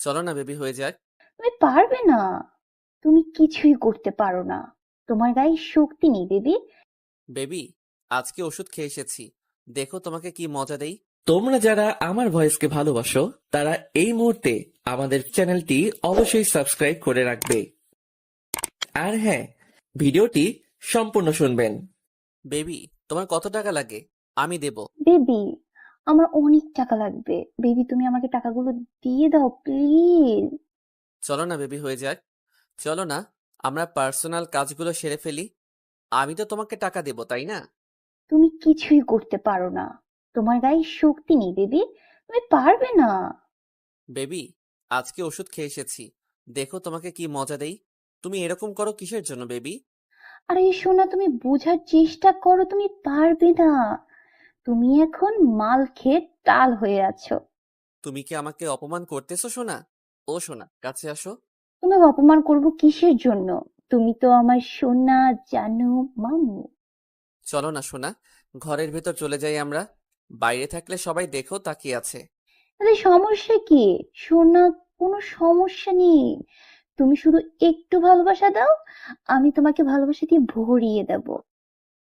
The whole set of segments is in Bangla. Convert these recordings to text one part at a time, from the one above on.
চলো না বেবি, হয়ে যাক। তুমি পারবে না। তুমি কিছুই করতে পারো না। তোমার গায়ে শক্তি নেই বেবি। বেবি, আজকে ওষুধ খেয়ে এসেছি, দেখো তোমাকে কি মজা দেই। তোমরা যারা আমার ভয়েসকে ভালোবাসো তারা এই মুহূর্তে আমাদের চ্যানেলটি অবশ্যই সাবস্ক্রাইব করে রাখবে। আর হ্যাঁ, ভিডিওটি সম্পূর্ণ শুনবেন। বেবি, তোমার কত টাকা লাগে? আমি দেব। বেবি, আমার অনেক টাকা লাগবে। বেবি, তুমি আমাকে টাকাগুলো দিয়ে দাও প্লিজ। চলো না বেবি, হয়ে যাক। চলো না, আমরা পার্সোনাল কাজগুলো সেরে ফেলি। আমি তো তোমাকে টাকা দেব, তাই না? তুমি কিছুই করতে পারো না। তোমার গায়ে শক্তি নেই বেবি। তুমি পারবে না। বেবি, আজকে ওষুধ খেয়ে এসেছি, দেখো তোমাকে কি মজা দেই। তুমি এরকম করো কিসের জন্য বেবি? আরে সোনা, তুমি বোঝার চেষ্টা করো, তুমি পারবে না। তুমি এখন মাল খেয়ে টাল হয়ে আছো। তুমি কি আমাকে অপমান করতেছো সোনা? ও সোনা, কাছে আসো। তোমাকে অপমান করব কিসের জন্য? তুমি তো আমার সোনা, জানু, মামু। চলো না সোনা, ঘরের ভেতর চলে যাই আমরা। বাইরে থাকলে সবাই দেখো তাকিয়ে আছে। তাহলে সমস্যা কি? সোনা, কোনো সমস্যা নেই। তুমি শুধু একটু ভালোবাসা দাও, আমি তোমাকে ভালোবাসা দিয়ে ভরিয়ে দেব।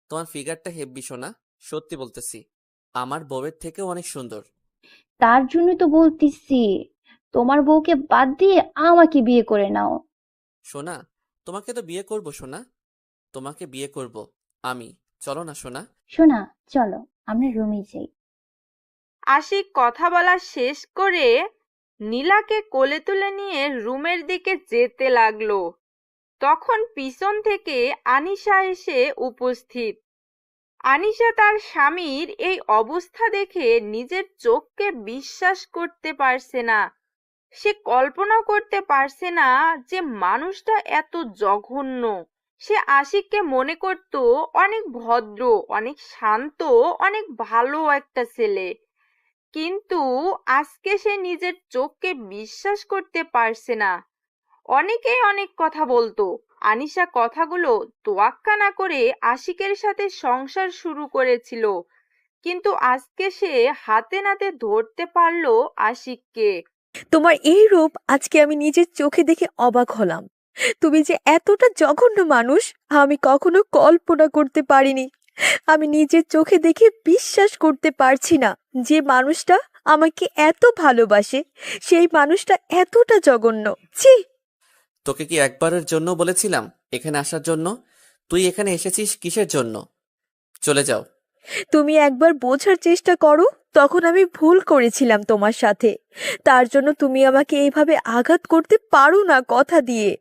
তোমার ফিগারটা হেব্বি সোনা, সত্যি বলতেছি। আমার বউয়ের থেকেও অনেক সুন্দর। তার জন্যই তো বলতেছি, তোমার বউকে বাদ দিয়ে আমাকে বিয়ে করে নাও। সোনা, তোমাকে তো বিয়ে করব সোনা, তোমাকে বিয়ে করব আমি। চলো না সোনা। সোনা, চলো আমরা রুমে যাই। আশিক কথা বলা শেষ করে নীলাকে কোলে তুলে নিয়ে রুমের দিকে যেতে লাগলো। তখন পিছন থেকে আনিশা এসে উপস্থিত। আনিশা তার স্বামীর এই অবস্থা দেখে নিজের চোখকে বিশ্বাস করতে পারছে না। সে কল্পনা করতে পারছে না যে মানুষটা এত জঘন্য। সে আশিককে মনে করত অনেক ভদ্র, অনেক শান্ত, অনেক ভালো একটা ছেলে। কিন্তু আজকে সে নিজের চোখকে বিশ্বাস করতে পারছে না। অনেকেই অনেক কথা বলতো, আনিশা কথাগুলো তোয়াক্কা না করে আশিকের সাথে সংসার শুরু করেছিল। কিন্তু আজকে সে হাতে নাতে ধরতে পারলো আশিককে। তোমার এই রূপ আজকে আমি নিজের চোখে দেখে অবাক হলাম। তুমি যে এতটা জঘন্য মানুষ আমি কখনো কল্পনা করতে পারিনি। আমি নিজের চোখে দেখে বিশ্বাস করতে পারছি না যে মানুষটা আমাকে এত ভালোবাসে সেই মানুষটা এতটা জঘন্য। ছি! তোকে কি একবারের জন্য বলেছিলাম এখানে আসার জন্য? তুই এখানে এসেছিস কিসের জন্য? চলে যাও। তুমি একবার বোঝার চেষ্টা করো। তখন আমি ভুল করেছিলাম তোমার সাথে। তার জন্য তুমি আমাকে এইভাবে আঘাত করতে পারো না কথা দিয়ে।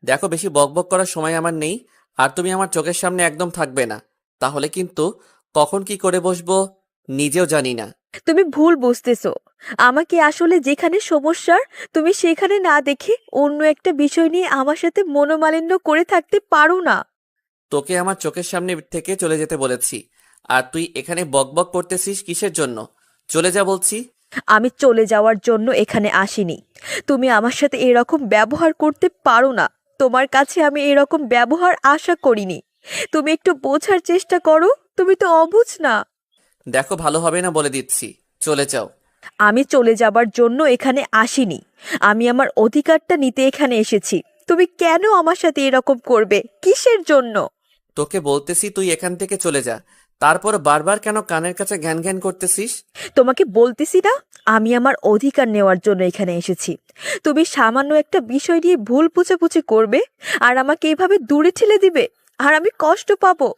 দেখো, বেশি বকবক করার সময় আমার নেই। আর তুমি আমার চোখের সামনে একদম থাকবে না, তাহলে কিন্তু কখন কি করে বসবো নিজেও জানি না। তুমি ভুল বুঝতেছো। আমাকে আসলে যেখানে সমস্যার তুমি সেখানে না দেখে অন্য একটা বিষয় নিয়ে আমার সাথে মনোমালিন্য করে থাকতে পারো না। তোকে আমার চোখের সামনে থেকে চলে যেতে বলেছি, আর তুই এখানে বকবক করতেছিস কিসের জন্য? চলে যা বলছি। আমি চলে যাওয়ার জন্য এখানে আসিনি। তুমি আমার সাথে এরকম ব্যবহার করতে পারো না। তোমার কাছে আমি এরকম ব্যবহার আশা করিনি। তুমি একটু বোঝার চেষ্টা করো। তুমি তো অবুঝ না। দেখো, ভালো হবে না বলে দিচ্ছি, চলে যাও। আমি চলে যাবার জন্য এখানে আসিনি। আমি আমার অধিকারটা নিতে এখানে এসেছি। তুমি কেন আমার সাথে এরকম করবে? কিসের জন্য? তোকে বলতেছি তুই এখান থেকে চলে যা, তারপর বারবার কেন কানের কাছে ঘ্যান ঘ্যান করতেছিস? তোমাকে বলতেছি না, আমি আমার অধিকার নেওয়ার জন্য এখানে এসেছি। তুমি সামান্য একটা বিষয় নিয়ে ভুল বুঝাবুঝি করবে আর আমাকে এইভাবে দূরে ঠেলে দিবে, আর আমি কষ্ট পাবো।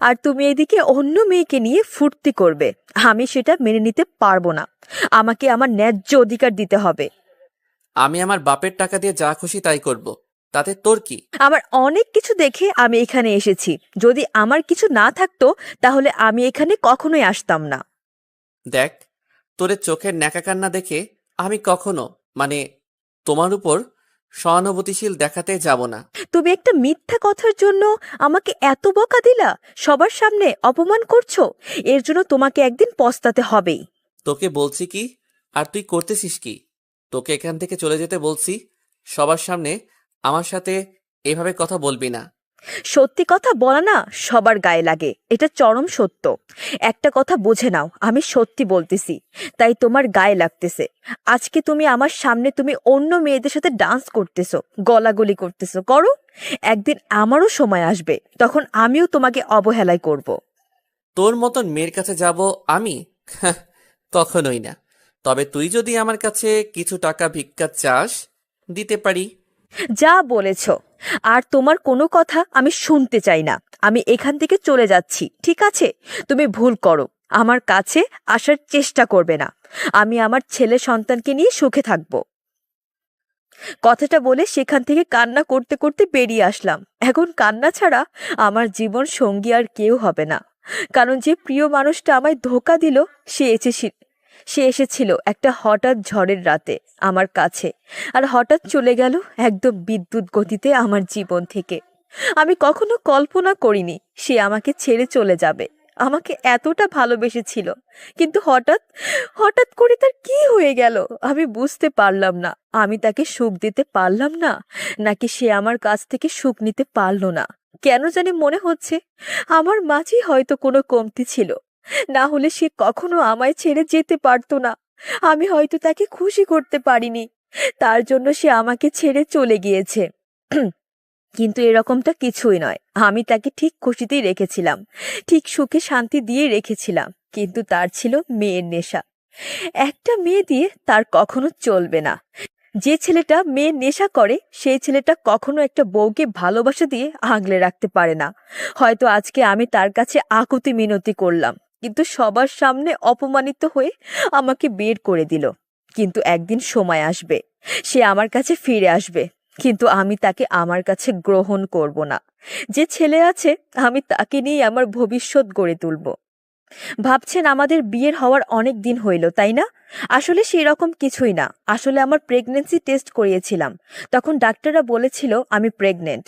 আর তুমি এদিকে অন্য মেয়েকে নিয়ে ফুর্তি করবে। আমি সেটা মেনে নিতে পারবো না। আমাকে আমার ন্যায্য অধিকার দিতে হবে। আমি আমার বাপের টাকা দিয়ে যা খুশি তাই করব, তাতে তোর কি? আমার অনেক কিছু দেখে আমি এখানে এসেছি। যদি আমার কিছু না থাকতো তাহলে আমি এখানে কখনোই আসতাম না। দেখ, তোরে চোখের ন্যাকা কান্না দেখে আমি কখনো, মানে, তোমার উপর সহানুভূতিশীল দেখাতে যাব না। তুমি একটা মিথ্যা কথার জন্য আমাকে এত বকা দিলা, সবার সামনে অপমান করছো। এর জন্য তোমাকে একদিন পস্তাতে হবেই। তোকে বলছি কি, আর তুই করতেছিস কি? তোকে এখান থেকে চলে যেতে বলছি, সবার সামনে আমার সাথে এভাবে কথা বলবি না। সত্যি কথা বলা না সবার গায়ে লাগে, এটা চরম সত্য। একটা কথা বুঝে নাও, আমি সত্যি বলতেছি, তাই তোমার গায়ে লাগতেছে। আজকে তুমি আমার সামনে তুমি অন্য মেয়েদের সাথে ডান্স করতেছো, গলাগলি করতেছো, করো। একদিন আমারও সময় আসবে, তখন আমিও তোমাকে অবহেলায় করব। তোর মতন মেয়ের কাছে যাব আমি? হ্যাঁ, কখনোই না। তবে তুই যদি আমার কাছে কিছু টাকা ভিক্ষা চাস, দিতে পারি। যা বলেছ, আর তোমার কোনো কথা আমি শুনতে চাই না। আমি এখান থেকে চলে যাচ্ছি, ঠিক আছে? তুমি ভুল করো, আমার কাছে আসার চেষ্টা করবে না। আমি আমার ছেলে সন্তানকে নিয়ে সুখে থাকব। কথাটা বলে সেখান থেকে কান্না করতে করতে বেরিয়ে আসলাম। এখন কান্না ছাড়া আমার জীবন সঙ্গী আর কেউ হবে না, কারণ যে প্রিয় মানুষটা আমায় ধোঁকা দিল সে এসেছিল একটা হঠাৎ ঝড়ের রাতে আমার কাছে, আর হঠাৎ চলে গেল একদম বিদ্যুৎ গতিতে আমার জীবন থেকে। আমি কখনো কল্পনা করিনি সে আমাকে ছেড়ে চলে যাবে, আমাকে এতটা ভালোবেসেছিল। কিন্তু হঠাৎ হঠাৎ করে তার কি হয়ে গেল আমি বুঝতে পারলাম না। আমি তাকে সুখ দিতে পারলাম না, নাকি সে আমার কাছ থেকে সুখ নিতে পারলো না। কেন জানি মনে হচ্ছে আমার মাঝেই হয়তো কোনো কমতি ছিল, না হলে সে কখনো আমায় ছেড়ে যেতে পারতো না। আমি হয়তো তাকে খুশি করতে পারিনি, তার জন্য সে আমাকে ছেড়ে চলে গিয়েছে। কিন্তু এরকমটা কিছুই নয়, আমি তাকে ঠিক খুশিতেই রেখেছিলাম, ঠিক সুখে শান্তি দিয়ে রেখেছিলাম। কিন্তু তার ছিল মেয়ের নেশা। একটা মেয়ে দিয়ে তার কখনো চলবে না। যে ছেলেটা মেয়ের নেশা করে সেই ছেলেটা কখনো একটা বউকে ভালোবাসা দিয়ে আগলে রাখতে পারে না। হয়তো আজকে আমি তার কাছে আকুতি মিনতি করলাম, কিন্তু সবার সামনে অপমানিত হয়ে আমাকে বের করে দিল। কিন্তু একদিন সময় আসবে, সে আমার কাছে ফিরে আসবে, কিন্তু আমি তাকে আমার কাছে গ্রহণ করব না। যে ছেলে আছে আমি তাকে নিয়ে আমার ভবিষ্যৎ গড়ে তুলব। ভাবছেন আমাদের বিয়ের হওয়ার অনেক দিন হইল, তাই না? আসলে সেই রকম কিছুই না। আসলে আমার প্রেগন্যান্সি টেস্ট করিয়েছিলাম, তখন ডাক্তাররা বলেছিল আমি প্রেগনেন্ট।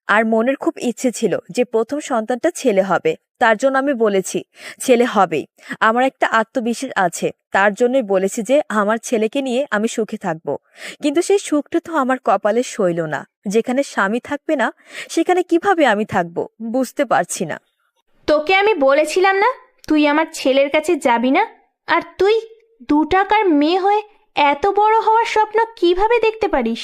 আর মনের খুব ইচ্ছে ছিল যে প্রথম সন্তানটা ছেলে হবে, তার জন্য আমি বলেছি ছেলে হবেই। আমার একটা আত্মবিশ্বাস আছে, তার জন্যই বলেছি যে আমার ছেলেকে নিয়ে আমি সুখে থাকবো। কিন্তু সেই সুখটা তো আমার কপালে সইল না। যেখানে স্বামী থাকবে না সেখানে কিভাবে আমি থাকবো বুঝতে পারছি না। তোকে আমি বলেছিলাম না তুই আমার ছেলের কাছে যাবি না? আর তুই 2 টাকার মেয়ে হয়ে এত বড় হওয়ার স্বপ্ন কিভাবে দেখতে পারিস?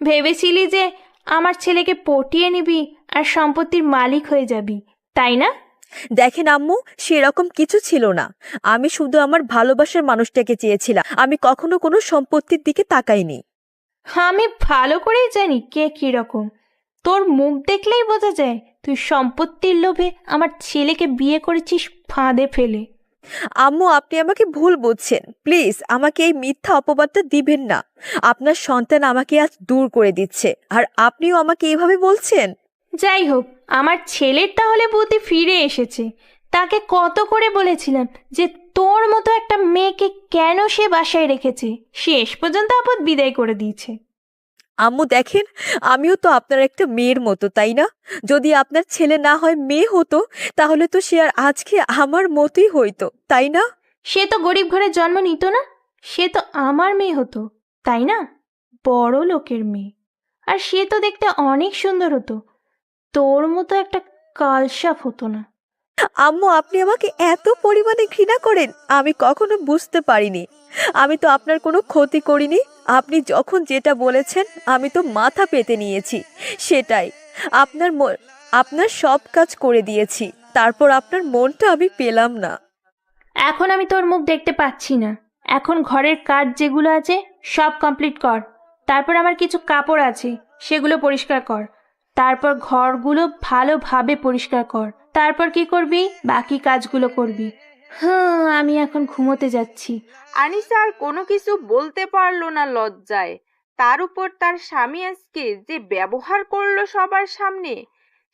ভেবেছিলি যে আমার ছেলেকে পটিয়ে নিবি আর সম্পত্তির মালিক হয়ে যাবি, তাই না? দেখেন আম্মু, সেরকম কিছু ছিল না। আমি শুধু আমার ভালোবাসার মানুষটাকে চেয়েছিলাম, আমি কখনো কোনো সম্পত্তির দিকে তাকাইনি। আমি ভালো করেই জানি কে কিরকম। তোর মুখ দেখলেই বোঝা যায় তুই সম্পত্তির লোভে আমার ছেলেকে বিয়ে করেছিস ফাঁদে ফেলে। আম্মু, আপনি আমাকে ভুল বুঝছেন। প্লিজ আমাকে এই মিথ্যা অপবাদটা দিবেন না। আপনার সন্তান আমাকে আজ দূর করে দিচ্ছে, আর আপনিও আমাকে এইভাবে বলছেন। যাই হোক, আমার ছেলের তাহলে বুদ্ধি ফিরে এসেছে। তাকে কত করে বলেছিলাম যে তোর মতো একটা মেয়েকে কেন সে বাসায় রেখেছে, শেষ পর্যন্ত আপদ বিদায় করে দিয়েছে। আম্মু দেখেন, আমিও তো আপনার একটা মেয়ের মতো, তাই না? যদি আপনার ছেলে না হয় মেয়ে হতো, তাহলে তো সে আর আজকে আমার মতোই হইতো, তাই না? সে তো গরিব ঘরে জন্ম নিত না, সে তো আমার মেয়ে হতো, তাই না? বড় লোকের মেয়ে। আর সে তো দেখতে অনেক সুন্দর হতো, তোর মতো একটা কালসাপ হতো না। আম্মু, আপনি আমাকে এত পরিমাণে ঘৃণা করেন আমি কখনো বুঝতে পারিনি। আমি তো আপনার কোনো ক্ষতি করিনি। আপনি যখন যেটা বলেছেন আমি তো মাথা পেতে নিয়েছি, সেটাই। আপনার সব কাজ করে দিয়েছি, তারপর আপনার মনটা আমি পেলাম না। এখন আমি তোর মুখ দেখতে পাচ্ছি না। এখন ঘরের কাজ যেগুলো আছে সব কমপ্লিট কর। তারপর আমার কিছু কাপড় আছে, সেগুলো পরিষ্কার কর। তারপর ঘরগুলো ভালোভাবে পরিষ্কার কর। তারপর কি করবি? বাকি কাজগুলো করবি। আমি এখন ঘুমোতে যাচ্ছি। আনিসা আর কোনো কিছু বলতে পারলো না লজ্জায়। তার উপর তার স্বামী আজকে যে ব্যবহার করলো সবার সামনে,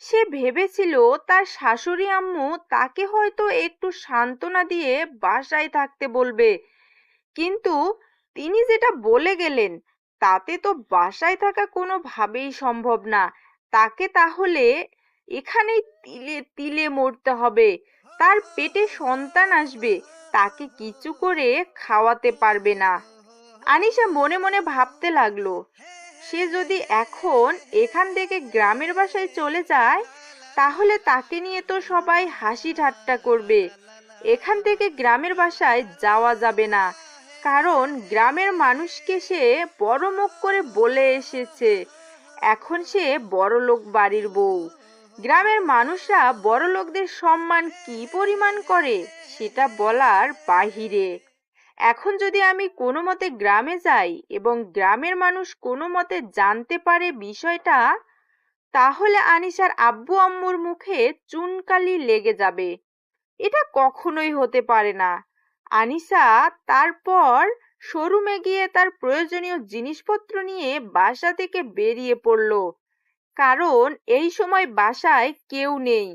সে ভেবেছিল তার শাশুড়ি আম্মু তাকে হয়তো একটু সান্ত্বনা দিয়ে বাসায় থাকতে বলবে, কিন্তু তিনি যেটা বলে গেলেন তাতে তো বাসায় থাকা কোনোভাবেই সম্ভব না। তাকে তাহলে এখানেই তিলে তিলে মরতে হবে। তার পেটে সন্তান আসবে, তাকে কিছু করে খাওয়াতে পারবে না। আনিশা মনে মনে ভাবতে লাগলো, সে যদি এখন এখান থেকে গ্রামের বাসায় চলে যায় তাহলে তাকে নিয়ে তো সবাই হাসি ঠাট্টা করবে। এখান থেকে গ্রামের বাসায় যাওয়া যাবে না, কারণ গ্রামের মানুষকে সে বড় মুখ করে বলে এসেছে এখন সে বড়লোক বাড়ির বউ। গ্রামের মানুষরা বড়লোকদের সম্মান কি পরিমাণ করে সেটা বলার বাহিরে। এখন যদি আমি কোনো মতে গ্রামে যাই এবং গ্রামের মানুষ কোনো মতে জানতে পারে বিষয়টা, তাহলে আনিশার আব্বু আম্মুর মুখে চুনকালি লেগে যাবে। এটা কখনোই হতে পারে না। আনিশা তারপর শোরুমে গিয়ে তার প্রয়োজনীয় জিনিসপত্র নিয়ে বাসা থেকে বেরিয়ে পড়ল, কারণ এই সময় বাসায় কেউ নেই।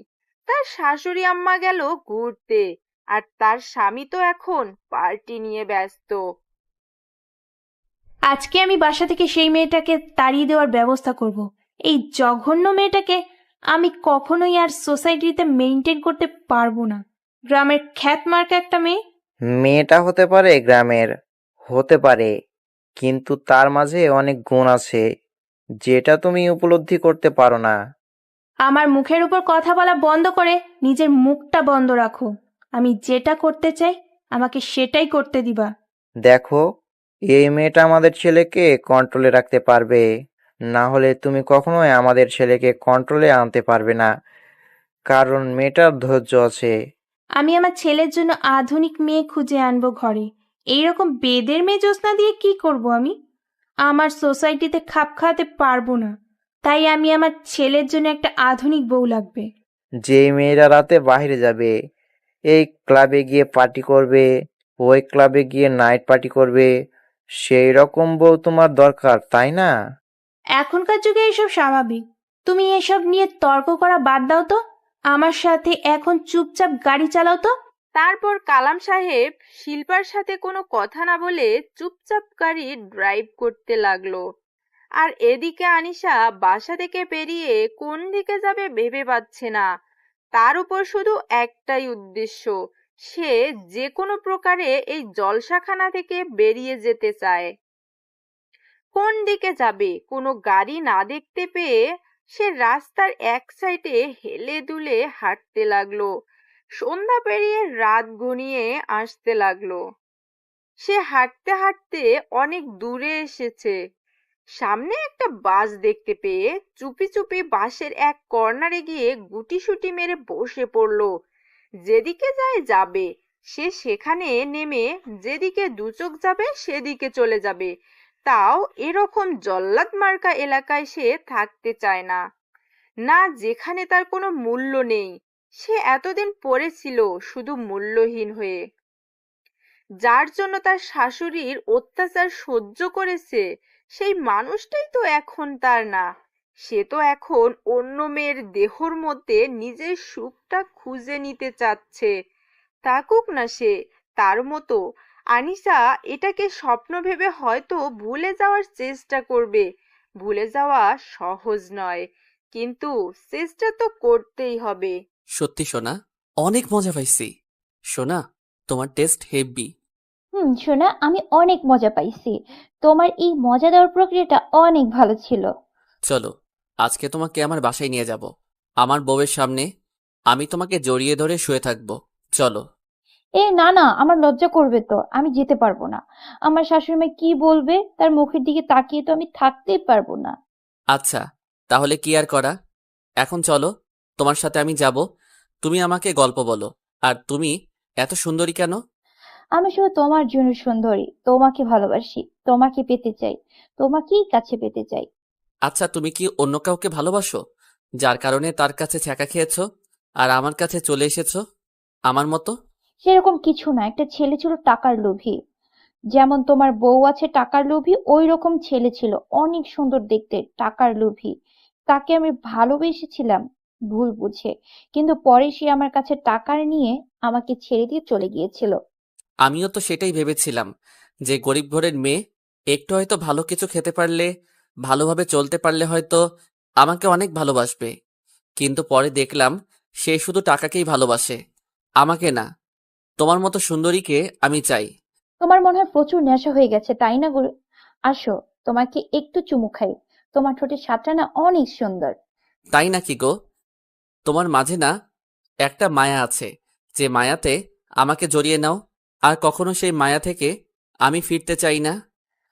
তার শাশুড়ি আম্মা গেল ঘুরতে, আর তার স্বামী তো এখন পার্টি নিয়ে ব্যস্ত। আজকে আমি বাসা থেকে সেই মেয়েটাকে তাড়িয়ে দেওয়ার ব্যবস্থা করব। এই জঘন্য মেয়েটাকে আমি কখনোই আর সোসাইটিতে মেইনটেইন করতে পারবো না। গ্রামের খ্যাতমার্কা একটা মেয়ে। মেয়েটা হতে পারে গ্রামের, হতে পারে, কিন্তু তার মাঝে অনেক গুণ আছে যেটা তুমি উপলব্ধি করতে পারো না। আমার মুখের উপর কথা বলা বন্ধ করে নিজের মুখটা বন্ধ রাখো। আমি যেটা করতে চাই আমাকে সেটাই করতে দিবা। দেখো, এই মেয়েটা আমাদের ছেলেকে কন্ট্রোলে রাখতে পারবে, না হলে তুমি কখনোই আমাদের ছেলেকে কন্ট্রোলে আনতে পারবে না, কারণ মেয়েটার ধৈর্য আছে। আমি আমার ছেলের জন্য আধুনিক মেয়ে খুঁজে আনবো ঘরে। এইরকম বেদের মেয়ে জ্যোৎস্না দিয়ে কি করব আমি? আমার সোসাইটিতে খাপ খাওয়াতে পারবো না, তাই আমি আমার ছেলের জন্য একটা আধুনিক বউ লাগবে। যে মেয়েরা রাতে বাইরে যাবে, এই ক্লাবে গিয়ে পার্টি করবে, ওই ক্লাবে গিয়ে নাইট পার্টি করবে, সেই রকম বউ তোমার দরকার, তাই না? এখনকার যুগে এসব স্বাভাবিক। তুমি এসব নিয়ে তর্ক করা বাদ দাও তো। আমার সাথে এখন চুপচাপ গাড়ি চালাও তো। তারপর কালাম সাহেব শিল্পার সাথে কোনো কথা না বলে চুপচাপ গাড়ি ড্রাইভ করতে লাগলো। আর এদিকে আনিশা বাসা থেকে বেরিয়ে কোন দিকে যাবে ভেবে পাচ্ছে না। তার উপর শুধু একটাই উদ্দেশ্য, সে যে কোনো প্রকারে এই জলসাখানা থেকে বেরিয়ে যেতে চায়। কোন দিকে যাবে কোনো গাড়ি না দেখতে পেয়ে সে রাস্তার এক সাইডে হেলে দুলে হাঁটতে লাগলো। সন্ধ্যা পেরিয়ে রাত ঘনিয়ে আসতে লাগলো। সে হাঁটতে হাঁটতে অনেক দূরে এসেছে। সামনে একটা বাস দেখতে পেয়ে চুপি চুপি বাসের এক কর্নারে গিয়ে গুটিসুটি মেরে বসে পড়লো। যেদিকে যায় যাবে, সে সেখানে নেমে যেদিকে দুচোখ যাবে সেদিকে চলে যাবে। তাও এরকম জল্লাদ মার্কা এলাকায় সে থাকতে চায় না, না যেখানে তার কোনো মূল্য নেই। সে এতদিন পড়েছিল শুধু মূল্যহীন হয়ে, যার জন্য তার শাশুড়ির অত্যাচার সহ্য করেছে, সেই মানুষটাই তো এখন তার না। সে তো এখন অন্য মেয়ের দেহর মধ্যে নিজের সুখটা খুঁজে নিতে চাচ্ছে। থাকুক না সে তার মতো। আনিশা এটাকে স্বপ্ন ভেবে হয়তো ভুলে যাওয়ার চেষ্টা করবে। ভুলে যাওয়া সহজ নয়, কিন্তু চেষ্টা তো করতেই হবে। সত্যি সোনা, অনেক মজা পাইছি। সোনা, তোমার টেস্ট হেভি। শোনা, আমি অনেক মজা পাইছি। তোমার এই মজা দেওয়ার প্রক্রিয়াটা অনেক ভালো ছিল। চলো, আজকে তোমাকে আমার বাসায় নিয়ে যাব। আমার বউয়ের সামনে আমি তোমাকে জড়িয়ে ধরে শুয়ে থাকবো। চলো। না না, আমার লজ্জা করবে তো, আমি যেতে পারবো না। আমার শাশুড়ি মা কি বলবে, তার মুখের দিকে তাকিয়ে তো আমি থাকতেই পারবো না। আচ্ছা, তাহলে কি আর করা। এখন চলো, তোমার সাথে আমি যাব। তুমি আমাকে গল্প বলো। আর তুমি এত সুন্দরী কেন? আমি শুধু তোমার জন্য সুন্দরী, তোমাকে ভালোবাসি, তোমাকে পেতে চাই, তোমাকেই কাছে পেতে চাই। আচ্ছা, তুমি কি অন্য কাউকে ভালোবাসো, যার কারণে তার কাছে ছ্যাঁকা খেয়েছো আর আমার কাছে চলে এসেছো আমার মতো? সেরকম কিছু না, একটা ছেলে ছিল টাকার লোভী। যেমন তোমার বউ আছে টাকার লোভী, ওই রকম ছেলে ছিল, অনেক সুন্দর দেখতে, টাকার লোভী। তাকে আমি ভালোবেসেছিলাম ভুল বুঝে, কিন্তু পরে সে আমার কাছে টাকা নিয়ে আমাকে ছেড়ে দিয়ে চলে গিয়েছিল। আমিও তো সেটাই ভেবেছিলাম, যে গরিব ঘরের মেয়ে একটু হয়তো ভালো কিছু খেতে পারলে, ভালোভাবে চলতে পারলে হয়তো আমাকে অনেক ভালোবাসবে। কিন্তু পরে দেখলাম সে শুধু টাকাকেই ভালোবাসে, আমাকে না। তোমার মতো সুন্দরীকে আমি চাই। তোমার মনে হয় প্রচুর নেশা হয়ে গেছে, তাই না আসো, তোমাকে একটু চুমু খাই। তোমার ঠোঁটের স্বাদটা না অনেক সুন্দর। তাই নাকি গো? তোমার মাঝে না একটা মায়া আছে, যে মায়াতে আমাকে জড়িয়ে নাও, আর কখনো সেই মায়া থেকে আমি ফিরতে চাই না।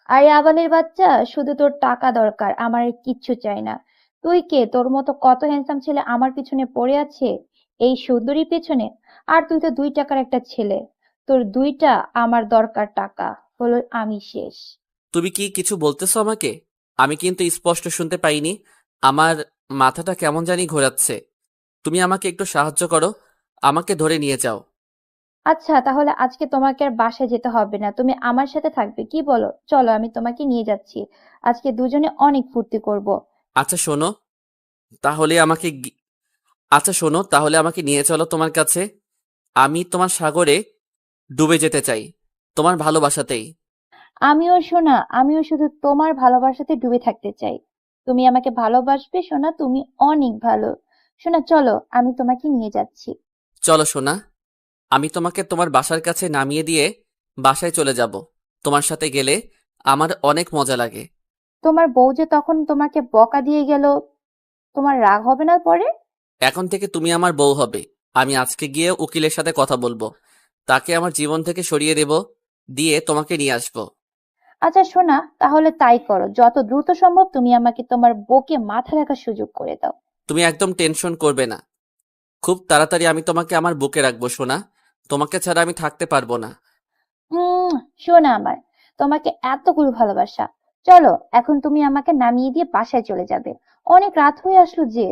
আরে আবালের বাচ্চা, শুধু তোর টাকা দরকার, আমার আর কিচ্ছু চাই না। তুই কে? তোর মতো কত হ্যান্ডসাম ছেলে আমার পিছনে পড়ে আছে, এই সুন্দরী পেছনে। আর তুই তো 2 টাকার একটা ছেলে। তোর 2টা, আমার দরকার টাকা। হলো আমি শেষ। তুমি কি কিছু বলতেছো আমাকে? আমি কিন্তু স্পষ্ট শুনতে পাইনি। আমার মাথাটা কেমন জানি ঘোরাচ্ছে। তুমি আমাকে একটু সাহায্য করো, আমাকে ধরে নিয়ে যাও। আচ্ছা, তাহলে আজকে তোমাকে আর বাসায় যেতে হবে না, তুমি আমার সাথে থাকবে, কি বলো? চলো, আমি তোমাকে নিয়ে যাচ্ছি। আজকে দুজনে অনেক ফুর্তি করব। আচ্ছা শোনো, তাহলে আমাকে আচ্ছা শোনো, তাহলে আমাকে নিয়ে চলো তোমার কাছে। আমি তোমার সাগরে ডুবে যেতে চাই, তোমার ভালোবাসাতেই। আমিও সোনা, আমিও শুধু তোমার ভালোবাসাতে ডুবে থাকতে চাই। তুমি আমাকে ভালোবাসবে সোনা, তুমি অনেক ভালো। সোনা চলো, আমি তোমাকে নিয়ে যাচ্ছি। চলো সোনা, আমি তোমাকে তোমার বাসার কাছে নামিয়ে দিয়ে বাসায় চলে যাব। তোমার সাথে গেলে আমার অনেক মজা লাগে। তোমার বউ যে তখন তোমাকে বকা দিয়ে গেল, তোমার রাগ হবে না পরে? এখন থেকে তুমি আমার বউ হবে। আমি আজকে গিয়ে উকিলের সাথে কথা বলবো, তাকে আমার জীবন থেকে সরিয়ে দেব, দিয়ে তোমাকে নিয়ে আসবো। আচ্ছা সোনা, তাহলে তাই করো, যত দ্রুত সম্ভব তুমি আমাকে তোমার বউকে মাথা রাখার সুযোগ করে দাও। তুমি একদম টেনশন করবে না, খুব তাড়াতাড়ি আমি তোমাকে আমার বুকে রাখবো সোনা। তোমাকে ছাড়া আমি থাকতে পারবো না। হুম। সোনা আমার, তোমাকে এতগুলো ভালোবাসা। চলো, এখন তুমি আমাকে নামিয়ে দিয়ে বাসায় চলে যাবে। অনেক রাত হয়ে আসলো যে।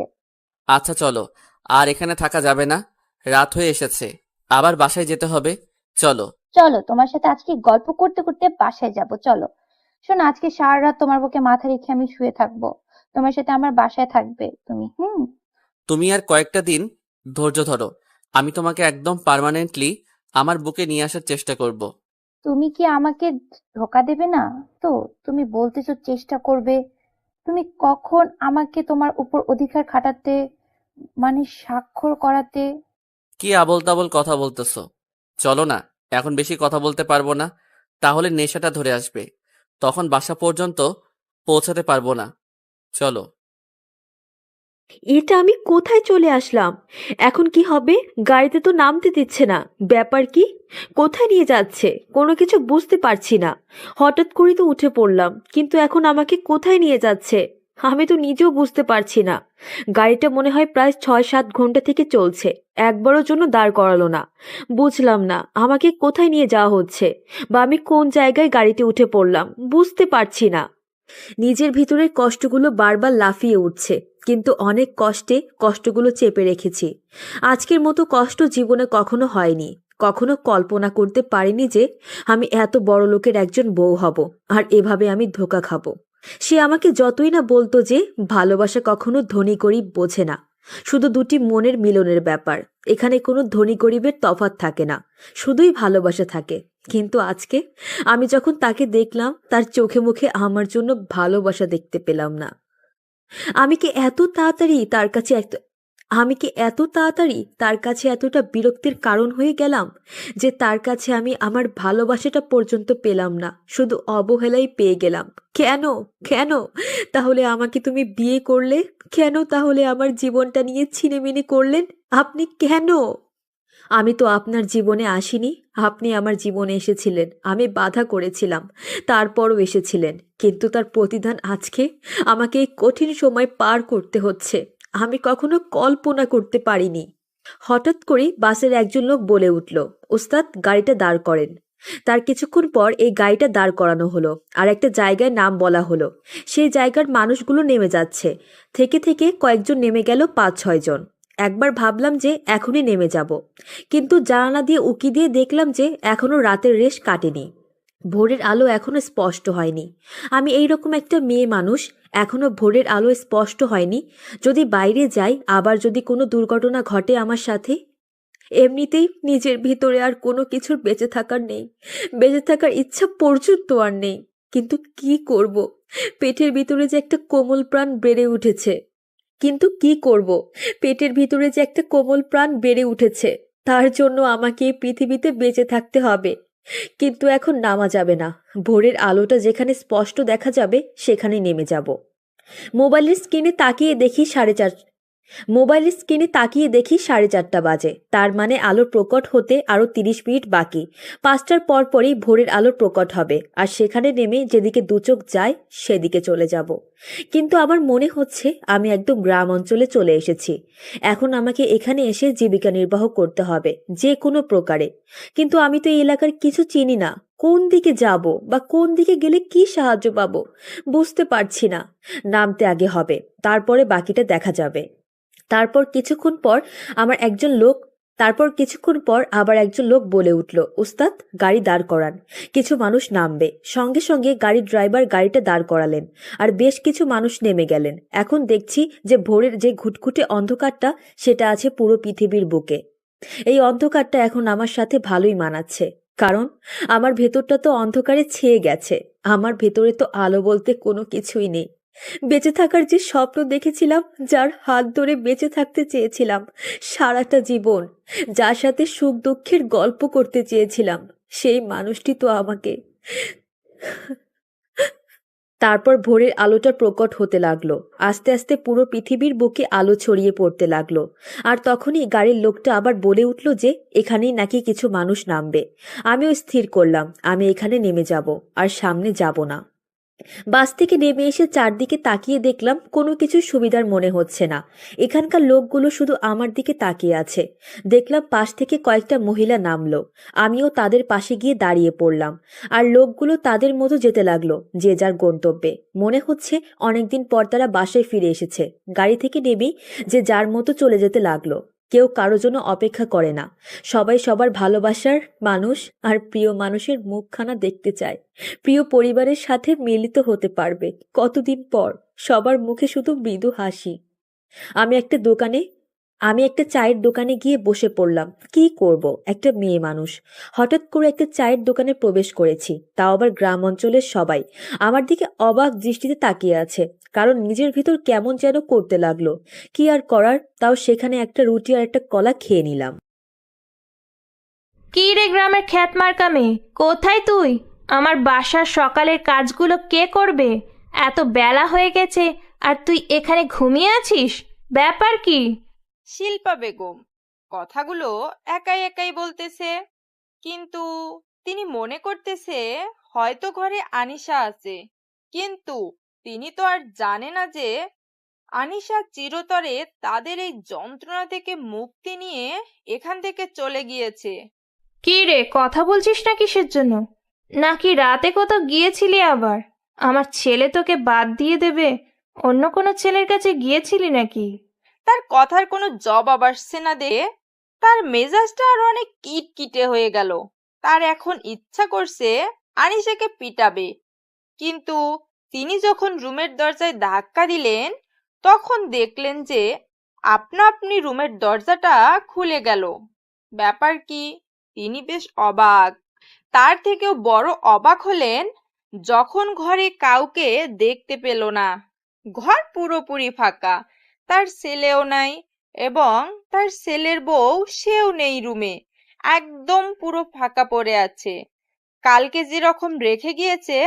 আচ্ছা চলো, আর এখানে থাকা যাবে না, রাত হয়ে এসেছে, আবার বাসায় যেতে হবে। চলো। চলো, তোমার সাথে আজকে গল্প করতে করতে বাসায় যাব, চলো। শোনো, আজকে সারা রাত তোমার বুকে মাথা রেখে আমি শুয়ে থাকবো। তোমার সাথে আমার বাসায় থাকবে তুমি। হুম। তুমি আর কয়েকটা দিন ধৈর্য ধরো, আমি তোমাকে একদম পার্মানেন্টলি আমার বুকে নিয়ে আসার চেষ্টা করব। তুমি কি আমাকে ধোকা দেবে না? তো তুমি বলতেছো চেষ্টা করবে। তুমি কখন আমাকে তোমার উপর অধিকার খাটাতে, মানে স্বাক্ষর করাতে? কি আবোল তাবোল কথা বলতেছো? চলো না, এখন বেশি কথা বলতে পারবো না, তাহলে নেশাটা ধরে আসবে, তখন বাসা পর্যন্ত পৌঁছাতে পারবো না। চলো। এটা আমি কোথায় চলে আসলাম? এখন কি হবে? গাড়িতে তো নামতে দিচ্ছে না। ব্যাপার কি? কোথায় নিয়ে যাচ্ছে কোনো কিছু বুঝতে পারছি না। হঠাৎ করে তো উঠে পড়লাম, কিন্তু এখন আমাকে কোথায় নিয়ে যাচ্ছে আমি তো নিজেও বুঝতে পারছি না। গাড়িটা মনে হয় প্রায় 6-7 ঘন্টা থেকে চলছে, একবারও জন্য দাঁড় করালো না। বুঝলাম না আমাকে কোথায় নিয়ে যাওয়া হচ্ছে, বা আমি কোন জায়গায় গাড়িতে উঠে পড়লাম বুঝতে পারছি না। নিজের ভিতরের কষ্টগুলো বারবার লাফিয়ে উঠছে, কিন্তু অনেক কষ্টে কষ্টগুলো চেপে রেখেছি। আজকের মতো কষ্ট জীবনে কখনো হয়নি। কখনো কল্পনা করতে পারিনি যে আমি এত বড় লোকের একজন বউ হব, আর এভাবে আমি ধোঁকা খাবো। সে আমাকে যতই না বলতো যে ভালোবাসা কখনো ধনী গরিব বোঝে না, শুধু দুটি মনের মিলনের ব্যাপার। এখানে কোনো ধনী গরিবের তফাৎ থাকে না, শুধুই ভালোবাসা থাকে। কিন্তু আজকে আমি যখন তাকে দেখলাম, তার চোখে মুখে আমার জন্য ভালোবাসা দেখতে পেলাম না। আমি কি এত তাড়াতাড়ি তার কাছে আমি কি এত তাড়াতাড়ি তার কাছে এতটা বিরক্তির কারণ হয়ে গেলাম, যে তার কাছে আমি আমার ভালোবাসাটা পর্যন্ত পেলাম না, শুধু অবহেলাই পেয়ে গেলাম? কেন? কেন তাহলে আমাকে তুমি বিয়ে করলে? কেন তাহলে আমার জীবনটা নিয়ে ছিনেমিনে করলেন আপনি? কেন? আমি তো আপনার জীবনে আসিনি, আপনি আমার জীবনে এসেছিলেন। আমি বাধা করেছিলাম, তারপরও এসেছিলেন, কিন্তু তার প্রতিদান আজকে আমাকে এই কঠিন সময় পার করতে হচ্ছে। আমি কখনো কল্পনা করতে পারিনি। হঠাৎ করে বাসের একজন লোক বলে উঠল, ওস্তাদ গাড়িটা দাঁড় করেন। তার কিছুক্ষণ পর এই গাড়িটা দাঁড় করানো হলো, আর একটা জায়গায় নাম বলা হলো। সেই জায়গার মানুষগুলো নেমে যাচ্ছে। থেকে থেকে কয়েকজন নেমে গেল, 5-6 জন। একবার ভাবলাম যে এখনই নেমে যাব, কিন্তু জানালা দিয়ে উকি দিয়ে দেখলাম যে এখনো রাতের রেশ কাটেনি, ভোরের আলো এখনো স্পষ্ট হয়নি। আমি এইরকম একটা মেয়ে মানুষ, এখনো ভোরের আলো স্পষ্ট হয়নি। যদি বাইরে যাই, আবার যদি কোনো দুর্ঘটনা ঘটে আমার সাথে। এমনিতেই নিজের ভিতরে আর কোনো কিছুর বেঁচে থাকার নেই, বেঁচে থাকার ইচ্ছা পর্যন্ত আর নেই। কিন্তু কি করব? পেটের ভিতরে যে একটা কোমল প্রাণ বেড়ে উঠেছে, কিন্তু কি করব? পেটের ভিতরে যে একটা কোমল প্রাণ বেড়ে উঠেছে, তার জন্য আমাকে এই পৃথিবীতে বেঁচে থাকতে হবে। কিন্তু এখন নামা যাবে না। ভোরের আলোটা যেখানে স্পষ্ট দেখা যাবে সেখানে নেমে যাব। মোবাইলের স্ক্রিনে তাকিয়ে দেখি 4:30 বাজে। তার মানে আলো প্রকট হতে আরো 30 মিনিট বাকি। 5টার পরই ভোরের আলো প্রকট হবে, আর সেখানে নেমে যেদিকে দুচোখ যায় সেদিকে চলে যাব। কিন্তু আমার মনে হচ্ছে আমি একদম গ্রাম অঞ্চলে চলে এসেছি। এখন আমাকে এখানে এসে জীবিকা নির্বাহ করতে হবে যে কোনো প্রকারে। কিন্তু আমি তো এই এলাকার কিছু চিনি না। কোন দিকে যাব বা কোন দিকে গেলে কি সাহায্য পাবো বুঝতে পারছি না। নামতে আগে হবে, তারপরে বাকিটা দেখা যাবে। তারপর কিছুক্ষণ পর আবার একজন লোক বলে উঠল, উস্তাদ, গাড়ি দাঁড় করান, কিছু মানুষ নামবে। সঙ্গে সঙ্গে গাড়ির ড্রাইভার গাড়িটা দাঁড় করালেন, আর বেশ কিছু মানুষ নেমে গেলেন। এখন দেখছি যে ভোরের যে ঘুটঘুটে অন্ধকারটা সেটা আছে পুরো পৃথিবীর বুকে। এই অন্ধকারটা এখন আমার সাথে ভালোই মানাচ্ছে, কারণ আমার ভেতরটা তো অন্ধকারে ছেয়ে গেছে। আমার ভেতরে তো আলো বলতে কোনো কিছুই নেই। বেঁচে থাকার যে স্বপ্ন দেখেছিলাম, যার হাত ধরে বেঁচে থাকতে চেয়েছিলাম সারাটা জীবন, যার সাথে সুখ দুঃখের গল্প করতে চেয়েছিলাম, সেই মানুষটি তো আমাকে। তারপর ভোরের আলোটা প্রকট হতে লাগলো। আস্তে আস্তে পুরো পৃথিবীর বুকে আলো ছড়িয়ে পড়তে লাগলো। আর তখনই গাড়ির লোকটা আবার বলে উঠল যে এখানেই নাকি কিছু মানুষ নামবে। আমিও স্থির করলাম আমি এখানে নেমে যাব, আর সামনে যাব না। বাস থেকে নেমে এসে চারদিকে তাকিয়ে দেখলাম কোনো কিছু সুবিধার মনে হচ্ছে না। এখানকার লোকগুলো শুধু আমার দিকে তাকিয়ে আছে। দেখলাম পাশ থেকে কয়েকটা মহিলা নামলো। আমিও তাদের পাশে গিয়ে দাঁড়িয়ে পড়লাম, আর লোকগুলো তাদের মতো যেতে লাগলো যে যার গন্তব্যে। মনে হচ্ছে অনেকদিন পর তারা বাসায় ফিরে এসেছে। গাড়ি থেকে নেমেই যে যার মতো চলে যেতে লাগলো। কেউ কারো জন্য অপেক্ষা করে না। সবাই সবার ভালোবাসার মানুষ আর প্রিয় মানুষের মুখখানা দেখতে চায়, প্রিয় পরিবারের সাথে মিলিত হতে পারবে কতদিন পর। সবার মুখে শুধু মৃদু হাসি। আমি একটা চায়ের দোকানে গিয়ে বসে পড়লাম। কি করব, একটা মেয়ে মানুষ। হঠাৎ করে একটা চায়ের দোকানে প্রবেশ করেছি, তাও আবার গ্রাম অঞ্চলের সবাই আমার দিকে অবাক দৃষ্টিতে তাকিয়ে আছে, কারণ নিজের ভিতর কেমন যেন করতে লাগলো। কি আর করার, তাও সেখানে একটা রুটি আর একটা কলা খেয়ে নিলাম। কি রে গ্রামের খ্যাত মার্কা মেয়ে, কোথায় তুই? আমার বাসার সকালের কাজগুলো কে করবে? এত বেলা হয়ে গেছে আর তুই এখানে ঘুমিয়ে আছিস, ব্যাপার কি? শিল্পা বেগম কথাগুলো একাই একাই বলতেছে, কিন্তু তিনি মনে করতেছে হয়তো ঘরে আনিশা আছে। কিন্তু তিনি তো আর জানে না যে আনিশা চিরতরে তাদের এই যন্ত্রণা থেকে মুক্তি নিয়ে এখান থেকে চলে গিয়েছে। কি রে, কথা বলছিস না কিসের জন্য? নাকি রাতে কোথাও গিয়েছিলি আবার? আমার ছেলে তোকে বাদ দিয়ে দেবে, অন্য কোনো ছেলের কাছে গিয়েছিলি নাকি? তার কথার কোনো জবাব আসছে না দেখে তার মেজাজটা আরো অনেক কিটকিটে হয়ে গেল। তার এখন ইচ্ছা করছে আনিশাকে পিটাবে, কিন্তু তিনি যখন রুমের দরজায় ধাক্কা দিলেন তখন দেখলেন যে আপনা আপনি রুমের দরজাটা খুলে গেল। ব্যাপার কি, তিনি বেশ অবাক। তার থেকেও বড় অবাক হলেন যখন ঘরে কাউকে দেখতে পেল না। ঘর পুরোপুরি ফাঁকা, তার ছেলেও নাই এবং তার ছেলের বউ সেও নেই রুমে, একদম পুরো ফাঁকা পড়ে আছে। কালকে যেরকম রেখে গিয়েছে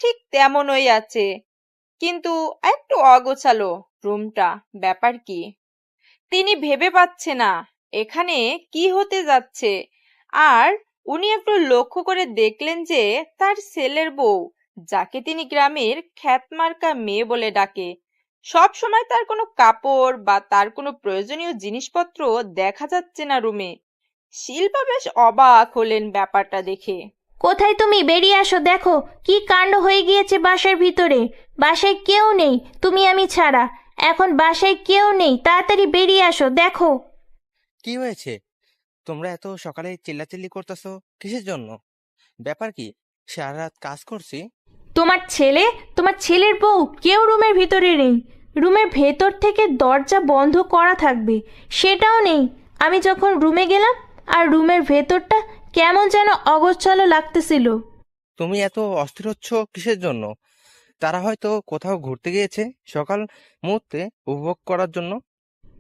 ঠিক তেমনই আছে, কিন্তু একটু অগোছালো রুমটা। ব্যাপার কি, তিনি ভেবে পাচ্ছে না এখানে কি হতে যাচ্ছে। আর উনি একটু লক্ষ্য করে দেখলেন যে তার ছেলের বউ, যাকে তিনি গ্রামের খ্যাতমার্কা মেয়ে বলে ডাকে, সব সময় তার কোনো কাপড় বা তার কোনো প্রয়োজনীয় জিনিসপত্র দেখা যাচ্ছে না রুমে। শিল্পা বেশ অবাক হলেন ব্যাপারটা দেখে। কোথায় তুমি? বেরিয়ে আসো, দেখো কি কাণ্ড হয়ে গিয়েছে বাসার ভিতরে। বাসায় কেউ নেই, তুমি আমি ছাড়া। এখন বাসায় কেউ নেই, তাড়াতাড়ি বেরিয়ে আসো, দেখো। কি হয়েছে? তোমরা এত সকালে চিল্লাচিল্লি করতেছো কিসের জন্য? ব্যাপার কি? সারা রাত কাজ করছি। তোমার ছেলের বউ কেউ রুমের ভিতরে নেই। রুমের ভেতর থেকে দরজা বন্ধ করা থাকবে, সেটাও নেই। আমি যখন রুমে গেলাম আর রুমের ভেতরটা কেমন যেন অগোছালো লাগতেছিল। তুমি এত অস্থির হচ্ছ কিসের জন্য? তারা হয়তো কোথাও ঘুরতে গিয়েছে সকাল মুহূর্তে উপভোগ করার জন্য।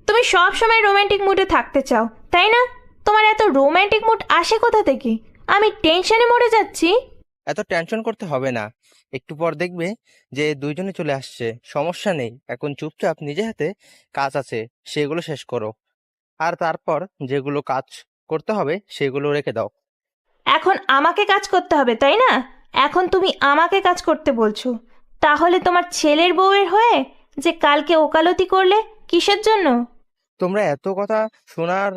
তুমি সব সময় রোমান্টিক মুডে থাকতে চাও, তাই না? তোমার এত রোমান্টিক মুড আসে কোথা থেকে? আমি টেনশনে মরে যাচ্ছি। এত টেনশন করতে হবে না, একটু পর দেখবে যে দুইজনে চলে আসছে, সমস্যা নেই। এখন চুপচাপ নিজে হাতে কাজ আছে সেগুলো শেষ করো, আর তারপর যেগুলো কাজ করতে হবে সেগুলো রেখে দাও। এখন আমাকে কাজ করতে হবে, তাই না? এখন তুমি আমাকে কাজ করতে বলছো। তাহলে তোমার ছেলের বউয়ের হয়ে যে কালকে ওকালতি করলে, কিসের জন্য? তোমরা এত কথা শোনার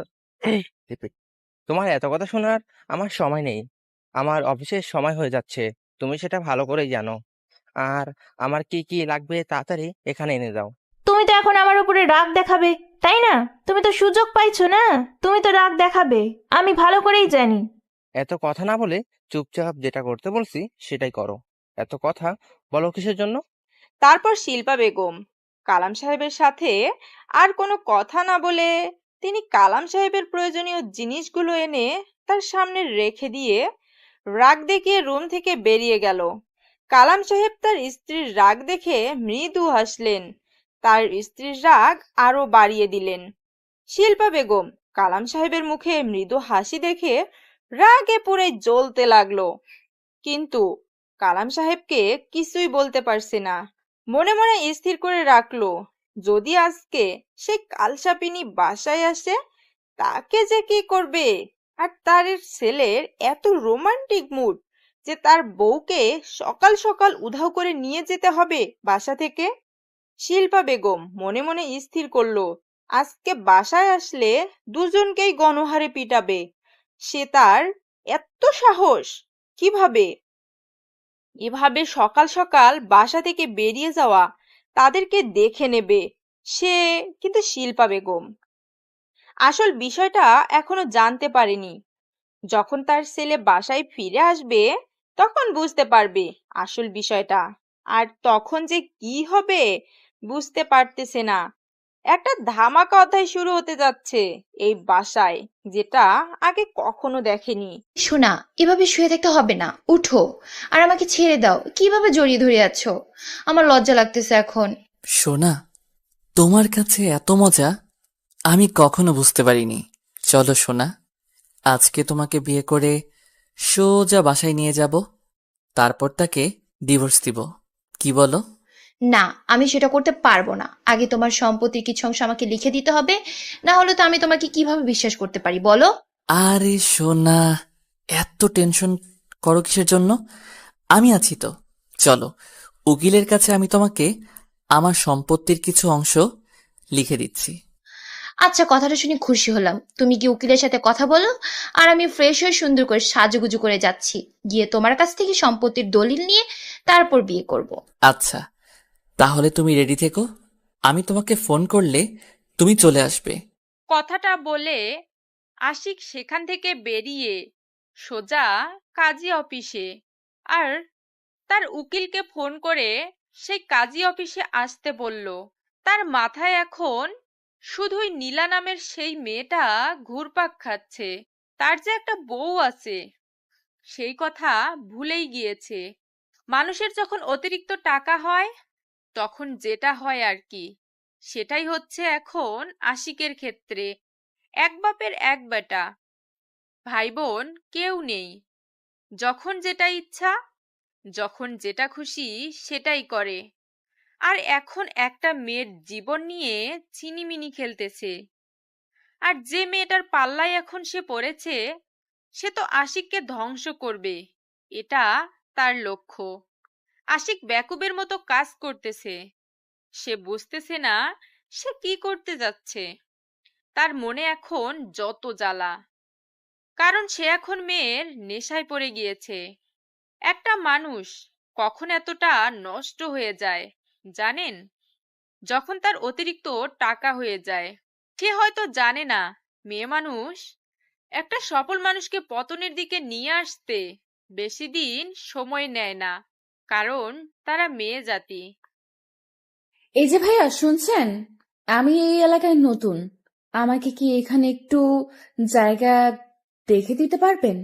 Repeat. তোমার এত কথা শোনার আমার সময় নেই। আমার অফিসের সময় হয়ে যাচ্ছে, তুমি সেটা ভালো করেই জানো। আর আমার কি কি লাগবে তাড়াতাড়ি এখানে এনে দাও। তুমি তো এখন আমার উপরে রাগ দেখাবে, তাই না? তুমি তো সুযোগ পাইছো না, তুমি তো রাগ দেখাবে, আমি ভালো করেই জানি। এত কথা না বলে চুপচাপ যেটা করতে বলছি সেটাই করো। এত কথা বলো কিসের জন্য? তারপর শিল্পা বেগম কালাম সাহেবের সাথে আর কোনো কথা না বলে তিনি কালাম সাহেবের প্রয়োজনীয় জিনিসগুলো এনে তার সামনে রেখে দিয়ে রাগ দেখিয়ে রুম থেকে বেরিয়ে গেল। কালাম সাহেব তার স্ত্রীর রাগ দেখে মৃদু হাসলেন, তার স্ত্রীর রাগ আরো বাড়িয়ে দিলেন। শিল্পা বেগম কালাম সাহেবের মুখে মৃদু হাসি দেখে রাগে পুরে জ্বলতে লাগলো, কিন্তু কালাম সাহেবকে কিছুই বলতে পারছে না। মনে মনে স্থির করে রাখলো, যদি আজকে সেই কালসাপিনী বাসায় আসে তাকে যে কি করবে। আর তার ছেলের এত রোমান্টিক মুড যে তার বউকে সকাল সকাল উধাও করে নিয়ে যেতে হবে বাসা থেকে। শিল্পা বেগম মনে মনে স্থির করলো, আজকে বাসায় আসলে দুজনকেই গণহারে পিটাবে। সে তার এত সাহস কিভাবে এভাবে সকাল সকাল বাসা থেকে বেরিয়ে যাওয়া, তাদেরকে দেখে নেবে সে। কিন্তু শিল্পা বেগম আসল বিষয়টা এখনো জানতে পারেনি। যখন তার ছেলে বাসায় ফিরে আসবে তখন বুঝতে পারবে আসল বিষয়টা। আর তখন যে কি হবে বুঝতে পারতেছে না। একটা ধামাকা অধ্যায় শুরু হতে যাচ্ছে এই বাসায়, যেটা আগে কখনো দেখেনি। শোনা, এভাবে শুয়ে থাকতে হবে না, উঠো আর আমাকে ছেড়ে দাও। কিভাবে জড়িয়ে ধরে আছো? আমার লজ্জা লাগতেছে এখন। সোনা, তোমার কাছে এত মজা আমি কখনো বুঝতে পারিনি। চলো সোনা, আজকে তোমাকে বিয়ে করে সোজা বাসায় নিয়ে যাব, তারপর তাকে ডিভোর্স দিব। কি বলো? না, আমি সেটা করতে পারবো না। আগে তোমার সম্পত্তির কিছু অংশ আমাকে লিখে দিতে হবে, না হলে তো আমি তোমাকে কিভাবে বিশ্বাস করতে পারি বলো? আরে সোনা, এত টেনশন করো কিসের জন্য? আমি আছি তো। চলো, উকিলের কাছে আমি তোমাকে আমার সম্পত্তির কিছু অংশ লিখে দিচ্ছি। আচ্ছা, কথাটা শুনে খুশি হলাম। তুমি কি উকিলের সাথে কথা বলো, আর আমি ফ্রেশ হয়ে সুন্দর করে সাজুগুজু করে যাচ্ছি, গিয়ে তোমার কাছ থেকে সম্পত্তির দলিল নিয়ে তারপর বিয়ে করব। আচ্ছা, তাহলে তুমি রেডি থেকো, আমি তোমাকে ফোন করলে তুমি চলে আসবে। কথাটা বলে আশিক সেখান থেকে বেরিয়ে সোজা কাজী অফিসে আর তার উকিলকে ফোন করে সেই কাজী অফিসে আসতে বলল। তার মাথায় এখন শুধুই নীলা নামের সেই মেয়েটা ঘুরপাক খাচ্ছে। তার যে একটা বউ আছে সেই কথা ভুলেই গিয়েছে। মানুষের যখন অতিরিক্ত টাকা হয় তখন যেটা হয় আর কি, সেটাই হচ্ছে এখন আশিকের ক্ষেত্রে। এক বাপের এক বেটা, ভাই বোন কেউ নেই। যখন যেটা ইচ্ছা, যখন যেটা খুশি সেটাই করে। আর এখন একটা মেয়ের জীবন নিয়ে চিনিমিনি খেলতেছে। আর যে মেয়েটার পাল্লায় এখন সে পড়েছে সে তো আশিককে ধ্বংস করবে, এটা তার লক্ষ্য। আশিক বেকুবের মতো কাজ করতেছে, সে বুঝতেছে না সে কি করতে যাচ্ছে। তার মনে এখন যত জ্বালা, কারণ সে এখন মেয়ের নেশায় পড়ে গিয়েছে। একটা মানুষ কখন এতটা নষ্ট হয়ে যায় জানেন? যখন তার অতিরিক্ত টাকা হয়ে যায়। সে হয়তো জানে না মেয়ে মানুষ একটা সফল মানুষকে পতনের দিকে নিয়ে আসতে বেশি দিন সময় নেয় না, কারণ তারা মেয়ে জাতি। এই যে ভাইয়া, শুনছেন? আমি এই এলাকায় নতুন, আমাকে কি এখানে একটু জায়গা দেখে দিতে পারবেন?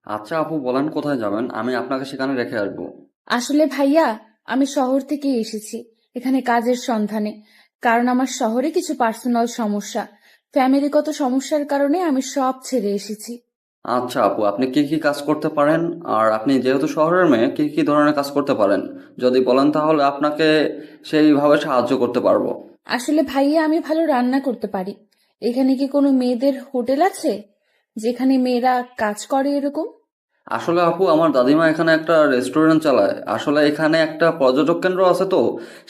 আচ্ছা আপু, বলেন কোথায় যাবেন, আমি আপনাকে সেখানে রেখে আসবো। আসলে ভাইয়া, আমি শহর থেকে এসেছি এখানে কাজের সন্ধানে, কারণ আমার শহরে কিছু পার্সোনাল সমস্যা, ফ্যামিলিগত সমস্যার কারণে আমি সব ছেড়ে এসেছি। আচ্ছা আপু, আপনি কি কি কাজ করতে পারেন? আর আপনি যেহেতু শহরের মেয়ে, কি কি ধরনের কাজ করতে পারেন যদি বলেন তাহলে আপনাকে সেইভাবে সাহায্য করতে পারবো। আসলে ভাইয়া আমি ভালো রান্না করতে পারি। এখানে কি কোনো মেয়েদের হোটেল আছে যেখানে মেয়েরা কাজ করে এরকম? আসলে আপু, আমার দাদিমা এখানে একটা রেস্টুরেন্ট চালায়। আসলে এখানে একটা পর্যটক কেন্দ্র আছে, তো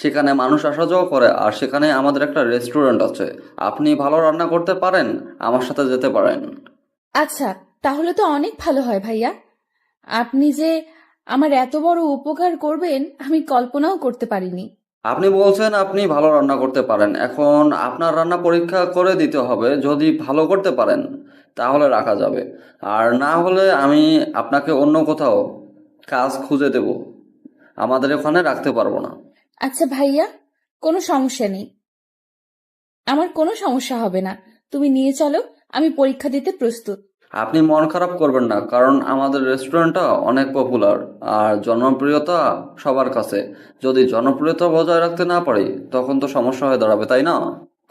সেখানে মানুষ আসা যাওয়া করে, আর সেখানে আমাদের একটা রেস্টুরেন্ট আছে। আপনি ভালো রান্না করতে পারেন, আমার সাথে যেতে পারেন। আচ্ছা, তাহলে তো অনেক ভালো হয় ভাইয়া। আপনি যে আমার এত বড় উপকার করবেন আমি কল্পনাও করতে পারিনি। আপনি বলছেন আপনি ভালো রান্না করতে পারেন, এখন আপনার রান্না পরীক্ষা করে দিতে হবে। যদি ভালো করতে পারেন তাহলে রাখা যাবে, আর না হলে আমি আপনাকে অন্য কোথাও কাজ খুঁজে দেব। আমাদের ওখানে রাখতে পারবো না। আচ্ছা ভাইয়া, কোনো সমস্যা নেই, আমার কোনো সমস্যা হবে না। তুমি নিয়ে চলো, আমি পরীক্ষা দিতে প্রস্তুত। আপনি মন খারাপ করবেন না, কারণ আমাদের রেস্টুরেন্টটা অনেক পপুলার আর জনপ্রিয়তা সবার কাছে। যদি জনপ্রিয়তা বজায় রাখতে না পারি তখন তো সমস্যা হয়ে দাঁড়াবে, তাই না?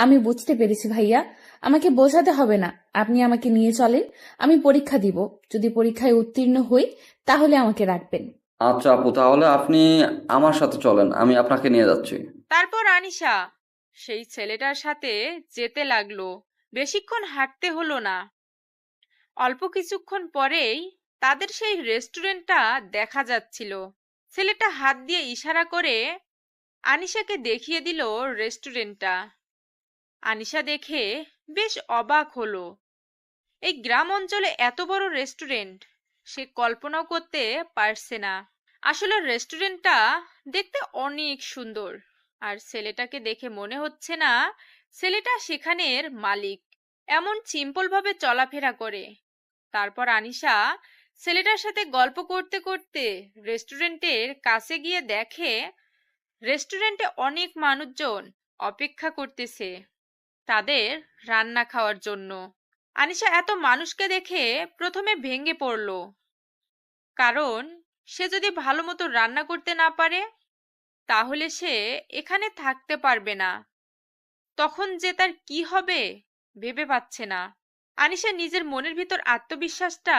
আমি বুঝতে পেরেছি ভাইয়া, আমাকে বোঝাতে হবে না। আপনি আমাকে নিয়ে চলেন, আমি পরীক্ষা দিব। যদি পরীক্ষায় উত্তীর্ণ হই তাহলে আমাকে রাখবেন। আচ্ছা আপু, তাহলে আপনি আমার সাথে চলেন, আমি আপনাকে নিয়ে যাচ্ছি। তারপর আনিশা সেই ছেলেটার সাথে যেতে লাগলো। বেশিক্ষণ হাঁটতে হলো না। অল্প কিছুক্ষণ পরেই তাদের সেই রেস্টুরেন্টটা দেখা যাচ্ছিল। ছেলেটা হাত দিয়ে ইশারা করে আনিশাকে দেখিয়ে দিল রেস্টুরেন্টটা। আনিশা দেখে বেশ অবাক হলো। এই গ্রাম অঞ্চলে এত বড় রেস্টুরেন্ট সে কল্পনাও করতে পারছে না। আসলে রেস্টুরেন্টটা দেখতে অনেক সুন্দর, আর ছেলেটাকে দেখে মনে হচ্ছে না ছেলেটা সেখানের মালিক। এমন সিম্পল ভাবে চলাফেরা করে। তারপর আনিশা ছেলেটার সাথে গল্প করতে করতে রেস্টুরেন্টের কাছে গিয়ে দেখে রেস্টুরেন্টে অনেক মানুষজন অপেক্ষা করতেছে তাদের রান্না খাওয়ার জন্য। আনিশা এত মানুষকে দেখে প্রথমে ভেঙে পড়ল, কারণ সে যদি ভালো মতো রান্না করতে না পারে তাহলে সে এখানে থাকতে পারবে না। তখন যে তার কি হবে ভেবে পাচ্ছে না। আনিশা নিজের মনের ভিতর আত্মবিশ্বাসটা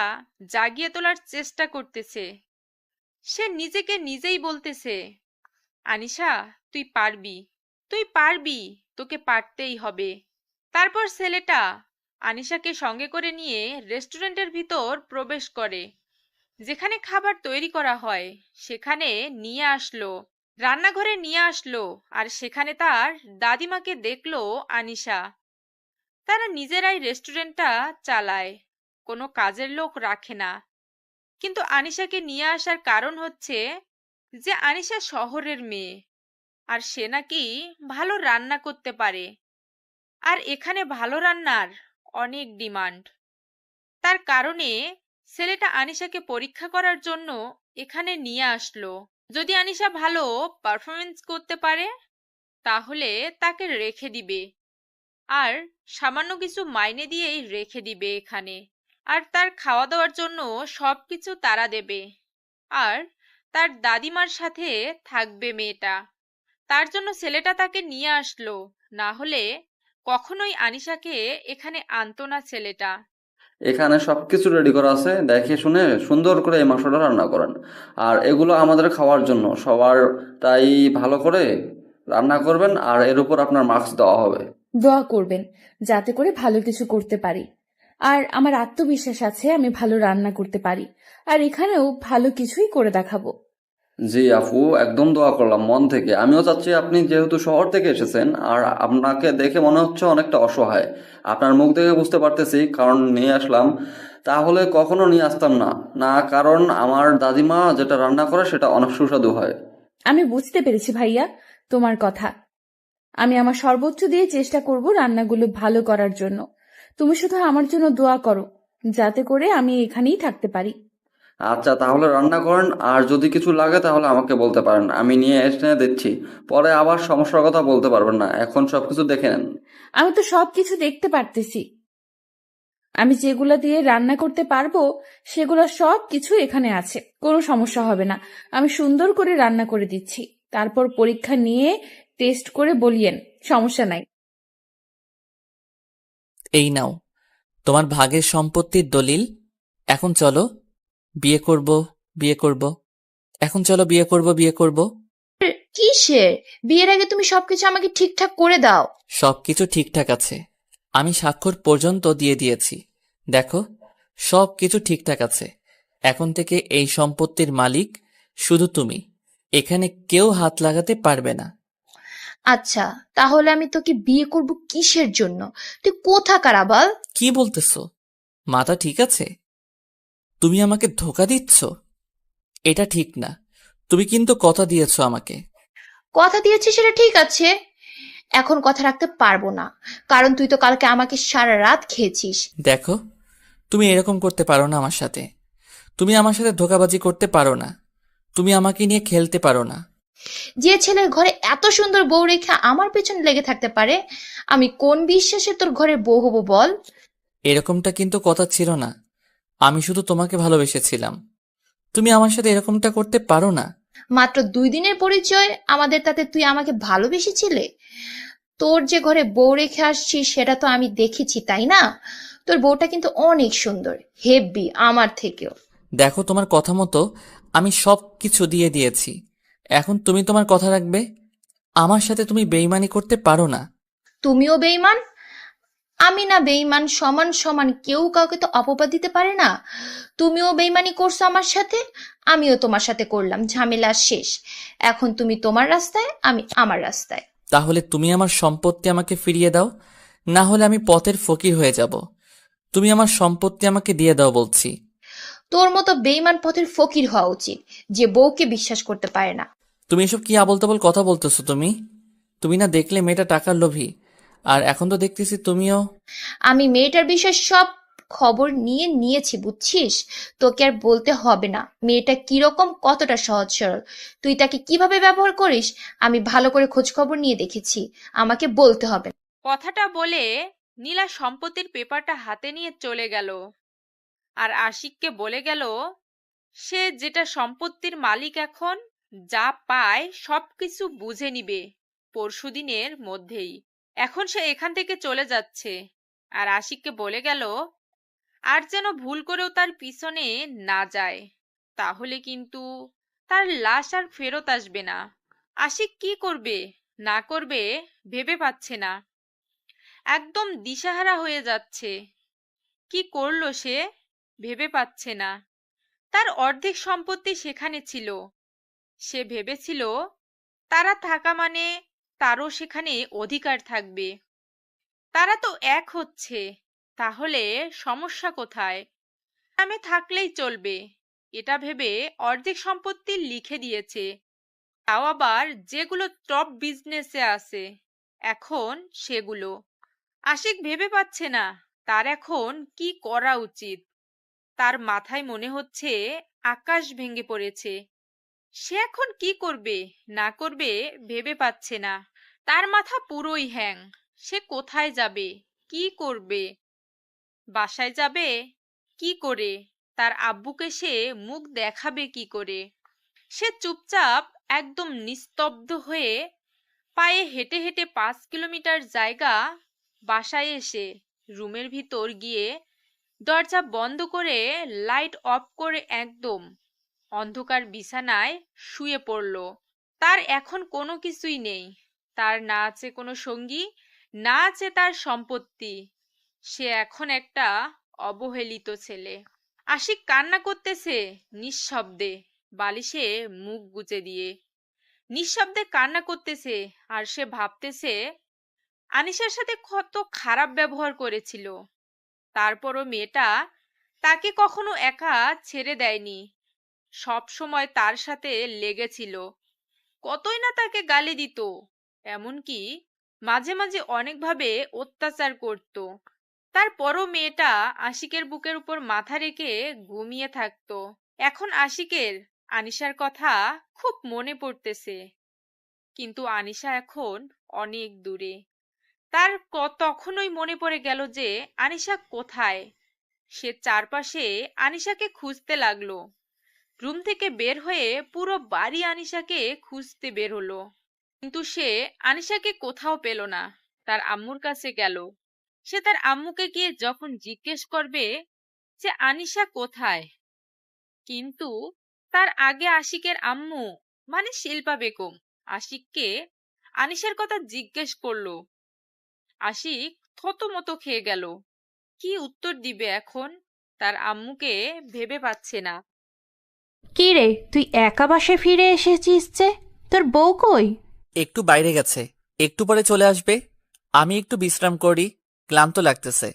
জাগিয়ে তোলার চেষ্টা করতেছে। সে নিজেকে নিজেই বলতেছে, আনিশা তুই পারবি, তুই পারবি, তোকে পারতেই হবে। তারপর ছেলেটা আনিশাকে সঙ্গে করে নিয়ে রেস্টুরেন্টের ভিতর প্রবেশ করে। যেখানে খাবার তৈরি করা হয় সেখানে নিয়ে আসলো, রান্নাঘরে নিয়ে আসলো, আর সেখানে তার দাদিমাকে দেখলো আনিশা। তারা নিজেরাই রেস্টুরেন্টটা চালায়, কোনো কাজের লোক রাখে না। কিন্তু আনিশাকে নিয়ে আসার কারণ হচ্ছে যে আনিশা শহরের মেয়ে, আর সে নাকি ভালো রান্না করতে পারে। আর এখানে ভালো রান্নার অনেক ডিমান্ড। তার কারণে ছেলেটা আনিশাকে পরীক্ষা করার জন্য এখানে নিয়ে আসলো। যদি আনিশা ভালো পারফরমেন্স করতে পারে তাহলে তাকে রেখে দিবে, আর সামান্য কিছু মাইনে দিয়েই রেখে দিবে এখানে। আর তার খাওয়া দাওয়ার জন্য সবকিছু তারা দেবে। আর তার দাদিমার সাথে থাকবে মেয়েটা। তার জন্য ছেলেটা তাকে নিয়ে আসলো, না হলে কখনোই আনিশাকে এখানে আনতো না ছেলেটা। এখানে সবকিছু রেডি করা আছে, দেখে শুনে সুন্দর করে এই মাংসটা রান্না করেন। আর এগুলো আমাদের খাওয়ার জন্য সবার, তাই ভালো করে রান্না করবেন, আর এর উপর আপনার মার্কস দেওয়া হবে। দোয়া করবেন যাতে করে ভালো কিছু করতে পারি। আর আমার আত্মবিশ্বাস আছে আমি ভালো রান্না করতে পারি, আর এখানেও ভালো কিছুই করে দেখাবো। জি আপু, একদম দোয়া করলাম মন থেকে। আমিও চাচ্ছি, আপনি যেহেতু শহর থেকে এসেছেন আর আপনাকে দেখে মনে হচ্ছে অনেকটা অসহায়, আপনার মুখ দেখে বুঝতে পারতেছি, কারণ নিয়ে আসলাম। তাহলে কখনো নিয়ে আসতাম না, না কারণ আমার দাদিমা যেটা রান্না করে সেটা অনেক সুস্বাদু হয়। আমি বুঝতে পেরেছি ভাইয়া তোমার কথা। আমি আমার সর্বোচ্চ দিয়ে চেষ্টা করব রান্নাগুলো ভালো করার জন্য। তুমি শুধু আমার জন্য দোয়া করো যাতে করে আমি এখানেই থাকতে পারি। আচ্ছা তাহলে রান্না করেন, আর যদি কিছু লাগে তাহলে আমাকে বলতে পারেন, আমি নিয়ে এসে দিচ্ছি। পরে আবার সমস্যার কথা বলতে পারবেন না, এখন সবকিছু দেখে নেন। আমি তো সবকিছু দেখতে পারতেছি। আমি যেগুলো দিয়ে রান্না করতে পারবো সেগুলো সব কিছু এখানে আছে, কোনো সমস্যা হবে না। আমি সুন্দর করে রান্না করে দিচ্ছি, তারপর পরীক্ষা নিয়ে টেস্ট করে বলিয়েন, সমস্যা নাই। এই নাও তোমার ভাগের সম্পত্তির দলিল। এখন চলো বিয়ে করব, বিয়ে করব। এখন চলো বিয়ে করব, বিয়ে করব। কিসের? বিয়ের আগে তুমি সবকিছু আমাকে ঠিকঠাক করে দাও। সবকিছু ঠিকঠাক আছে, আমি স্বাক্ষর পর্যন্ত দিয়ে দিয়েছি। দেখো, সবকিছু ঠিকঠাক আছে। এখন থেকে এই সম্পত্তির মালিক শুধু তুমি, এখানে কেউ হাত লাগাতে পারবে না। আচ্ছা, তাহলে আমি তোকে বিয়ে করব কিসের জন্য? তুই কোথাকার আবাল? কি বলতেছো? মাথা ঠিক আছে? তুমি আমাকে ধোকা দিচ্ছ? এটা ঠিক না। তুমি কিন্তু কথা দিয়েছো আমাকে। কথা দিয়েছি সেটা ঠিক আছে, এখন কথা রাখতে পারবো না, কারণ তুই তো কালকে আমাকে সারা রাত খেয়েছিস। দেখো, তুমি এরকম করতে পারো না আমার সাথে। তুমি আমার সাথে ধোকাবাজি করতে পারো না। তুমি আমাকে নিয়ে খেলতে পারো না। যে ছেলের ঘরে এত সুন্দর বউ রেখে আমার পেছনে লেগে থাকতে পারে, আমি কোন বিশ্বাসে তোর ঘরে বউ হবো বল? এরকমটা কিন্তু কথা ছিল না। আমি শুধু তোমাকে ভালোবেসেছিলাম। তুমি আমার সাথে এরকমটা করতে পারো না। মাত্র 2 দিনের পরিচয় আমাদের, তাতে তুই আমাকে ভালোবেসেছিলে? তোর যে ঘরে বউ রেখে আসছিস সেটা তো আমি দেখেছি, তাই না? তোর বউটা কিন্তু অনেক সুন্দর, হেব্বি আমার থেকেও। দেখো, তোমার কথা মতো আমি সব কিছু দিয়ে দিয়েছি। এখন তুমি তোমার কথা রাখবে। আমার সাথে তুমি বেইমানি করতে পারো না। তুমিও বেইমান, আমি না বেইমান, সমান সমান, কেউ কাউকে তো অপবাদ দিতে পারে না। তুমিও বেইমানি করছো আমার সাথে, আমিও তোমার সাথে করলাম, ঝামেলা শেষ। এখন তুমি তোমার রাস্তায়, আমি আমার রাস্তায়। তাহলে তুমি আমার সম্পত্তি আমাকে ফিরিয়ে দাও, না হলে আমি পথের ফকির হয়ে যাব। তুমি আমার সম্পত্তি আমাকে দিয়ে দাও বলছি। তোর মতো বেইমান পথের ফকির হওয়া উচিত, যে বউকে বিশ্বাস করতে পারে না। তুমি এসব কি আবোল তাবোল কথা বলতেছো? তুমি তুমি না দেখলে মেয়েটা টাকার লোভী, আর এখন তো দেখতেছি তুমিও। আমি মেয়েটার বিষয়ে সব খবর নিয়েছি, বুঝছিস? তোকে আর বলতে হবে না মেয়েটা কিরকম, কতটা সহজ সরল। তুই তাকে কিভাবে ব্যবহার করিস আমি ভালো করে খোঁজ খবর নিয়ে দেখেছি, আমাকে বলতে হবে না। কথাটা বলে নীলা সম্পত্তির পেপারটা হাতে নিয়ে চলে গেল আর আশিককে বলে গেল সে যেটা সম্পত্তির মালিক, এখন যা পায় সবকিছু বুঝে নিবে পরশুদিনের মধ্যেই। এখন সে এখান থেকে চলে যাচ্ছে। আর আশিককে বলে গেল আর যেন ভুল করেও তার পিছনে না যায়, তাহলে কিন্তু তার লাশ আর ফেরত আসবে না। আশিক কি করবে না করবে ভেবে পাচ্ছে না, একদম দিশাহারা হয়ে যাচ্ছে। কি করলো সে ভেবে পাচ্ছে না। তার অর্ধেক সম্পত্তি সেখানে ছিল, সে ভেবেছিল তারা থাকা মানে তারও সেখানে অধিকার থাকবে। তারা তো এক হচ্ছে, তাহলে সমস্যা কোথায়? নামে থাকলেই চলবে, এটা ভেবে অর্ধেক সম্পত্তি লিখে দিয়েছে, তাও আবার যেগুলো টপ বিজনেসে আছে এখন সেগুলো। আশিক ভেবে পাচ্ছে না তার এখন কি করা উচিত। তার মাথায় মনে হচ্ছে আকাশ ভেঙে পড়েছে। সে এখন কি করবে না করবে ভেবে পাচ্ছে না। তার মাথা পুরোই হ্যাং। সে কোথায় যাবে, কি করবে? বাসায় যাবে কি করে? তার আব্বুকে সে মুখ দেখাবে কি করে? সে চুপচাপ একদম নিস্তব্ধ হয়ে পায়ে হেঁটে হেঁটে 5 কিলোমিটার জায়গা বাসায় এসে রুমের ভিতর গিয়ে দরজা বন্ধ করে লাইট অফ করে একদম অন্ধকার বিছানায় শুয়ে পড়ল। তার এখন কোনো কিছুই নেই, তার না আছে কোনো সঙ্গী, না আছে তার সম্পত্তি। সে এখন একটা অবহেলিত ছেলে। আশিক কান্না করতেছে নিঃশব্দে, বালিশে মুখ গুজে দিয়ে নিঃশব্দে কান্না করতেছে। আর সে ভাবতেছে আনিশার সাথে কত খারাপ ব্যবহার করেছিল, তারপরও মেয়েটা তাকে কখনো একা ছেড়ে দেয়নি, সব সময় তার সাথে লেগেছিল। কতই না তাকে গালি দিত, এমনকি মাঝে মাঝে অনেকভাবে অত্যাচার করত। তারপরও মেয়েটা আশিকের বুকের উপর মাথা রেখে ঘুমিয়ে থাকতো। এখন আশিকের আনিশার কথা খুব মনে পড়তেছে, কিন্তু আনিশা এখন অনেক দূরে। তার তখনই মনে পড়ে গেল যে আনিশা কোথায়। সে চারপাশে আনিশাকে খুঁজতে লাগলো। রুম থেকে বের হয়ে পুরো বাড়ি আনিশাকে খুঁজতে বের হলো, কিন্তু সে আনিশাকে কোথাও পেল না। তার আম্মুর কাছে গেল। সে তার আম্মুকে গিয়ে যখন জিজ্ঞেস করবে যে আনিশা কোথায়, কিন্তু তার আগে আশিকের আম্মু মানে শিল্পা বেগম আশিককে আনিশার কথা জিজ্ঞেস করলো। আশিক থতমত খেয়ে গেল। কি উত্তর দিবে এখন? তার আম্মুকে ভেবে পাচ্ছে না। কি রে, তুই একা বাসায় ফিরে এসেছিস যে? তোর বউ কই? একটু বাইরে গেছে, একটু পরে চলে আসবে। আমি একটু বিশ্রাম করি, ক্লান্ত লাগতেছে।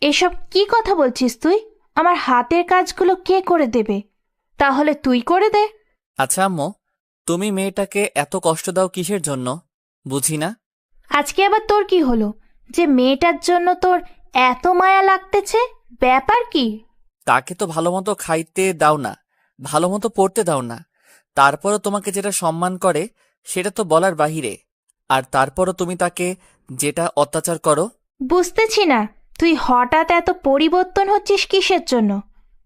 এসব কি কথা বলছিস তুই? আমার হাতের কাজগুলো কে করে দেবে? তাহলে তুই করে দে। আচ্ছা আম্মু, তুমি মেয়েটাকে এত কষ্ট দাও কিসের জন্য? বুঝি না। আজকে আবার তোর কি হলো যে মেয়েটার জন্য তোর এত মায়া লাগতেছে? ব্যাপার কি? তাকে তো ভালো মতো খাইতে দাও না, ভালো মতো পড়তে দাও না, তারপরও তোমাকে যেটা সম্মান করে সেটা তো বলার বাহিরে। আর তারপরও তুমি তাকে যেটা অত্যাচার করো। বুঝতেছি না তুই হঠাৎ এত পরিবর্তন হচ্ছিস কিসের জন্য?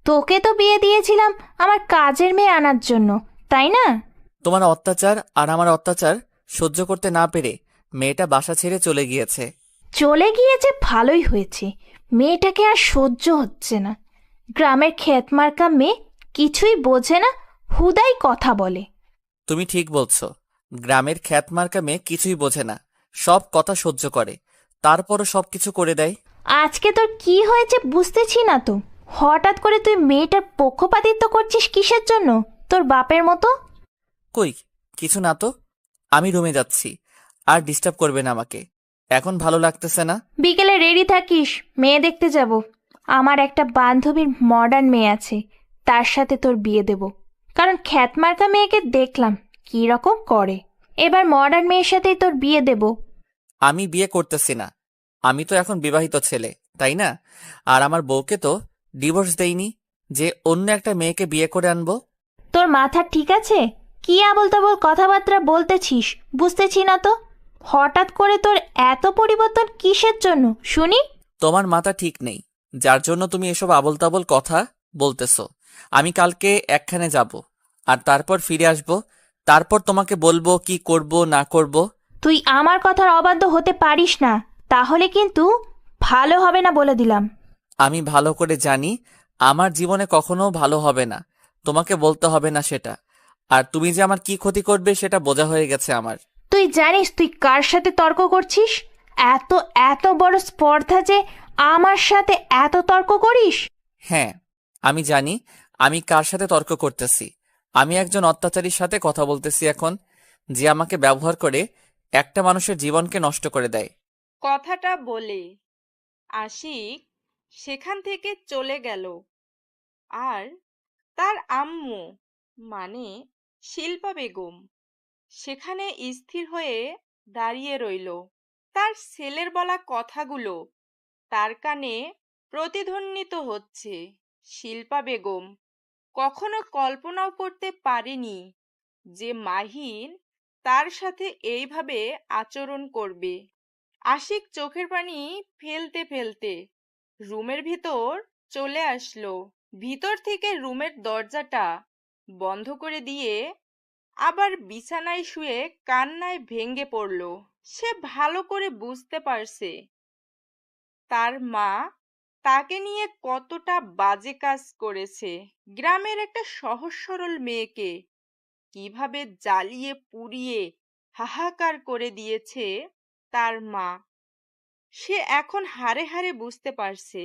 তোকে তো বিয়ে দিয়েছিলাম আমার কাজের মেয়ে আনার জন্য, তাই না? তোমার অত্যাচার আর আমার অত্যাচার সহ্য করতে না পেরে মেয়েটা বাসা ছেড়ে চলে গিয়েছে। চলে গিয়েছে ভালোই হয়েছে, মেয়েটাকে আর সহ্য হচ্ছে না। গ্রামের ক্ষেতমার্কা মেয়ে, কিছুই বোঝে না, হুদাই কথা বলে। তুমি ঠিক বলছো, গ্রামের খ্যাতমার্কা মেয়ে কিছুই বোঝে না, সব কথা সহ্য করে, তারপরও সবকিছু করে দেয়। আজকে তোর কি হয়েছে বুঝতেছি না তো। হঠাৎ করে তুই মেয়েটার পক্ষপাতিত্ব করছিস কিসের জন্য? তোর বাপের মতো। কই কিছু না তো, আমি রুমে যাচ্ছি, আর ডিস্টার্ব করবে না আমাকে, এখন ভালো লাগতেছে না। বিকেলে রেডি থাকিস, মেয়ে দেখতে যাব। আমার একটা বান্ধবীর মডার্ন মেয়ে আছে, তার সাথে তোর বিয়ে দেব। কারণ খ্যাতমার্কা মেয়েকে দেখলাম কি রকম করে। এবার মডার্ন মেয়ের সাথেই তোর বিয়ে দেব। আমি বিয়ে করতেছি না, আমি তো এখন বিবাহিত ছেলে, তাই না? আর আমার বউকে তো ডিভোর্স দেইনি যে অন্য একটা মেয়েকে বিয়ে করে আনবো। তোর মাথা ঠিক আছে? কি আবল তাবল কথাবার্তা বলতেছিস বুঝতেছি না তো। হঠাৎ করে তোর এত পরিবর্তন কিসের জন্য শুনি? তোমার মাথা ঠিক নেই, যার জন্য তুমি এসব আবল তাবল কথা বলতেছো। আমি কালকে একখানে যাব, আর তারপর ফিরে আসব, তারপর তোমাকে বলবো কি করব না করব। তুই আমার কথার অবাধ্য হতে পারিস না, তাহলে কিন্তু ভালো হবে না বলে দিলাম। আমি ভালো করে জানি আমার জীবনে কখনো ভালো হবে না, তোমাকে বলতে হবে না সেটা। আর তুমি যে আমার কি ক্ষতি করবে সেটা বোঝা হয়ে গেছে আমার। তুই জানিস তুই কার সাথে তর্ক করছিস? এত এত বড় স্পর্ধা যে আমার সাথে এত তর্ক করিস? হ্যাঁ, আমি জানি আমি কার সাথে তর্ক করতেছি। আমি একজন অত্যাচারীর সাথে কথা বলতেছি এখন, যে আমাকে ব্যবহার করে একটা মানুষের জীবনকে নষ্ট করে দেয়। কথাটা বলে আশিক সেখান থেকে চলে গেল। আর তার আম্মু মানে শিল্পা বেগম সেখানে স্থির হয়ে দাঁড়িয়ে রইল। তার ছেলের বলা কথাগুলো তার কানে প্রতিধ্বনিত হচ্ছে। শিল্পা বেগম কখনো কল্পনাও করতে পারেনি যে মাহিন তার সাথে এইভাবে আচরণ করবে। আশিক চোখের পানি ফেলতে ফেলতে রুমের ভিতর চলে আসলো। ভিতর থেকে রুমের দরজাটা বন্ধ করে দিয়ে আবার বিছানায় শুয়ে কান্নায় ভেঙে পড়ল। সে ভালো করে বুঝতে পারছে তার মা তাকে নিয়ে কতটা বাজে কাজ করেছে। গ্রামের একটা সহজ সরল মেয়েকে কিভাবে জ্বালিয়ে পুড়িয়ে হাহাকার করে দিয়েছে তার মা, সে এখন হাড়ে হাড়ে বুঝতে পারছে।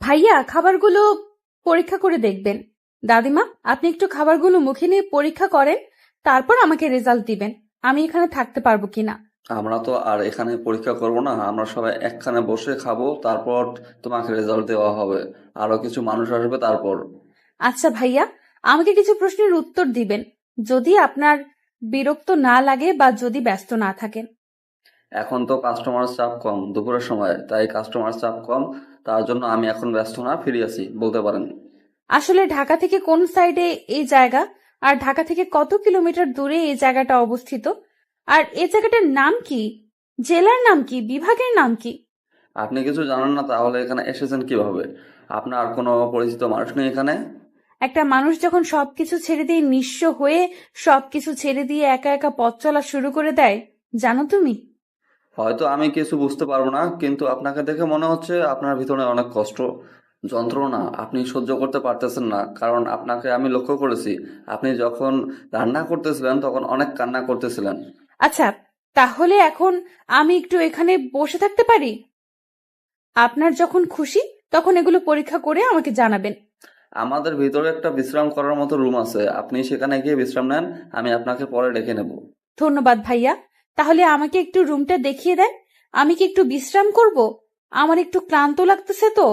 ভাইয়া, খাবারগুলো পরীক্ষা করে দেখবেন। দাদিমা, আপনি একটু খাবারগুলো মুখে নিয়ে পরীক্ষা করেন, তারপর আমাকে রেজাল্ট দিবেন আমি এখানে থাকতে পারবো কিনা। আমরা তো আর এখানে পরীক্ষা করব না, আমরা সবাই একখানে বসে খাবো, তারপর তোমাকে রেজাল্ট দেওয়া হবে, আরো কিছু মানুষ আসবে তারপর। আচ্ছা ভাইয়া, আমাকে কিছু প্রশ্নের উত্তর দিবেন, যদি আপনার বিরক্ত না লাগে বা যদি ব্যস্ত না থাকেন। এখন তো কাস্টমার চাপ কম, দুপুরের সময়, তাই কাস্টমার চাপ কম, তার জন্য আমি এখন ব্যস্ত না, ফিরে আছি, বলতে পারেন। আসলে ঢাকা থেকে কোন সাইডে এই জায়গা, আর ঢাকা থেকে কত কিলোমিটার দূরে এই জায়গাটা অবস্থিত, আর এই জায়গাটার নাম কি, জেলার নাম কি, বিভাগের নাম কি? আপনি কিছু জানেন না, তাহলে এখানে এসেছেন কিভাবে? আপনার কোনো পরিচিত মানুষ নেই এখানে? একটা মানুষ যখন সবকিছু ছেড়ে দিয়ে নিঃস্ব হয়ে সবকিছু ছেড়ে দিয়ে একা একা পথ চলা শুরু করে দেয়, জানো তুমি? হয়তো আমি কিছু বুঝতে পারবো না, কিন্তু আপনাকে দেখে মনে হচ্ছে আপনার ভিতরে অনেক কষ্ট, যন্ত্রণা আপনি সহ্য করতে পারতেছেন না। কারণ আপনাকে আমি লক্ষ্য করেছি, আপনি যখন রান্না করতেছিলেন তখন অনেক কান্না করতেছিলেন। আচ্ছা, তাহলে এখন আমি একটু এখানে বসে থাকতে পারি? আপনার যখন খুশি তখন এগুলো পরীক্ষা করে আমাকে জানাবেন। আমাদের ভিতরে একটা বিশ্রাম করার মতো রুম আছে, আপনি সেখানে গিয়ে বিশ্রাম নেন, আমি আপনাকে পরে ডেকে নেব। ধন্যবাদ ভাইয়া। তাহলে আমাকে একটু রুমটা দেখিয়ে দেন, আমি কি একটু বিশ্রাম করব? আমার একটু ক্লান্ত লাগতেছে তো।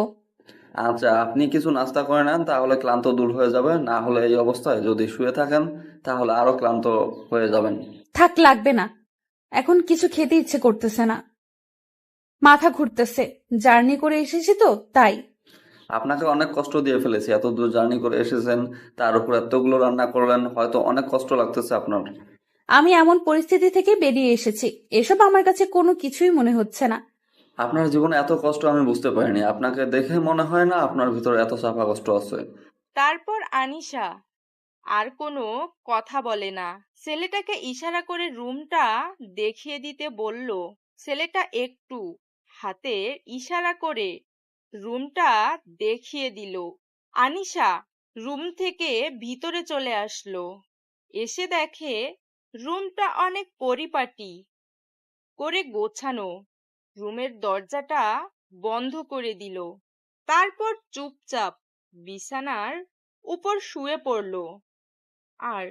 আচ্ছা, আপনি কিছু নাস্তা করে নেন, তাহলে ক্লান্ত দূর হয়ে যাবে। না হলে এই অবস্থায় যদি শুয়ে থাকেন তাহলে আরো ক্লান্ত হয়ে যাবেন। থাক, লাগবে না, এখন কিছু খেতে ইচ্ছে করতেছে না, মাথা ঘুরতেছে, জার্নি করে এসেছি তো তাই। আপনাকে অনেক কষ্ট দিয়ে ফেলেছি, এত দূর জার্নি করে এসেছেন, তার উপর এতগুলো রান্না করলেন, হয়তো অনেক কষ্ট লাগতেছে আপনার। আমি এমন পরিস্থিতি থেকে বেরিয়ে এসেছি, এসব আমার কাছে কোনো কিছুই মনে হচ্ছে না। আপনার জীবনে এত কষ্ট আমি বুঝতে পারিনি, আপনাকে দেখে মনে হয় না আপনার ভিতরে এত চাপা কষ্ট আছে। তারপর আনিশা আর কোনো কথা বলে না। ছেলেটাকে ইশারা করে রুমটা দেখিয়ে দিতে বলল। ছেলেটা একটু হাতের ইশারা করে রুমটা দেখিয়ে দিল। আনিশা রুম থেকে ভিতরে চলে আসলো। এসে দেখে রুমটা অনেক পরিপাটি করে গোছানো। রুমের দরজাটা বন্ধ করে দিল। তারপর চুপচাপ বিছানার উপর শুয়ে পড়ল। আর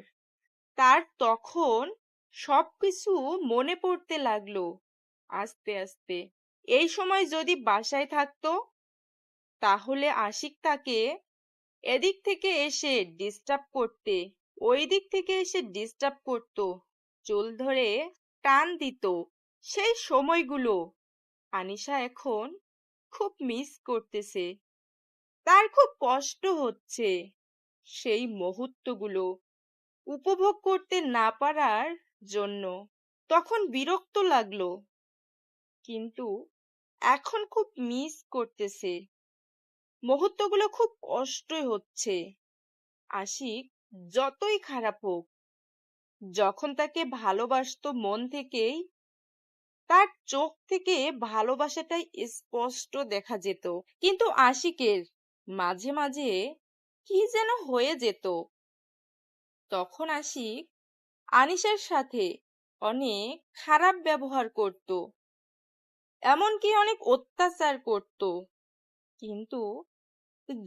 তার তখন সবকিছু মনে পড়তে লাগলো আস্তে আস্তে। এই সময় যদি বাসায় থাকতো তাহলে আশিক তাকে এদিক থেকে এসে ডিস্টার্ব করতে, ওই দিক থেকে এসে ডিস্টার্ব করতো, চুল ধরে টান দিত। সেই সময়গুলো আনিশা এখন খুব মিস করতেছে। তার খুব কষ্ট হচ্ছে সেই মুহূর্তগুলো উপভোগ করতে না পারার জন্য। তখন বিরক্ত লাগলো, কিন্তু এখন খুব মিস করতেছে। মুহূর্তগুলো খুব কষ্টই হচ্ছে। আশিক যতই খারাপ হোক, যখন তাকে ভালোবাসতো মন থেকেই, তার চোখ থেকে ভালোবাসাটাই স্পষ্ট দেখা যেত। কিন্তু আশিকের মাঝে মাঝে কি যেন হয়ে যেত। তখন আশিক আনিশার সাথে অনেক খারাপ ব্যবহার করত, এমনকি অনেক অত্যাচার করত। কিন্তু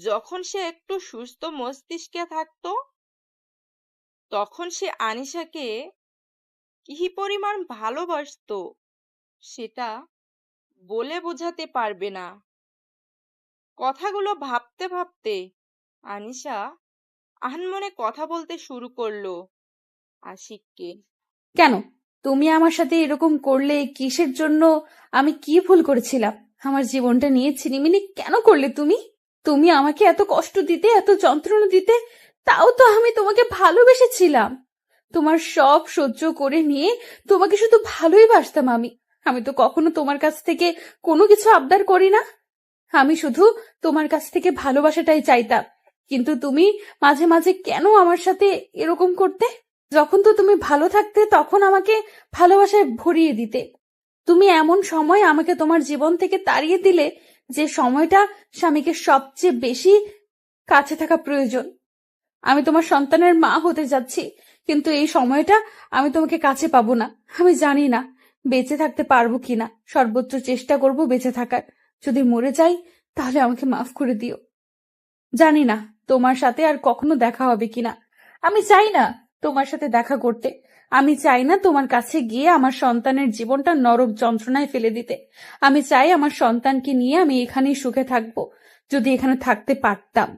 যখন সে একটু সুস্থ মস্তিষ্কে থাকতো, তখন সে আনিশাকে কি পরিমাণ ভালোবাসতো সেটা বলে বোঝাতে পারবে না। কথাগুলো ভাবতে ভাবতে আনিশা আনমনে কথা বলতে শুরু করলো আশিককে। কেন তুমি আমার সাথে এরকম করলে? কিসের জন্য? আমি কি ভুল করেছিলাম? আমার জীবনটা নিয়ে ছিনিমিনি কেন করলে তুমি? তুমি আমাকে এত কষ্ট দিতে, এত যন্ত্রণা দিতে, তাও তো আমি তোমাকে ভালোবেসেছিলাম। তোমার সব সহ্য করে নিয়ে তোমাকে শুধু ভালোই বাসতাম আমি। আমি তো কখনো তোমার কাছ থেকে কোনো কিছু আবদার করি না, আমি শুধু তোমার কাছ থেকে ভালোবাসাটাই চাইতাম। কিন্তু তুমি মাঝে মাঝে কেন আমার সাথে এরকম করতে? যখন তো তুমি ভালো থাকতে তখন আমাকে ভালোবাসায় ভরিয়ে দিতে। তুমি এমন সময় আমাকে তোমার জীবন থেকে তাড়িয়ে দিলে যে সময়টা স্বামীকে সবচেয়ে বেশি কাছে থাকা প্রয়োজন। আমি তোমার সন্তানের মা হতে যাচ্ছি, কিন্তু এই সময়টা আমি তোমাকে কাছে পাবো না। আমি জানি না বেঁচে থাকতে পারবো কিনা, সর্বোচ্চ চেষ্টা করব বেঁচে থাকার। যদি মরে যাই তাহলে আমাকে মাফ করে দিও। জানি না তোমার সাথে আর কখনো দেখা হবে কিনা। আমি চাই না তোমার সাথে দেখা করতে। আমি চাই না তোমার কাছে গিয়ে আমার সন্তানের জীবনটা নরক যন্ত্রণায় ফেলে দিতে। আমি চাই আমার সন্তানকে নিয়ে আমি এখানেই সুখে থাকবো, যদি এখানে থাকতে পারতাম।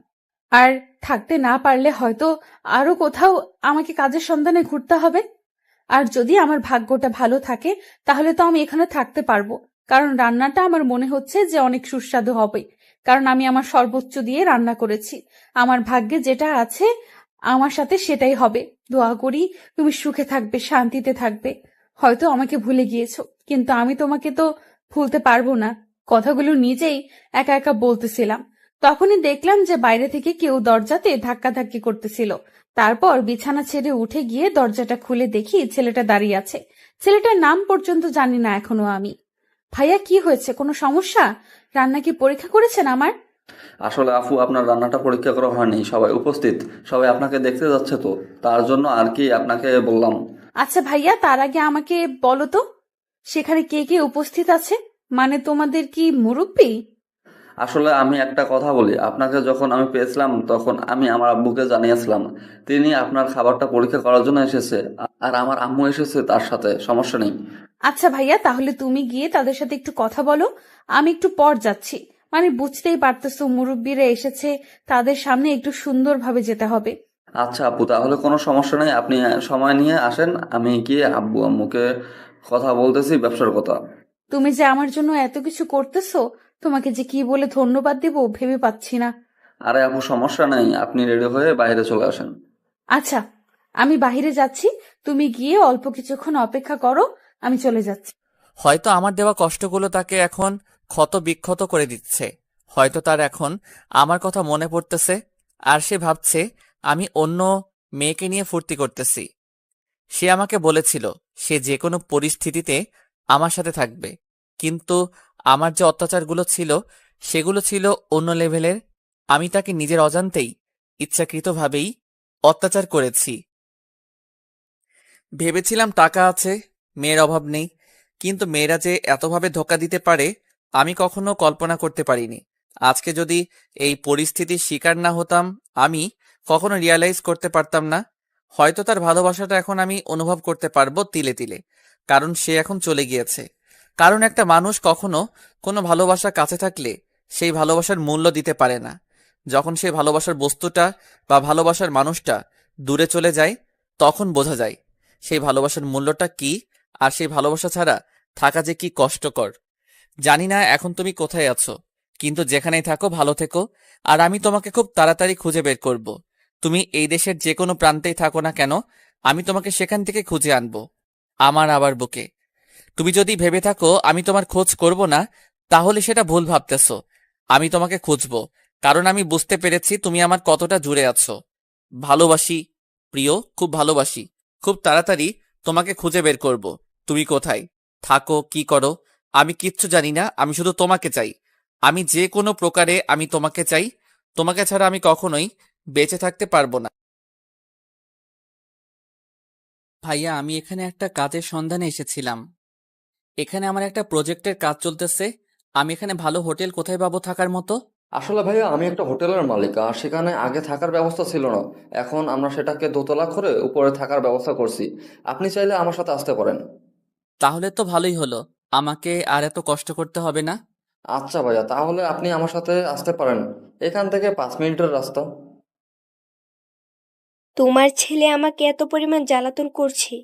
আর থাকতে না পারলে হয়তো আরো কোথাও আমাকে কাজের সন্ধানে ঘুরতে হবে। আর যদি আমার ভাগ্যটা ভালো থাকে তাহলে তো আমি এখানে থাকতে পারবো, কারণ রান্নাটা আমার মনে হচ্ছে যে অনেক সুস্বাদু হবে, কারণ আমি আমার সর্বোচ্চ দিয়ে রান্না করেছি। আমার ভাগ্যে যেটা আছে আমার সাথে সেটাই হবে। দোয়া করি তুমি সুখে থাকবে, শান্তিতে থাকবে। হয়তো আমাকে ভুলে গিয়েছো, কিন্তু আমি তোমাকে তো ভুলতে পারবো না। কথাগুলো নিজেই একা একা বলতেছিলাম, তখনই দেখলাম যে বাইরে থেকে কেউ দরজাতে ধাক্কাধাক্কি করতেছিল। তারপর বিছানা ছেড়ে উঠে গিয়ে দরজাটা খুলে দেখি ছেলেটা দাঁড়িয়ে আছে। ছেলেটার নাম পর্যন্ত জানি না এখনো আমি। ভাইয়া, কি হয়েছে? কোনো সমস্যা? রান্না কি পরীক্ষা করেছেন আমার? আসলে আফু, আপনার রান্নাটা পরীক্ষা করা হয়নি, সবাই উপস্থিত, সবাই আপনাকে দেখতে যাচ্ছে, তো তার জন্য আর কি আপনাকে বললাম। আচ্ছা ভাইয়া, তার আগে আমাকে বলো তো, সেখানে কে কে উপস্থিত আছে? মানে তোমাদের কি মুরব্বি? আসলে আমি একটা কথা বলি, আপনাকে যখন আমি পেয়েছিলাম তখন আমি আমার আব্বুকে জানিয়েছিলাম, তিনি আপনার খাবারটা পরীক্ষা করার জন্য এসেছে, আর আমার আম্মু এসেছে তার সাথে, সমস্যা নেই। আচ্ছা ভাইয়া, তাহলে তুমি গিয়ে তাদের সাথে একটু কথা বলো, আমি একটু পর যাচ্ছি। মানে বুঝতেই পারতেছো, মুরব্বিরা এসেছে, তাদের সামনে একটু সুন্দরভাবে যেতে হবে। আচ্ছা আপু, তাহলে কোনো সমস্যা নেই, আপনি সময় নিয়ে আসেন, আমি গিয়ে আব্বু আম্মুকে কথা বলতেছি ব্যবসার কথা। তুমি যে আমার জন্য এত কিছু করতেছো, তোমাকে যে কি বলে ধন্যবাদ দেবো ভেবে পাচ্ছি না। আরে আপু, সমস্যা নেই, আপনি রেডি হয়ে বাইরে চলে আসেন। আচ্ছা, আমি বাইরে যাচ্ছি, তুমি গিয়ে অল্প কিছুক্ষণ অপেক্ষা করো, আমি চলে যাচ্ছি। হয়তো আমার দেওয়া কষ্টগুলো তাকে এখন ক্ষত বিক্ষত করে দিচ্ছে। হয়তো তার এখন আমার কথা মনে পড়তেছে, আর সে ভাবছে আমি অন্য মেয়েকে নিয়ে ফুর্তি করতেছি। সে আমাকে বলেছিল সে যে কোনো পরিস্থিতিতে আমার সাথে থাকবে, কিন্তু আমার যে অত্যাচারগুলো ছিল সেগুলো ছিল অন্য লেভেলের। আমি তাকে নিজের অজান্তেই ইচ্ছাকৃতভাবেই অত্যাচার করেছি। ভেবেছিলাম টাকা আছে, মেয়ের অভাব নেই, কিন্তু মেয়েরা যে এতভাবে ধোঁকা দিতে পারে আমি কখনো কল্পনা করতে পারিনি। আজকে যদি এই পরিস্থিতির শিকার না হতাম, আমি কখনো রিয়ালাইজ করতে পারতাম না। হয়তো তার ভালোবাসাটা এখন আমি অনুভব করতে পারবো তিলে তিলে, কারণ সে এখন চলে গিয়েছে। কারণ একটা মানুষ কখনো কোনো ভালোবাসা কাছে থাকলে সেই ভালোবাসার মূল্য দিতে পারে না। যখন সেই ভালোবাসার বস্তুটা বা ভালোবাসার মানুষটা দূরে চলে যায়, তখন বোঝা যায় সেই ভালোবাসার মূল্যটা কি, আর সেই ভালোবাসা ছাড়া থাকা যে কি কষ্টকর। জানি না এখন তুমি কোথায় আছো, কিন্তু যেখানেই থাকো ভালো থেকো, আর আমি তোমাকে খুব তাড়াতাড়ি খুঁজে বের করব। তুমি এই দেশের যে কোনো প্রান্তেই থাকো না কেন, আমি তোমাকে সেখান থেকে খুঁজে আনবো আমার আবার বুকে। তুমি যদি ভেবে থাকো আমি তোমার খোঁজ করব না, তাহলে সেটা ভুল ভাবতেছো। আমি তোমাকে খুঁজবো, কারণ আমি বুঝতে পেরেছি তুমি আমার কতটা জুড়ে আছো। ভালোবাসি প্রিয়, খুব ভালোবাসি। খুব তাড়াতাড়ি তোমাকে খুঁজে বের করব। তুমি কোথায় থাকো, কি করো, আমি কিচ্ছু জানি না, আমি শুধু তোমাকে চাই। আমি যে কোনো প্রকারে আমি তোমাকে চাই। তোমাকে ছাড়া আমি কখনোই বেঁচে থাকতে পারবো না। ভাইয়া, আমি এখানে একটা কাজের সন্ধানে এসেছিলাম। এখানে আমার একটা প্রজেক্টের কাজ চলতেছে। আমি এখানে ভালো হোটেল কোথায় পাবো থাকার মতো? আসলে ভাইয়া, আমি একটা হোটেলের মালিক, আর সেখানে আগে থাকার ব্যবস্থা ছিল না, এখন আমরা সেটাকে দোতলা করে উপরে থাকার ব্যবস্থা করছি। আপনি চাইলে আমার সাথে আসতে পারেন। তাহলে তো ভালোই হলো, আমাকে আর এত কষ্ট করতে হবে না। আচ্ছা ভাইয়া, তাহলে আপনি আমার সাথে আসতে পারেন, এখান থেকে 5 মিনিটের রাস্তা। তোমার ছেলে আমাকে এত পরিমাণ জ্বালাতন করছে,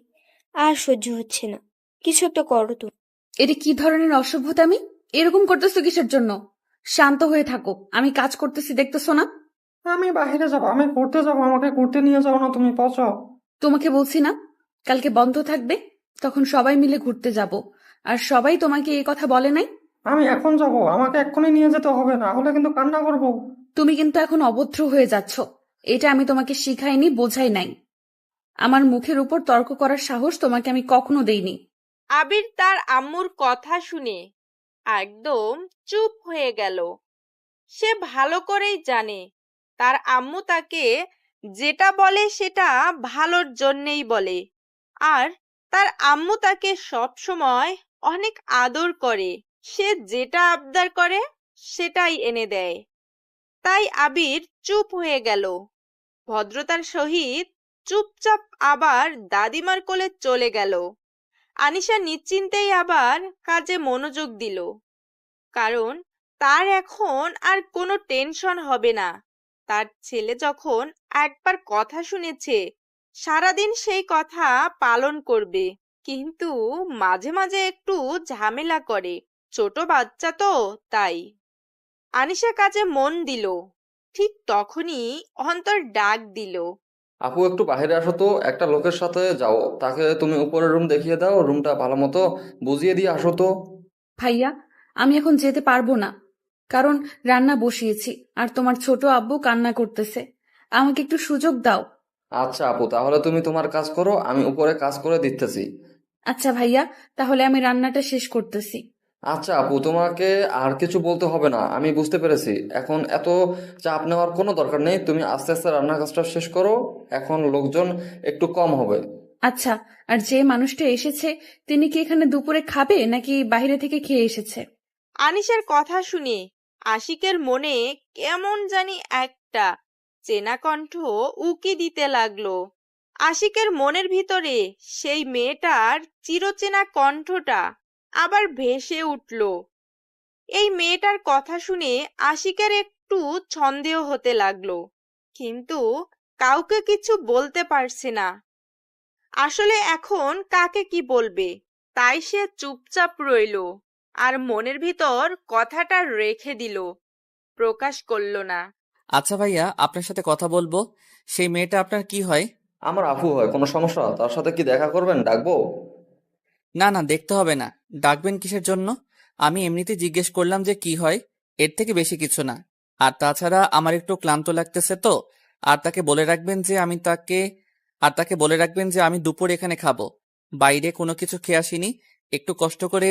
আর সহ্য হচ্ছে না। কিছু একটা করো তুমি। এটা কি ধরনের অসভ্যতামি? এরকম করতেছো কিসের জন্য? শান্ত হয়ে থাকো, আমি কাজ করতেছি, দেখতেছো না? আমি বাইরে যাবো, আমি ঘুরতে যাবো, আমাকে ঘুরতে নিয়ে যাও না, তুমি পচো। তোমাকে বলছি না, কালকে বন্ধ থাকবে, তখন সবাই মিলে ঘুরতে যাব। আর সবাই তোমাকে এই কথা বলে নাই? আমি এখন যাব, আমাকে এক্ষুনি নিয়ে যেতে হবে, না হলে কিন্তু কান্না করবো। তুমি কিন্তু এখন অভদ্র হয়ে যাচ্ছ। এটা আমি তোমাকে শিখাইনি, বোঝাই নাই। আমার মুখের উপর তর্ক করার সাহস তোমাকে আমি কখনো দেইনি। আবির তার আম্মুর কথা শুনে একদম চুপ হয়ে গেল। সে ভালো করেই জানে তার আম্মু তাকে যেটা বলে সেটা ভালোর জন্যেই বলে, আর তার আম্মু তাকে সব সময় অনেক আদর করে। সে যেটা আবদার করে সেটাই এনে দেয়। তাই আবির চুপ হয়ে গেল। ভদ্রতার সহিত চুপচাপ আবার দাদিমার কোলে চলে গেল। আনিশা নিশ্চিন্তেই আবার কাজে মনোযোগ দিল, কারণ তার এখন আর কোনো টেনশন হবে না। তার ছেলে যখন একবার কথা শুনেছে, সারাদিন সেই কথা পালন করবে। কিন্তু মাঝে মাঝে একটু ঝামেলা করে, ছোট বাচ্চা তো, তাই। আনিশা কাজে মন দিল। ঠিক তখনই অন্তর ডাক দিল। আপু, একটু বাইরে আসো তো, একটা লোকের সাথে যাও, তাকে তুমি উপরের রুম দেখিয়ে দাও, রুমটা ভালো মতো বুঝিয়ে দিয়ে আসো তো। ভাইয়া, আমি এখন যেতে পারবো না, কারণ রান্না বসিয়েছি আর তোমার ছোট আব্বু কান্না করতেছে। আমাকে একটু সুযোগ দাও। আচ্ছা আপু, তাহলে তুমি তোমার কাজ করো, আমি উপরে কাজ করে দিতেছি। আচ্ছা ভাইয়া, তাহলে আমি রান্নাটা শেষ করতেছি। আচ্ছা আপু, তোমাকে আর কিছু বলতে হবে না, আমি বুঝতে পেরেছি। এখন এত চাপ নেওয়ার কোনো দরকার নেই, তুমি আস্তে আস্তে রান্নার কাজটা শেষ করো। এখন লোকজন একটু কম হবে। আচ্ছা, আর যে মানুষটা এসেছে তিনি কি এখানে দুপুরে খাবে নাকি বাইরে থেকে খেয়ে এসেছে? আনিশার কথা শুনে আশিকের মনে কেমন জানি একটা চেনা কণ্ঠ উকি দিতে লাগলো। আশিকের মনের ভিতরে সেই মেয়েটার চিরচেনা কণ্ঠটা আবার ভেসে উঠল। এই মেয়েটার কথা শুনে আশিকের একটু সন্দেহ হতে লাগলো, কিন্তু কাউকে কিছু বলতে পারছে না। আসলে এখন কাকে কি বলবে, তাই সে চুপচাপ রইল আর মনের ভিতর কথাটা রেখে দিল, প্রকাশ করলো না। আচ্ছা ভাইয়া, আপনার সাথে কথা বলবো। সেই মেয়েটা আপনার কি হয়? আমার আপু হয়, কোনো সমস্যা? তার সাথে কি দেখা করবেন? ডাকবো? না না, দেখতে হবে না। ডাকবেন কিসের জন্য? আমি এমনিতে জিজ্ঞেস করলাম যে কি হয়, এর থেকে বেশি কিছু না। আর তাছাড়া আমার একটু ক্লান্ত লাগতেছে তো। আর তাকে বলে রাখবেন যে আমি তাকে আর তাকে বলে রাখবেন যে আমি দুপুর এখানে খাবো। বাইরে কোনো কিছু খেয়ে আসিনি, একটু কষ্ট করে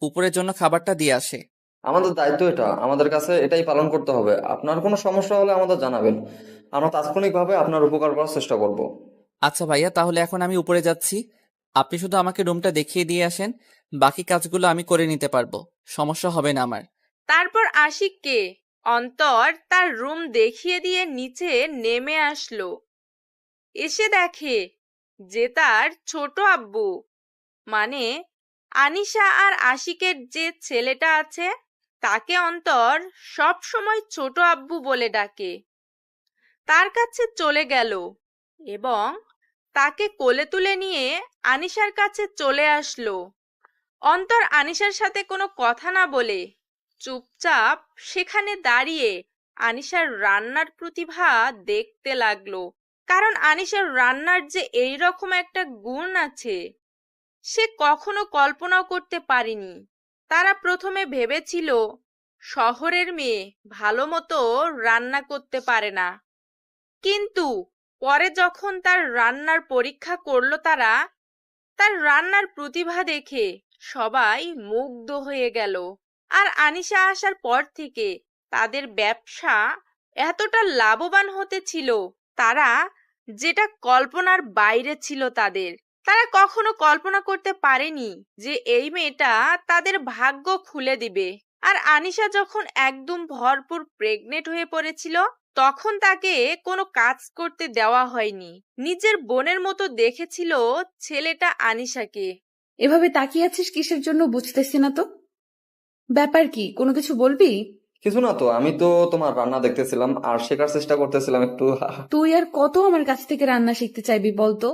উপরের জন্য খাবারটা দিয়ে আসে। আমাদের দায়িত্ব এটা, আমাদের কাছে এটাই পালন করতে হবে। আপনার কোনো সমস্যা হলে আমাদের জানাবেন, আমরা তাৎক্ষণিকভাবে আপনার উপকার করার চেষ্টা করব। আচ্ছা ভাইয়া, তাহলে এখন আমি উপরে যাচ্ছি। আপনি শুধু আমাকে রুমটা দেখিয়ে দিয়ে আসেন, বাকি কাজগুলো আমি করে নিতে পারবো, সমস্যা হবে না আমার। তারপর আশিককে অন্তর তার রুম দেখিয়ে দিয়ে নিচে নেমে আসলো। এসে দেখে যে তার ছোট আব্বু, মানে আনিশা আর আশিকের যে ছেলেটা আছে তাকে অন্তর সব সময় ছোট আব্বু বলে ডাকে, তার কাছে চলে গেল এবং তাকে কোলে তুলে নিয়ে আনিশার কাছে চলে আসলো। অন্তর আনিশার সাথে কোনো কথা না বলে চুপচাপ সেখানে দাঁড়িয়ে আনিশার রান্নার প্রতিভা দেখতে লাগলো। কারণ আনিশার রান্নার যে এইরকম একটা গুণ আছে সে কখনো কল্পনাও করতে পারেনি। তারা প্রথমে ভেবেছিল শহরের মেয়ে ভালো মতো রান্না করতে পারে না, কিন্তু পরে যখন তার রান্নার পরীক্ষা করলো তারা, তার রান্নার প্রতিভা দেখে সবাই মুগ্ধ হয়ে গেল। আর আনিশা আসার পর থেকে তাদের ব্যবসা এতটা লাভবান হতে ছিল, তারা যেটা কল্পনার বাইরে ছিল তাদের। তারা কখনো কল্পনা করতে পারেনি যে এই মেয়েটা তাদের ভাগ্য খুলে দিবে। আর আনিশা যখন একদম ভরপুর প্রেগনেন্ট হয়ে পড়েছিল তখন তাকে কোনো কাজ করতে দেওয়া হয়নি, নিজের বোনের মতো দেখেছিল ছেলেটা আনিশাকে। এভাবে তাকিয়ে আছিস কিসের জন্য বুঝতেছি না তো। ব্যাপার কি, কোনো কিছু বলবি? কিছু না তো, আমি তো তোমার রান্না দেখতেছিলাম আর শেখার চেষ্টা করতেছিলাম একটু। তুই আর কত আমার কাছ থেকে রান্না শিখতে চাইবি বলতো?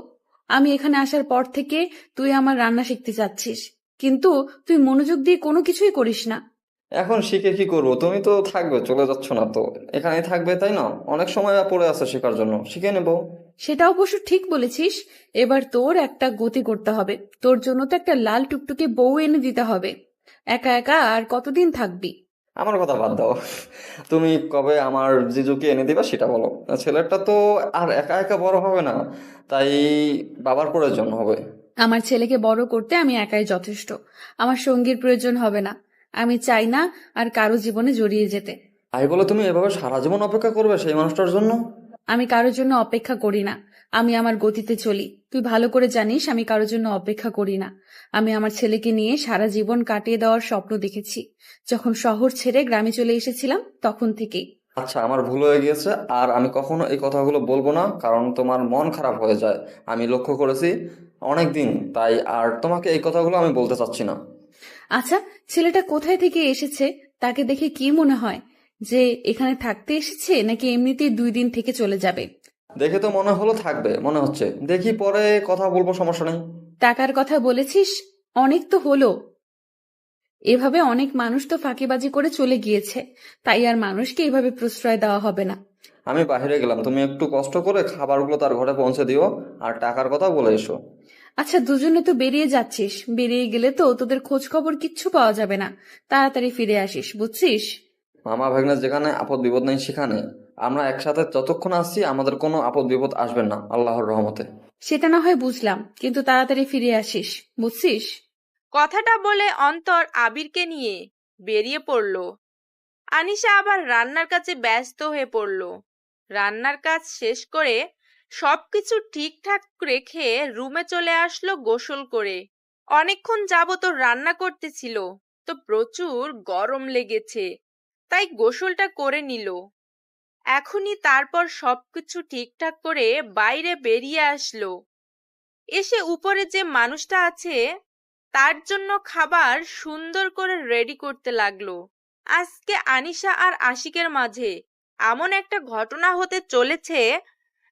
আমি এখানে আসার পর থেকে তুই আমার রান্না শিখতে চাচ্ছিস, কিন্তু তুই মনোযোগ দিয়ে কোনো কিছুই করিস না। এখন শিখে কি করবো? তুমি তো থাকবে, চলে যাচ্ছ না তো, এখানেই থাকবে তাই না? অনেক সময় পড়ে আছে শেখার জন্য, শিখে নেবো। সেটা অবশ্য ঠিক বলেছিস। এবার তোর একটা গতি করতে হবে, তোর জন্য তো একটা লাল টুকটুকে বউ এনে দিতে হবে। একা একা আর কতদিন থাকবি? আমার কথা বাদ দাও, তুমি কবে আমার জিজুকে এনে দিবা সেটা বলো। ছেলেটা তো আর একা একা বড় হবে না, তাই বাবার প্রয়োজন হবে। আমার ছেলেকে বড় করতে আমি একাই যথেষ্ট, আমার সঙ্গীর প্রয়োজন হবে না। আমি চাই না আর কারো জীবনে জড়িয়ে যেতে। তাই বলে তুমি এভাবে সারা জীবন অপেক্ষা করবে সেই মানুষটার জন্য? আমি কারোর জন্য অপেক্ষা করি না, আমি আমার গতিতে চলি। তুই ভালো করে জানিস আমি কারোর জন্য অপেক্ষা করি না। আমি আমার ছেলেকে নিয়ে সারা জীবন কাটিয়ে দেওয়ার স্বপ্ন দেখেছি, যখন শহর ছেড়ে গ্রামে চলে এসেছিলাম তখন থেকেই। আচ্ছা, আমার ভুল হয়ে গিয়েছে, আর আমি কখনো এই কথাগুলো বলবো না, কারণ তোমার মন খারাপ হয়ে যায়। আমি লক্ষ্য করেছি অনেক দিন, তাই আর তোমাকে এই কথাগুলো আমি বলতে চাচ্ছি না। আচ্ছা, ছেলেটা কোথায় থেকে এসেছে? তাকে দেখে কি মনে হয় যে এখানে থাকতে এসেছে নাকি এমনিতেই 2 দিন থেকে চলে যাবে? দেখে তো মনে হলো থাকবে, মনে হচ্ছে। দেখি পরে কথা বলবো, সমস্যা নেই। টাকার কথা বলেছিস, অনেক তো হলো। এভাবে অনেক মানুষ তো ফাঁকিবাজি করে চলে গিয়েছে, তাই আর মানুষকে এভাবে প্রশ্রয় দেওয়া হবে না। আমি বাইরে গেলাম, তুমি একটু কষ্ট করে খাবারগুলো তার ঘরে পৌঁছে দিও আর টাকার কথা বলে এসো। আচ্ছা, দুজনে তো বেরিয়ে যাচ্ছিস, বেরিয়ে গেলে তো তোদের খোঁজ খবর কিচ্ছু পাওয়া যাবে না। তাড়াতাড়ি ফিরে আসিস, বুঝছিস? মামা ভাগ্নে যেখানে আপদ বিপদ নেই সেখানে, আমরা একসাথে যতক্ষণ আসছি আমাদের কোনো আপদ বিপদ আসবে না আল্লাহর রহমতে। সেটা না হয় বুঝলাম, কিন্তু তাড়াতাড়ি ফিরে আসিস, বুঝছিস? কথাটা বলে অন্তর আবিরকে নিয়ে বেরিয়ে পড়ল। আনিশা আবার রান্নার কাজে ব্যস্ত হয়ে পড়ল। রান্নার কাজ শেষ করে সবকিছু ঠিকঠাক রেখে রুমে চলে আসলো গোসল করে। অনেকক্ষণ যাবত রান্না করতেছিল, তো প্রচুর গরম লেগেছে, তাই গোসলটা করে নিল। এখনই তারপর সবকিছু ঠিকঠাক করে বাইরে বেরিয়ে আসলো। এসে উপরে যে মানুষটা আছে তার জন্য খাবার সুন্দর করে রেডি করতে লাগলো। আজকে আনিশা আর আশিকের মাঝে এমন একটা ঘটনা হতে চলেছে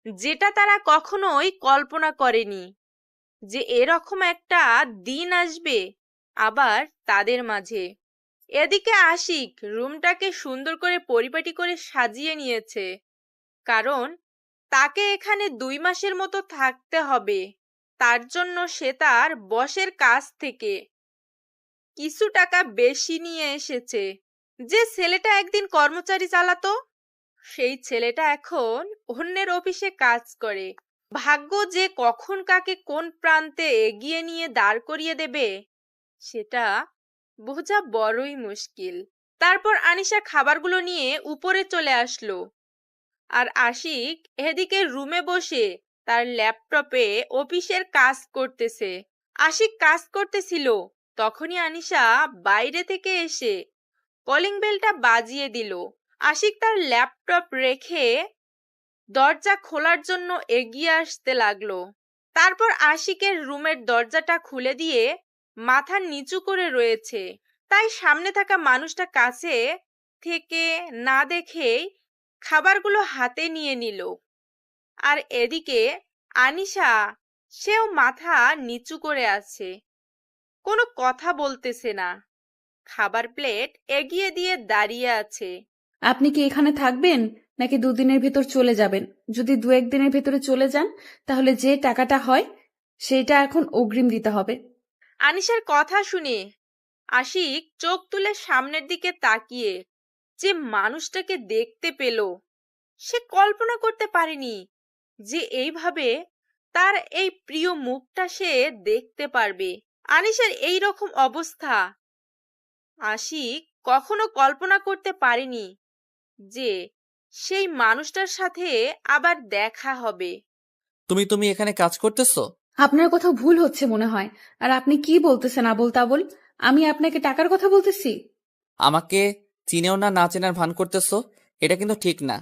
যেটা তারা কখনোই কল্পনা করেনি, যে এরকম একটা দিন আসবে আবার তাদের মাঝে। এদিকে আশিক রুমটাকে সুন্দর করে পরিপাটি করে সাজিয়ে নিয়েছে, কারণ তাকে এখানে 2 মাসের মতো থাকতে হবে। তার জন্য সে তার বসের কাছ থেকে কিছু টাকা বেশি নিয়ে এসেছে। যে ছেলেটা একদিন কর্মচারী চালাতো, সেই ছেলেটা এখন অন্যের অফিসে কাজ করে। ভাগ্য যে কখন কাকে কোন প্রান্তে এগিয়ে নিয়ে দাঁড় করিয়ে দেবে সেটা বোঝা বড়ই মুশকিল। তারপর আনিশা খাবারগুলো নিয়ে উপরে চলে আসলো, আর আশিক এদিকে রুমে বসে তার ল্যাপটপে অফিসের কাজ করতেছে। আশিক কাজ করতেছিল, তখনই আনিশা বাইরে থেকে এসে কলিং বেলটা বাজিয়ে দিল। আশিক তার ল্যাপটপ রেখে দরজা খোলার জন্য এগিয়ে আসতে লাগলো। তারপর আশিকের রুমের দরজাটা খুলে দিয়ে মাথা নিচু করে রয়েছে, তাই সামনে থাকা মানুষটা কাছে থেকে না দেখেই খাবারগুলো হাতে নিয়ে নিল। আর এদিকে আনিশা, সেও মাথা নিচু করে আছে, কোনো কথা বলতেছে না, খাবার প্লেট এগিয়ে দিয়ে দাঁড়িয়ে আছে। আপনি কি এখানে থাকবেন নাকি 2 দিনের ভেতর চলে যাবেন? যদি 2-1 দিনের ভেতরে চলে যান তাহলে যে টাকাটা হয় সেটা এখন অগ্রিম দিতে হবে। আনিশার কথা শুনে আশিক চোখ তুলে সামনের দিকে তাকিয়ে যে মানুষটাকে দেখতে পেল, সে কল্পনা করতে পারেনি যে এইভাবে তার এই প্রিয় মুখটা সে দেখতে পারবে। আনিশার এই রকম অবস্থা আশিক কখনো কল্পনা করতে পারেনি যে সেই মানুষটার সাথে আবার দেখা হবে। তুমি এখানে কাজ করতেছো? আপনার কোথাও ভুল হচ্ছে মনে হয়। আর আপনি কি বলতেছেন আবোল তাবোল? আমি আপনাকে টাকার কথা বলতেছি। আমাকে চিনেও না, না চেনার ভান করতেছো, এটা কিন্তু ঠিক না।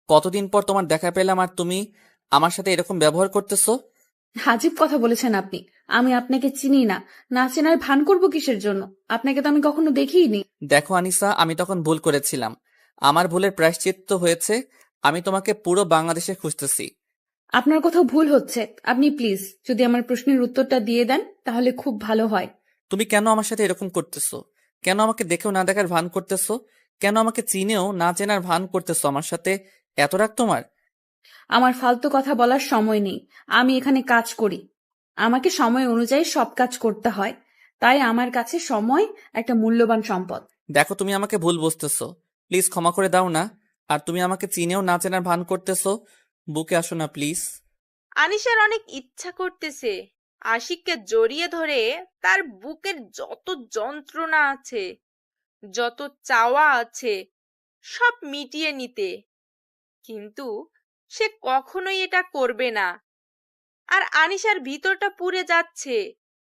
কতদিন পর তোমার দেখা পেলাম আর তুমি আমার সাথে এরকম ব্যবহার করতেছো? আজীব কথা বলেছেন আপনি। আমি আপনাকে চিনি না, না চেনার ভান করব কিসের জন্য? আপনাকে তো আমি কখনো দেখিইনি। দেখো আনিসা, আমি তখন ভুল করেছিলাম, আমার ভুলের প্রায়শ্চিত্ত হয়েছে। আমি তোমাকে পুরো বাংলাদেশে খুঁজতেছি। আপনার কোথাও ভুল হচ্ছে। আপনি প্লিজ যদি আমার প্রশ্নের উত্তরটা দিয়ে দেন তাহলে খুব ভালো হয়। তুমি কেন আমার সাথে এরকম করতেছো? কেন আমাকে দেখেও না দেখার ভান করতেছো? কেন আমাকে চিনেও না চেনার ভান করতেছো? আমার সাথে এত রাগ তোমার? আমার ফালতু কথা বলার সময় নেই। আমি এখানে কাজ করি, আমাকে সময় অনুযায়ী সব কাজ করতে হয়, তাই আমার কাছে সময় একটা মূল্যবান সম্পদ। দেখো, তুমি আমাকে ভুল বুঝতেছো, প্লিজ ক্ষমা করে দাও না। আর তুমি আমাকে চিনেও না চেনার ভান করতেছো, বুকে আসো না প্লিজ। আনিশার অনেক ইচ্ছা করতেছে আশিককে জড়িয়ে ধরে তার বুকের যত যন্ত্রণা আছে, যত চাওয়া আছে সব মিটিয়ে নিতে, কিন্তু সে কখনোই এটা করবে না। আর আনিশার ভিতরটা পুড়ে যাচ্ছে,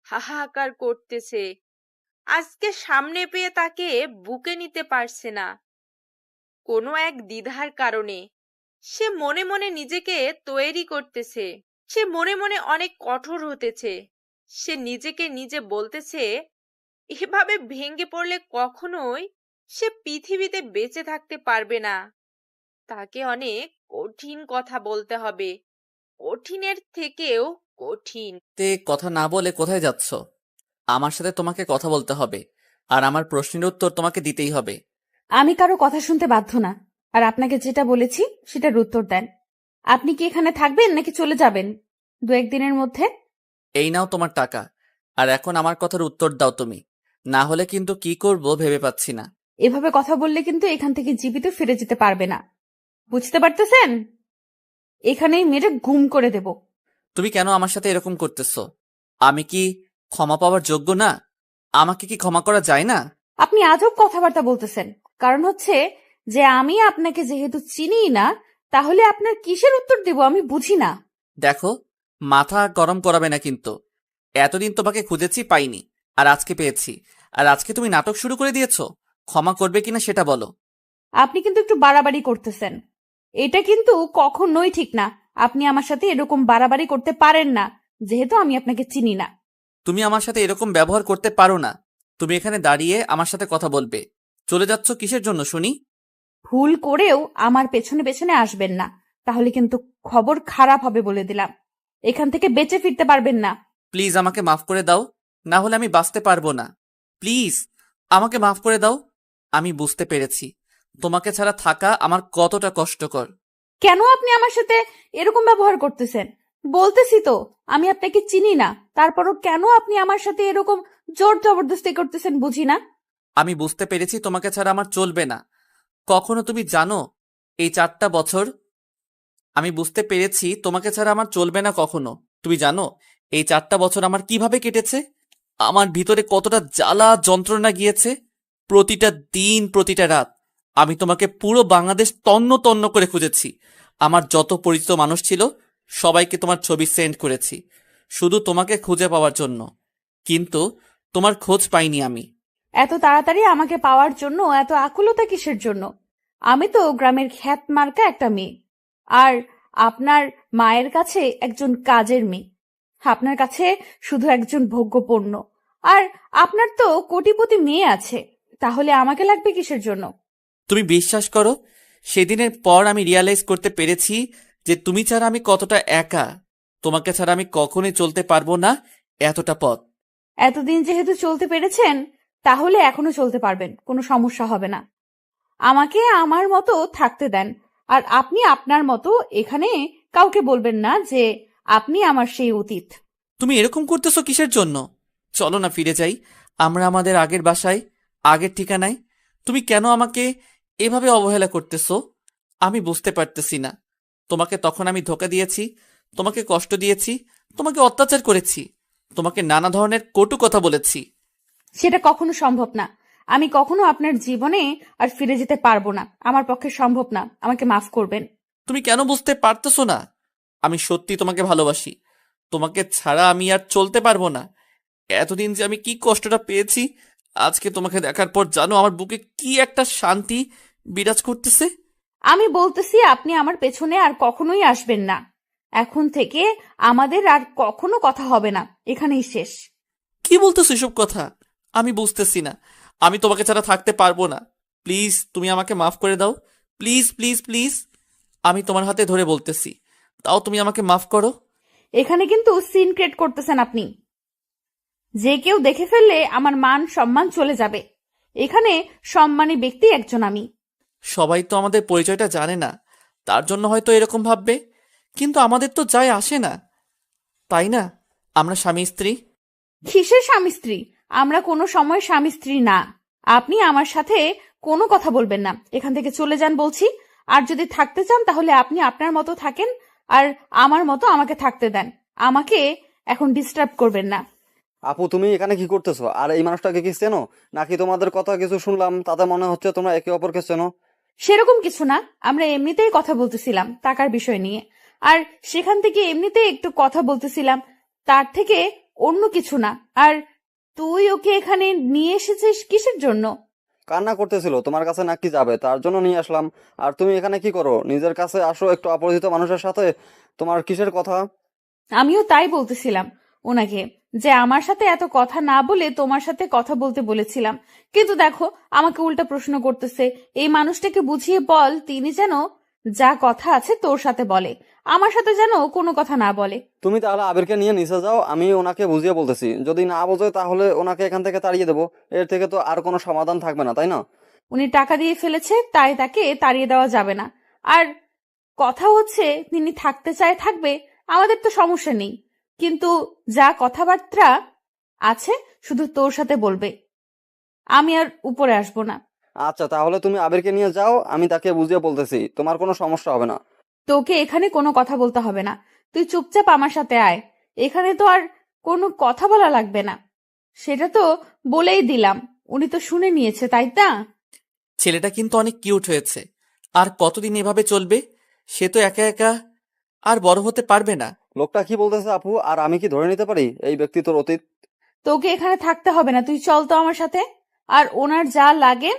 হাহাকার করতেছে। আজকে সামনে পেয়ে তাকে বুকে নিতে পারছে না, কোনো এক দ্বিধার কারণে। সে মনে মনে নিজেকে তৈরি করতেছে, সে মনে মনে অনেক কঠোর হতেছে। সে নিজেকে নিজে বলতেছে এভাবে ভেঙে পড়লে কখনোই সে পৃথিবীতে বেঁচে থাকতে পারবে না। তাকে অনেক কঠিন কথা বলতে হবে, কঠিনের থেকেও কঠিন। তে কথা না বলে কোথায় যাচ্ছ? আমার সাথে তোমাকে কথা বলতে হবে, আর আমার প্রশ্নের উত্তর তোমাকে দিতেই হবে। আমি কারো কথা শুনতে বাধ্য না, আর আপনাকে যেটা বলেছি সেটার উত্তর দেন। আপনি কি এখানে থাকবেন নাকি চলে যাবেন 2-1 দিনের মধ্যে? এই নাও তোমার টাকা, আর এখন আমার কথার উত্তর দাও তুমি, না হলে কিন্তু কি করব ভেবে পাচ্ছি না। এভাবে কথা বললে কিন্তু এখান থেকে জীবিত ফিরে যেতে পারবে না। বুঝতে পারতেছেন? এখানেই মেরে গুম করে দেব। তুমি কেন আমার সাথে এরকম করতেছো? আমি কি ক্ষমা পাওয়ার যোগ্য না? আমাকে কি ক্ষমা করা যায় না? আপনি আজব কথাবার্তা বলতেছেন। কারণ হচ্ছে যে আমি আপনাকে যেহেতু চিনিই না, তাহলে আপনার কিসের উত্তর দেব আমি বুঝি না। দেখো, মাথা গরম করাবে না কিন্তু। এতদিন তোমাকে খুঁজেছি, পাইনি, আর আজকে পেয়েছি। আর আজকে তুমি নাটক শুরু করে দিয়েছো। ক্ষমা করবে কিনা সেটা বলো। আপনি কিন্তু একটু বাড়াবাড়ি করতেছেন। এটা কিন্তু কখনোই ঠিক না। আপনি আমার সাথে এরকম বাড়াবাড়ি করতে পারেন না, যেহেতু আমি আপনাকে চিনি না। তুমি আমার সাথে এরকম ব্যবহার করতে পারো না। তুমি এখানে দাঁড়িয়ে আমার সাথে কথা বলবে। চলে যাচ্ছ কিসের জন্য শুনি? ভুল করেও আমার পেছনে পেছনে আসবেন না, তাহলে কিন্তু খবর খারাপ হবে বলে দিলাম। এখান থেকে বেঁচে ফিরতে পারবেন না। প্লিজ আমাকে মাফ করে দাও, না হলে আমি বাঁচতে পারবো না। প্লিজ আমাকে মাফ করে দাও। আমি বুঝতে পেরেছি তোমাকে ছাড়া থাকা আমার কতটা কষ্টকর। কেন আপনি আমার সাথে এরকম ব্যবহার করতেছেন? বলতেছি তো আমি আপনাকে চিনি না, তারপরও কেন আপনি আমার সাথে এরকম জোর জবরদস্তি করতেছেন বুঝি না। আমি বুঝতে পেরেছি তোমাকে ছাড়া আমার চলবে না। কখনো তুমি জানো এই 4টা বছর আমি বুঝতে পেরেছি তোমাকে ছাড়া আমার চলবে না কখনো। তুমি জানো এই 4টা বছর আমার কিভাবে কেটেছে? আমার ভিতরে কতটা জ্বালা যন্ত্রণা গিয়েছে। প্রতিটা দিন, প্রতিটা রাত আমি তোমাকে পুরো বাংলাদেশ তন্ন তন্ন করে খুঁজেছি। আমার যত পরিচিত মানুষ ছিল সবাইকে তোমার ছবি সেন্ড করেছি, শুধু তোমাকে খুঁজে পাওয়ার জন্য। কিন্তু তোমার খোঁজ পাইনি আমি। এত তাড়াতাড়ি আমাকে পাওয়ার জন্য এত আকুলতা কিসের জন্য? আমি তো গ্রামের খ্যাত মার্কা একটা মেয়ে, আর আপনার মায়ের কাছে একজন কাজের মেয়ে। আপনার কাছে শুধু একজন ভোগ্যপণ্য। আর আপনার তো কোটিপতি মেয়ে আছে, তাহলে আমাকে লাগবে কিসের জন্য? তুমি বিশ্বাস করো, সেদিনের পর আমি রিয়ালাইজ করতে পেরেছি যে তুমি ছাড়া আমি কতটা একা। তোমাকে ছাড়া আমি কখনোই চলতে পারবো না এতটা পথ। এতদিন যেহেতু চলতে পেরেছেন, তাহলে এখনো চলতে পারবেন, কোনো সমস্যা হবে না। আমাকে আমার মতো থাকতে দেন, আর আপনি আপনার মতো এখানে কাউকে বলবেন না যে আপনি আমার সেই অতীত। তুমি এরকম করতেছো কিসের জন্য? চলো না ফিরে যাই আমরা আমাদের আগের বাসায়, আগের ঠিকানায়। তুমি কেন আমাকে এভাবে অবহেলা করতেছো? আমি বুঝতে পারতেছি না। তোমাকে তখন আমি ধোকা দিয়েছি, তোমাকে কষ্ট দিয়েছি, তোমাকে অত্যাচার করেছি, তোমাকে নানা ধরনের কটু কথা বলেছি। সেটা কখনো সম্ভব না। আমি কখনো আপনার জীবনে আর ফিরে যেতে পারবো না। আমার পক্ষে সম্ভব না। আমাকে মাফ করবেন। তুমি কেন বুঝতে পারতেছো না? আমি সত্যি তোমাকে ভালোবাসি। তোমাকে ছাড়া আমি আর চলতে পারবো না। এতদিন যে আমি কি কষ্টটা পেয়েছি, আজকে তোমাকে দেখার পর জানো আমার বুকে কি একটা শান্তি বিরাজ করতেছে। আমি বলতেছি আপনি আমার পেছনে আর কখনোই আসবেন না। এখন থেকে আমাদের আর কখনো কথা হবে না, এখানেই শেষ। কি বলতেছো এসব কথা? আমি বুঝতেছি না। আমি তোমাকে ছাড়া থাকতে পারবো না। প্লিজ তুমি আমাকে মাফ করে দাও। প্লিজ প্লিজ প্লিজ, আমি তোমার হাতে ধরে বলতেছি, তাও তুমি আমাকে মাফ করো। এখানে কিন্তু সিন ক্রিয়েট করতেছেন আপনি। যে কেউ দেখে ফেললে আমার মান সম্মান চলে যাবে। এখানে সম্মানী ব্যক্তি একজন আমি। সবাই তো আমাদের পরিচয়টা জানে না, তার জন্য হয়তো এরকম ভাববে, কিন্তু আমাদের তো যায় আসে না, তাই না? আমরা স্বামী স্ত্রী। কিসের স্বামী স্ত্রী? আমরা কোনো সময় স্বামী স্ত্রী না। আপনি আমার সাথে কোনো কথা বলবেন না। এখান থেকে চলে যান বলছি। আর যদি থাকতে চান তাহলে আপনি আপনার মতো থাকেন, আর আমার মতো আমাকে থাকতে দেন। আমাকে এখন ডিস্টার্ব করবেন না। আপু, তুমি এখানে কি করতেছো? আর এই মানুষটাকে কি চেনো? নাকি তোমাদের কথা কিছু শুনলাম তাতে মনে হচ্ছে তোমরা একে অপরকে চেনো? সেরকম কিছু না, আমরা এমনিতেই কথা বলতেছিলাম টাকার বিষয় নিয়ে। আর সেখান থেকে এমনিতেই একটু কথা বলতেছিলাম, তার থেকে অন্য কিছু না। আর তুই ওকে এখানে নিয়ে এসেছিস কিসের জন্য? কান্না করতেছিল, তোমার কাছে নাকি যাবে, তার জন্য নিয়ে আসলাম। আর তুমি এখানে কি করো? নিজের কাছে আসো, একটু অপরিচিত মানুষের সাথে। তোমার কিসের কথা? আমিও তাই বলতেছিলাম ওনাকে, যে আমার সাথে এত কথা না বলে তোমার সাথে কথা বলতে বলেছিলাম। কিন্তু দেখো আমাকে উল্টা প্রশ্ন করতেছে। এই মানুষটাকে বুঝিয়ে বল তিনি যেন যা কথা আছে তোর সাথে বলে, আমার সাথে যেন কোনো কথা না বলে। তুমি তাহলে আবিরকে নিয়ে নিচে যাও, আমি ওনাকে বুঝিয়ে বলতেছি। যদি না বোঝে তাহলে ওনাকে এখান থেকে তাড়িয়ে দেবো। এর থেকে তো আর কোনো সমাধান থাকবে না, তাই না? উনি টাকা দিয়ে ফেলেছে, তাই তাকে তাড়িয়ে দেওয়া যাবে না। আর কথা হচ্ছে তিনি থাকতে চায় থাকবে, আমাদের তো সমস্যা নেই। কিন্তু যা কথাবার্তা আছে শুধু তোর সাথে বলবে, আমি আর উপরে আসবো না। আচ্ছা, তাহলে তুমি আবিরকে নিয়ে যাও, আমি তাকে বুঝিয়ে বলতেছি, তোমার কোনো সমস্যা হবে না। তোকে এখানে কোনো কথা বলতে হবে না, তুই চুপচাপ আমার সাথে আয়। এখানে তো আর কোনো কথা বলা লাগবে না, সেটা তো বলেই দিলাম। উনি তো শুনে নিয়েছে, তাই না? ছেলেটা কিন্তু অনেক কিউট হয়েছে। আর কতদিন এভাবে চলবে? সে তো একা একা আর বড় হতে পারবে না। লোকটা কি বলতেছে আপু, আর আমি কি ধরে নিতে পারি এই ব্যক্তি তোর অতীত? তোকে এখানে থাকতে হবে না, তুই চল তো আমার সাথে। আর ওনার যা লাগে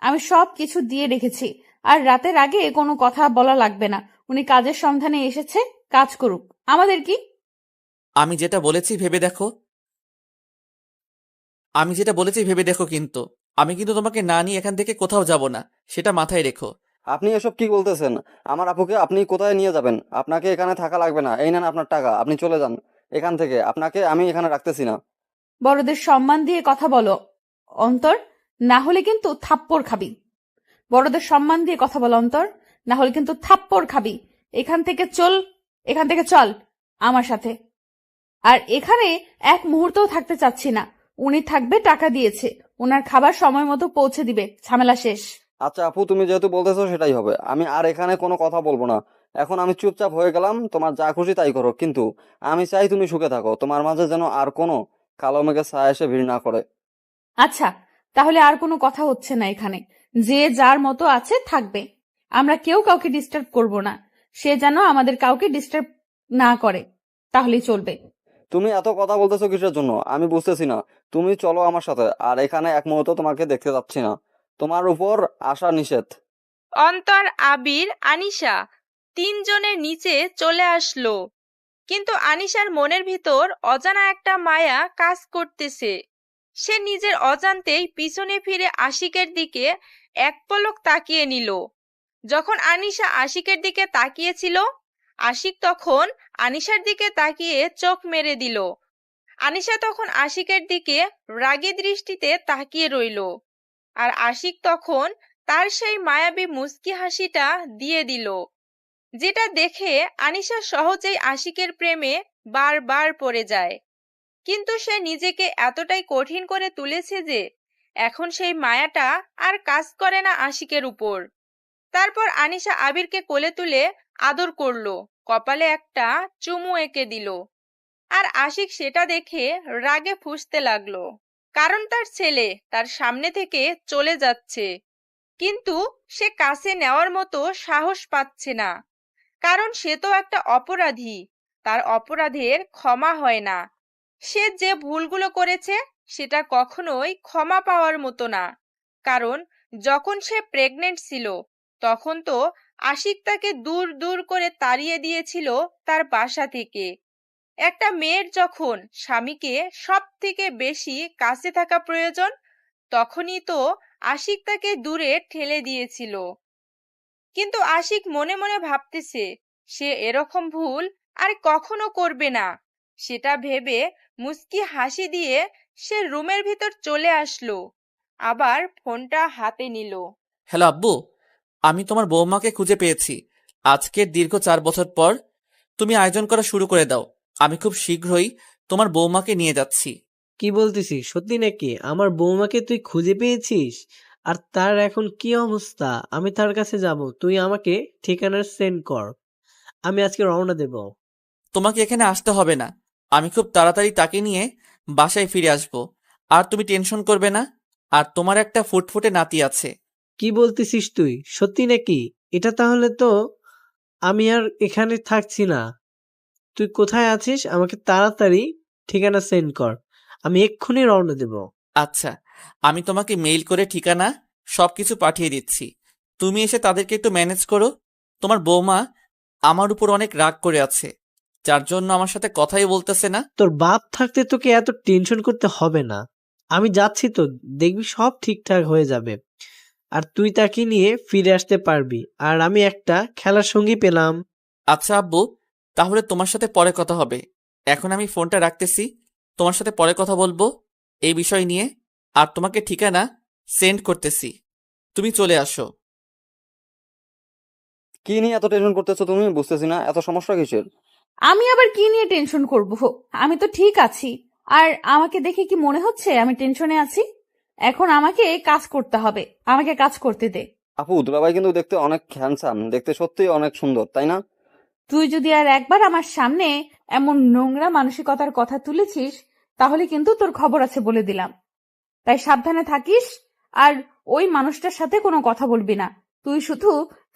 আমি সব কিছু দিয়ে রেখেছি। আর রাতের আগে কোনো কথা বলা লাগবে না। উনি কাজের সন্ধানে এসেছে, কাজ করুক, আমাদের কি? আমি যেটা বলেছি ভেবে দেখো। কিন্তু আমি কিন্তু তোমাকে না নিয়ে এখান থেকে কোথাও যাব না, সেটা মাথায় রেখো। আপনি এসব কি বলতেছেন? আমার আপুকে আপনি কোথায় নিয়ে যাবেন? আপনাকে এখানে থাকা লাগবে না, এই নেন আপনার টাকা, আপনি চলে যান এখান থেকে, আপনাকে আমি এখানে রাখতেছি না। বড়দের সম্মান দিয়ে কথা বলো অন্তর, না হলে কিন্তু থাপ্পড় খাবি। বড়দের সম্মান দিয়ে কথা বলো অন্তর, না হলে কিন্তু থাপ্পড় খাবি। এখান থেকে চল আমার সাথে। আর এখানে এক মুহূর্তও থাকতে চাচ্ছি না। উনি থাকবে, টাকা দিয়েছে, ওনার খাবার সময় মতো পৌঁছে দিবে, ঝামেলা শেষ। আচ্ছা আপু, তুমি যেহেতু বলতেছো সেটাই হবে, আমি আর এখানে কোনো কথা বলবো না। এখন আমি চুপচাপ হয়ে গেলাম, তোমার যা খুশি তাই করো, কিন্তু আমি চাই তুমি সুখে থাকো, তোমার মাঝে যেন আর কোনো কালো মেঘের ছায়া এসে ভিড় না করে। আচ্ছা, তাহলে আর কোনো কথা হচ্ছে না এখানে। যে যার মতো আছে থাকবে, আমরা কেউ কাউকে ডিস্টার্ব করব না। সে যেন আমাদের কাউকে ডিস্টার্ব না করে, তাহলেই চলবে। তুমি এত কথা বলতেছো কিসের জন্য আমি বুঝতেছি না। তুমি চলো আমার সাথে, আর এখানে এক মুহূর্ত তোমাকে দেখতে যাচ্ছি না, তোমার উপর আসা নিষেধ। অন্তর, আবির, আনিশা তিনজনের নিচে চলে আসলো, কিন্তু আনিশার মনের ভিতর অজানা একটা মায়া কাজ করতেছে। সে নিজের অজান্তেই পিছনে ফিরে আশিকের দিকে এক পলক তাকিয়ে নিল। যখন আনিশা আশিকের দিকে তাকিয়েছিল, আশিক তখন আনিশার দিকে তাকিয়ে চোখ মেরে দিল। আনিশা তখন আশিকের দিকে রাগী দৃষ্টিতে তাকিয়ে রইল, আর আশিক তখন তার সেই মায়াবী মুচকি হাসিটা দিয়ে দিল, যেটা দেখে আনিশা সহজেই আশিকের প্রেমে বারবার পড়ে যায়। কিন্তু সে নিজেকে এতটাই কঠিন করে তুলেছে যে এখন সেই মায়াটা আর কাজ করে না আশিকের উপর। তারপর আনিশা আবিরকে কোলে তুলে আদর করলো, কপালে একটা চুমু এঁকে দিল। আর আশিক সেটা দেখে রাগে ফুঁসতে লাগলো, কারণ তার ছেলে তার সামনে থেকে চলে যাচ্ছে, কিন্তু সে কাছে নেওয়ার মতো সাহস পাচ্ছে না, কারণ সে তো একটা অপরাধী, তার অপরাধের ক্ষমা হয় না। সে যে ভুলগুলো করেছে সেটা কখনোই ক্ষমা পাওয়ার মতো না, কারণ যখন সে প্রেগনেন্ট ছিল তখন তো আশিক তাকে দূর দূর করে তাড়িয়ে দিয়েছিল তার বাসা থেকে। একটা মেয়ের যখন স্বামীকে সব থেকে বেশি কাছে থাকা প্রয়োজন, তখনই তো আশিক তাকে দূরে ঠেলে দিয়েছিল। কিন্তু আশিক মনে মনে ভাবতেছে সে এরকম ভুল আর কখনো করবে না। সেটা ভেবে মুচকি হাসি দিয়ে সে রুমের ভিতর চলে আসলো, আবার ফোনটা হাতে নিল। হ্যালো আব্বু, আমি তোমার বৌমাকে খুঁজে পেয়েছি। আজকের দীর্ঘ 4 বছর পর তুমি আয়োজন করা শুরু করে দাও, আমি খুব শীঘ্রই তোমার বৌমাকে নিয়ে যাচ্ছি। কি বলতেছিস, সত্যি নাকি? আমার বৌমাকে তুই খুঁজে পেয়েছিস? আর তার এখন কি অবস্থা? আমি তার কাছে যাব, তুই আমাকে ঠিকানা সেন্ড কর, আমি আজকে রওনা দেব। তোমাকে এখানে আসতে হবে না, আমি খুব তাড়াতাড়ি তাকে নিয়ে বাসায় ফিরে আসব। আর তুমি টেনশন করবে না। আর তোমার একটা ফুটফুটে নাতি আছে। কি বলতেছিস তুই, সত্যি নাকি? এটা তাহলে তো আমি আর এখানে থাকছি না। তুই কোথায় আছিস? আমাকে তাড়াতাড়ি ঠিকানা সেন্ড কর, আমি এক্ষুনি রওনা দেব। আচ্ছা, আমি তোমাকে মেইল করে ঠিকানা সবকিছু পাঠিয়ে দিচ্ছি, তুমি এসে তাদেরকে একটু ম্যানেজ করো। তোমার বৌমা আমার উপর অনেক রাগ করে আছে, যার জন্য আমার সাথে কথাই বলতেছে না। তোর বাপ থাকতে তোকে এত টেনশন করতে হবে না, আমি যাচ্ছি তো, দেখবি সব ঠিকঠাক হয়ে যাবে। আর তুই তাকে নিয়ে ফিরে আসতে পারবি, আর আমি একটা খেলার সঙ্গী পেলাম। আচ্ছা আব্বু, তাহলে তোমার সাথে পরে কথা হবে। এখন আমি ফোনটা রাখতেছি, তোমার সাথে পরে কথা বলবো এই বিষয় নিয়ে। আর তোমাকে ঠিকানা সেন্ড করতেছি, তুমি চলে আসো। কি নিয়ে এত টেনশন করতেছো তুমি, বুঝতেছি না, এত সমস্যা কিসের? আমি আবার কি নিয়ে টেনশন করব? আমি তো ঠিক আছি। আর আমাকে দেখে কি মনে হচ্ছে আমি টেনশনে আছি? এখন আমাকে কাজ করতে হবে, আমাকে কাজ করতে দে। আপু দুলাভাই কিন্তু দেখতে অনেক হ্যান্ডসাম, দেখতে সত্যিই অনেক সুন্দর, তাই না? তুই যদি আর একবার আমার সামনে এমন নোংরা মানসিকতার কথা তুলেছিস তাহলে কিন্তু তোর খবর আছে বলে দিলাম। তাই সাবধানে থাকিস, আর ওই মানুষটার সাথে কোনো কথা বলবি না। তুই শুধু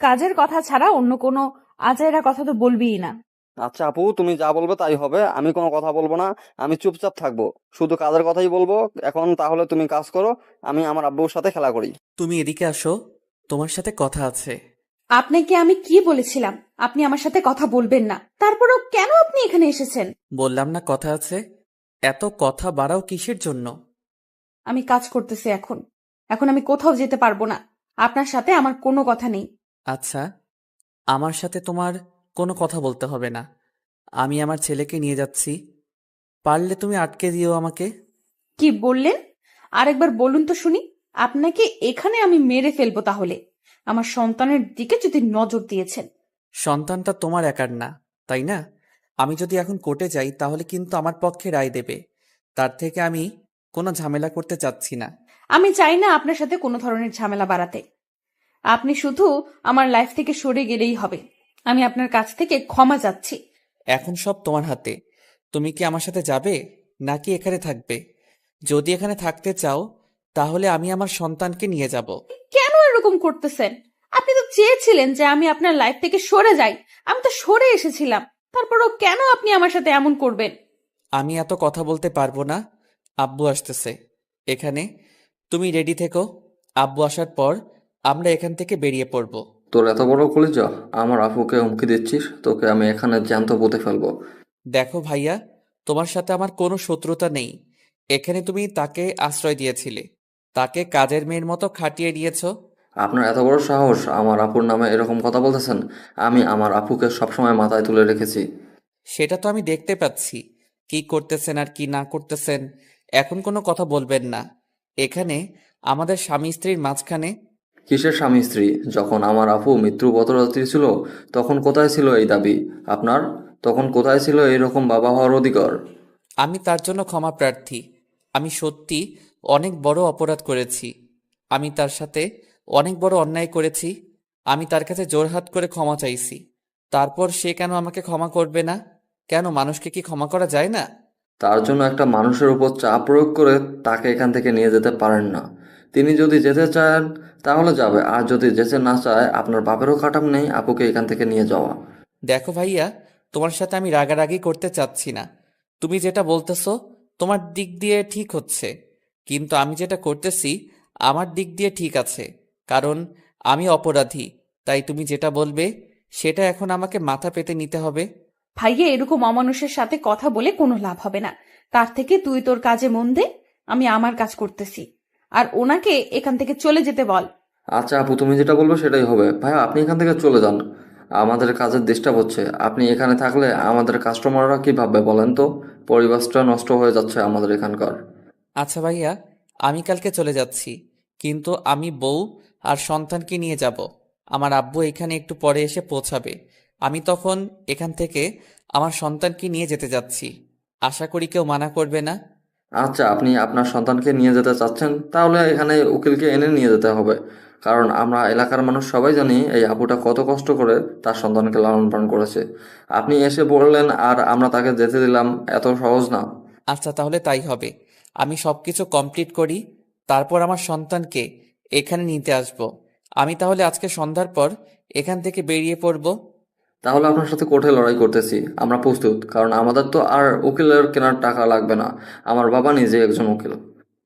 কাজের কথা ছাড়া অন্য কোনো আজাইরা কথা তো বলবিই না। আচ্ছা আপু, তুমি যা বলবে তাই হবে, আমি কোনো কথা বলবো না, আমি চুপচাপ থাকবো, শুধু কাজের কথাই বলবো। এখন তাহলে তুমি কাজ করো, আমি আমার আব্বুর সাথে খেলা করি। তুমি এদিকে আসো, তোমার সাথে কথা আছে। আপনাকে আমি কি বলেছিলাম আপনি আমার সাথে কথা বলবেন না, তারপরেও কেন আপনি এখানে এসেছেন? বললাম না কথা আছে, এত কথা বাড়াও কিসের জন্য? আমি কাজ করতেছি এখন, এখন আমি কোথাও যেতে পারবো না। আপনার সাথে আমার কোনো কথা নেই। আচ্ছা, আমার সাথে তোমার কোনো কথা বলতে হবে না, আমি আমার ছেলেকে নিয়ে যাচ্ছি, পারলে তুমি আটকে দিও আমাকে। কি বললেন? আরেকবার বলুন তো শুনি। আপনাকে এখানে আমি মেরে ফেলবো তাহলে। আমার সন্তানের দিকে যদি নজর দিয়েছেন। সন্তানটা তোমার একার না, তাই না? আমি যদি এখন কোর্টে যাই তাহলে কিন্তু আমার পক্ষে রায় দেবে, তার থেকে আমি কোনো ঝামেলা করতে চাচ্ছি না। আমি চাই না আপনার সাথে কোনো ধরনের ঝামেলা বাড়াতে। আপনি শুধু আমার লাইফ থেকে সরে গেলেই হবে। আমি আপনার কাছ থেকে ক্ষমা চাচ্ছি। এখন সব তোমার হাতে, তুমি কি আমার সাথে যাবে নাকি এখানে থাকবে? যদি এখানে থাকতে চাও তাহলে আমি আমার সন্তানকে নিয়ে যাব। কেন এরকম করতেছেন? আপনি তো চেয়েছিলেন যে আমি আপনার লাইফ থেকে সরে যাই, আমি তো সরে এসেছিলাম, তারপরও কেন আপনি আমার সাথে এমন করবেন? আমি এত কথা বলতে পারবো না, আব্বু আসতেছে এখানে, তুমি রেডি থেকো, আব্বু আসার পর আমরা এখান থেকে বেরিয়ে পড়ব। তোর এত বড় কলিজা, আমার আপুকে হুমকি দিচ্ছিস? তোকে আমি এখানে জ্যান্ত পুঁতে ফেলবো। দেখো ভাইয়া, তোমার সাথে আমার কোনো শত্রুতা নেই, এখানে তুমি তাকে আশ্রয় দিয়েছিলে, তাকে কাজের মেয়ের মতো খাটিয়ে দিয়েছো। আপনার এত বড় সাহস আমার আপুর নামে এরকম কথা বলতেছেন? আমি আমার আপুকে সবসময় মাথায় তুলে রেখেছি। সেটা তো আমি দেখতে পাচ্ছি, কি করতেছেন আর কি না করতেছেন। এখন কোনো কথা বলবেন না, এখানে আমাদের স্বামী স্ত্রীর মাঝখানে। কিসের স্বামী স্ত্রী? যখন আমার আপু মৃত্যু পথযাত্রী ছিল তখন কোথায় ছিল এই দাবি আপনার? তখন কোথায় ছিল এইরকম বাবা হওয়ার অধিকার? আমি তার জন্য ক্ষমা প্রার্থী, আমি সত্যি অনেক বড় অপরাধ করেছি, আমি তার সাথে অনেক বড় অন্যায় করেছি, আমি তার কাছে জোরহাত করে ক্ষমা চাইছি, তারপর সে কেন আমাকে ক্ষমা করবে না? কেন মানুষকে কি ক্ষমা করা যায় না? তার জন্য একটা মানুষের উপর চাপ প্রয়োগ করে তাকে এখান থেকে নিয়ে যেতে পারেন না। তিনি যদি যেতে চান তাহলে যাবে, আর যদি যেতে না চায় আপনার বাপেরও খাটাম নেই আপুকে এখান থেকে নিয়ে যাওয়া। দেখো ভাইয়া, তোমার সাথে আমি রাগারাগি করতে চাচ্ছি না, তুমি যেটা বলতেছো তোমার দিক দিয়ে ঠিক হচ্ছে, কিন্তু আমি যেটা করতেছি আমার দিক দিয়ে ঠিক আছে, কারণ আমি অপরাধী, তাই তুমি যেটা বলবে সেটা এখন আমাকে মাথা পেতে নিতে হবে। ভাইয়া, এরকম অমানুষের সাথে কথা বলে কোনো লাভ হবে না। তার থেকে তুই তোর কাজে মন দে, আমি আমার কাজ করতেছি। আর ওনাকে এখান থেকে চলে যেতে বল। আচ্ছা আপু, তুমি যেটা বলবে সেটাই হবে। ভাইয়া আপনি এখান থেকে চলে যান, আমাদের কাজের ডিস্টার্ব হচ্ছে। আপনি এখানে থাকলে আমাদের কাস্টমাররা কি ভাববে বলেন তো? পরিবেশটা নষ্ট হয়ে যাচ্ছে আমাদের এখানকার। আচ্ছা ভাইয়া, আমি কালকে চলে যাচ্ছি, কিন্তু আমি বউ আর সন্তানকে নিয়ে যাব। আমার আব্বু এখানে একটু পরে এসে পৌঁছাবে, আমি তখন এখান থেকে আমার সন্তানকে নিয়ে যেতে যাচ্ছি, আশা করি কেউ মানা করবে না। আচ্ছা, আপনি আপনার সন্তানকে নিয়ে যেতে চাচ্ছেন, তাহলে এখানে উকিলকে এনে নিয়ে যেতে হবে, কারণ আমরা এলাকার মানুষ সবাই জানি এই আপুটা কত কষ্ট করে তার সন্তানকে লালন পালন করেছে। আপনি এসে বললেন আর আমরা তাকে যেতে দিলাম, এত সহজ না। আচ্ছা তাহলে তাই হবে, আমি সবকিছু কমপ্লিট করি, তারপর আমার সন্তানকে এখানে নিতে আসব। আমি তাহলে আজকে সন্ধ্যার পর এখান থেকে বেরিয়ে পড়ব। তাহলে আপনার সাথে কোর্টে লড়াই করতেছি, আমরা প্রস্তুত, কারণ আমাদের তো আর উকিলের কেনার টাকা লাগবে না, আমার বাবা নিজে একজন উকিল।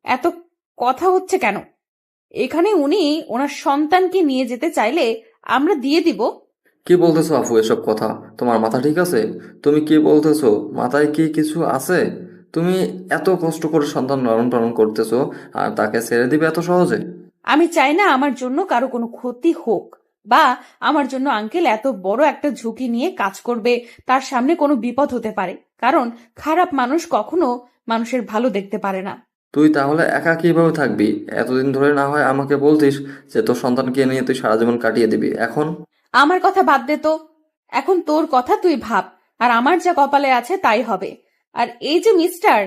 এত কথা হচ্ছে কেন? এখানে উনি ওনার সন্তানকে নিয়ে যেতে চাইলে আমরা দিয়ে দিব। কি বলতেছো আফু এসব কথা? তোমার মাথা ঠিক আছে? তুমি কি বলতেছো? মাথায় কি কিছু আছে? তুমি এত কষ্ট করে সন্তান লালন পালন করতেছো আর তাকে ছেড়ে দিবে এত সহজে? আমি চাই না আমার জন্য কারো কোনো ক্ষতি হোক, বা আমার জন্য আঙ্কেল এত বড় একটা ঝুঁকি নিয়ে কাজ করবে, তার সামনে কোনো বিপদ হতে পারে, কারণ খারাপ মানুষ কখনো মানুষের ভালো দেখতে পারে না। তুই তাহলে একা কিভাবে থাকবি? এতদিন ধরে না হয় আমাকে বলতিস যে তোর সন্তানকে নিয়ে তুই সারা জীবন কাটিয়ে দিবি, এখন? আমার কথা বাদ দে তো, এখন তোর কথা তুই ভাব, আর আমার যা কপালে আছে তাই হবে। আর এই যে মিস্টার,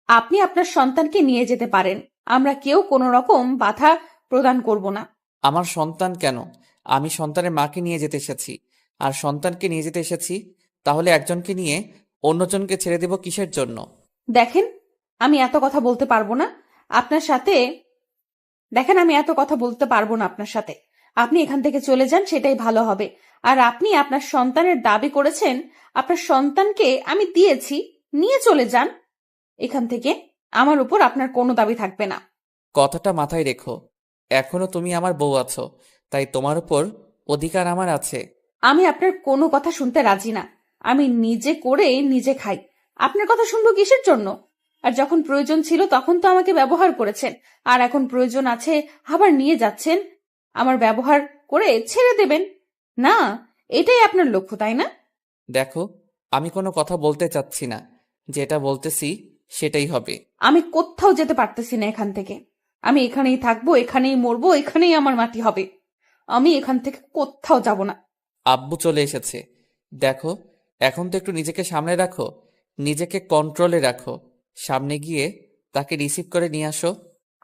আপনি আপনার সন্তানকে নিয়ে যেতে পারেন, আমরা কেউ কোনো রকম বাধা প্রদান করব না। আমার সন্তান কেন? আমি সন্তানের মাকে নিয়ে যেতে এসেছি, আর সন্তানকে নিয়ে যেতে এসেছি। তাহলে একজনকে নিয়ে অন্যজনকে ছেড়ে দেব কিসের জন্য? দেখেন, আমি এত কথা বলতে পারবো না আপনার সাথে। আমি এত কথা বলতে পারবো না আপনার সাথে। আপনি এখান থেকে চলে যান, সেটাই ভালো হবে। আর আপনি আপনার সন্তানের দাবি করেছেন, আপনার সন্তানকে আমি দিয়েছি, নিয়ে চলে যান এখান থেকে। আমার উপর আপনার কোনো দাবি থাকবে না। কথাটা মাথায় রেখো। এখনো তুমি আমার বউ আছো, তাই তোমার উপর অধিকার আমার আছে। আমি আপনার কোনো কথা শুনতে রাজি না। আমি নিজে করে নিজে খাই, আপনার কথা শুনবো কিসের জন্য? আর যখন প্রয়োজন ছিল তখন তো আমাকে ব্যবহার করেছেন, আর এখন প্রয়োজন আছে আবার নিয়ে যাচ্ছেন। আমার ব্যবহার করে ছেড়ে দেবেন না, এটাই আপনার লক্ষ্য, তাই না? দেখো, আমি কোনো কথা বলতে চাচ্ছি না, যেটা বলতেছি সেটাই হবে। আমি কোথাও যেতে পারতেছি না এখান থেকে। আমি এখানেই থাকবো, এখানেই মরবো, এখানেই আমার মাটি হবে। আমি এখান থেকে কোথাও যাব না। আব্বু চলে এসেছে। দেখো, এখন তো একটু নিজেকে সামনে রাখো, নিজেকে কন্ট্রোলে রাখো। সামনে গিয়ে তাকে রিসিভ করে নিয়ে আসো।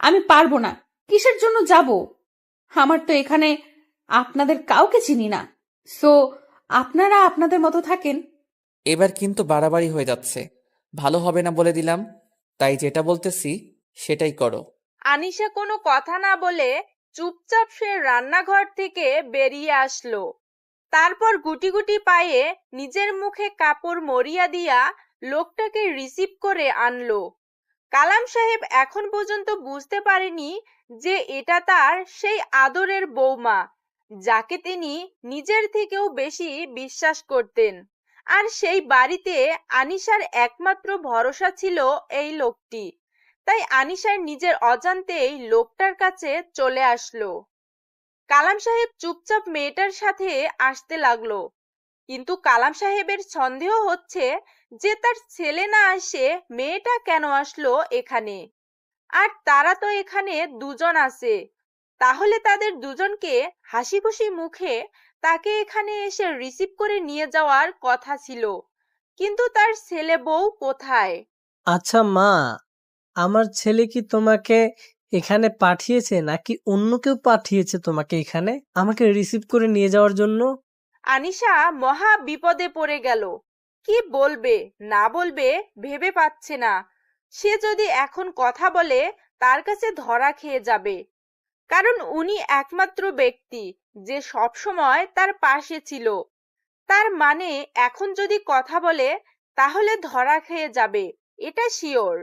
আমি পারবো না। কিসের জন্য যাব? আমার তো এখানে আপনাদের কাউকে চিনি না। সো আপনারা আপনাদের মতো থাকেন। এবার কিন্তু বাড়াবাড়ি হয়ে যাচ্ছে, ভালো হবে না বলে দিলাম। তাই যেটা বলতেছি সেটাই করো। আনিশা কোনো কথা না বলে চুপচাপ সে রান্নাঘর থেকে বেরিয়ে আসলো। তারপর গুটি গুটি পায়ে নিজের মুখে কাপড় মরিয়া দিয়া লোকটাকে রিসিভ করে আনলো। কালাম সাহেব এখন পর্যন্ত বুঝতে পারেনি যে এটা তার সেই আদরের বৌমা, যাকে তিনি নিজের থেকেও বেশি বিশ্বাস করতেন। আর সেই বাড়িতে আনিশার একমাত্র ভরসা ছিল এই লোকটি। তাই আনিশার নিজের অজান্তেই লোকটার কাছে চলে আসলো। কালাম সাহেব চুপচাপ মেয়েটার সাথে আসতে লাগলো, কিন্তু কালাম সাহেবের সন্দেহ হচ্ছে যে তার ছেলে না আসে মেয়েটা কেন আসলো এখানে। আর তারা তো এখানে দুজন আছে, তাহলে তাদের দুজনকে হাসি খুশি মুখে তাকে এখানে এসে রিসিভ করে নিয়ে যাওয়ার কথা ছিল। কিন্তু তার ছেলে বউ কোথায়? আচ্ছা মা, আমার ছেলে কি তোমাকে এখানে পাঠিয়েছে নাকি অন্য কেউ পাঠিয়েছে তোমাকে এখানে আমাকে রিসিভ করে নিয়ে যাওয়ার জন্য? আনিশা মহা বিপদে পড়ে গেল। কি বলবে না বলবে ভেবে পাচ্ছে না। সে যদি এখন কথা বলে তার কাছে ধরা খেয়ে যাবে, কারণ উনি একমাত্র ব্যক্তি যে সব সময় তার পাশে ছিল। তার মানে এখন যদি কথা বলে তাহলে ধরা খেয়ে যাবে, এটা শিওর।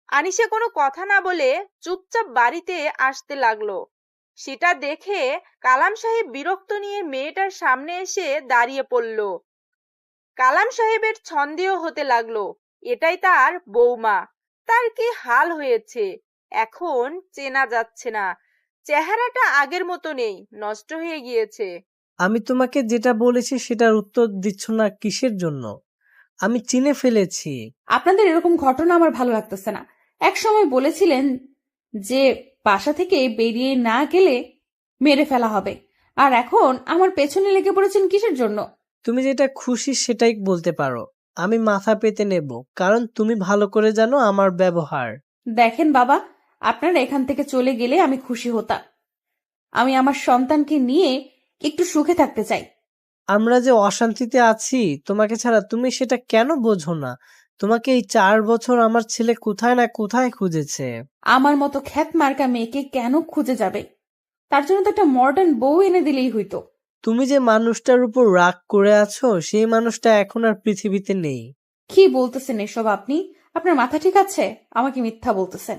আনিশা কোনো কথা না বলে চুপচাপ বাড়িতে আসতে লাগলো। সেটা দেখে কালাম সাহেব বিরক্ত নিয়ে মেয়েটার সামনে এসে দাঁড়িয়ে পড়ল। কালাম সাহেবের সন্দেহ হতে লাগলো এটাই তার বৌমা। তার কি হাল হয়েছে এখন চেনা যাচ্ছে না, চেহারাটা আগের মতো নেই, নষ্ট হয়ে গিয়েছে। আমি তোমাকে যেটা বলেছি সেটার উত্তর দিচ্ছ না কিসের জন্য? আমি চিনে ফেলেছি। আপনাদের এরকম ঘটনা আমার ভালো লাগতেছে না। এক সময় বলেছিলেন যে বাসা থেকে বেরিয়ে না গেলে মেরে ফেলা হবে, আর এখন আমার পেছনে লেগে পড়েছেন কিসের জন্য? তুমি যেটা খুশি সেটাই বলতে পারো, আমি মাথা পেতে নেব, কারণ তুমি ভালো করে জানো আমার ব্যবহার। দেখেন বাবা, আপনারা এখান থেকে চলে গেলে আমি খুশি হতাম। আমি আমার সন্তানকে নিয়ে একটু সুখে থাকতে চাই। আমরা যে অশান্তিতে আছি তোমাকে ছাড়া, তুমি সেটা কেন বোঝো না? তোমাকে এই 4 বছর আমার ছেলে কোথায় না কোথায় খুঁজেছে। আমার মতো খ্যাত মার্কা মেয়েকে কেন খুঁজে যাবে? তার জন্য তো একটা মডার্ন বউ এনে দিলেই হইতো। তুমি যে মানুষটার উপর রাগ করে আছো সেই মানুষটা এখন আর পৃথিবীতে নেই। কি বলতেছেন এসব আপনি? আপনার মাথা ঠিক আছে? আমাকে মিথ্যা বলতেছেন?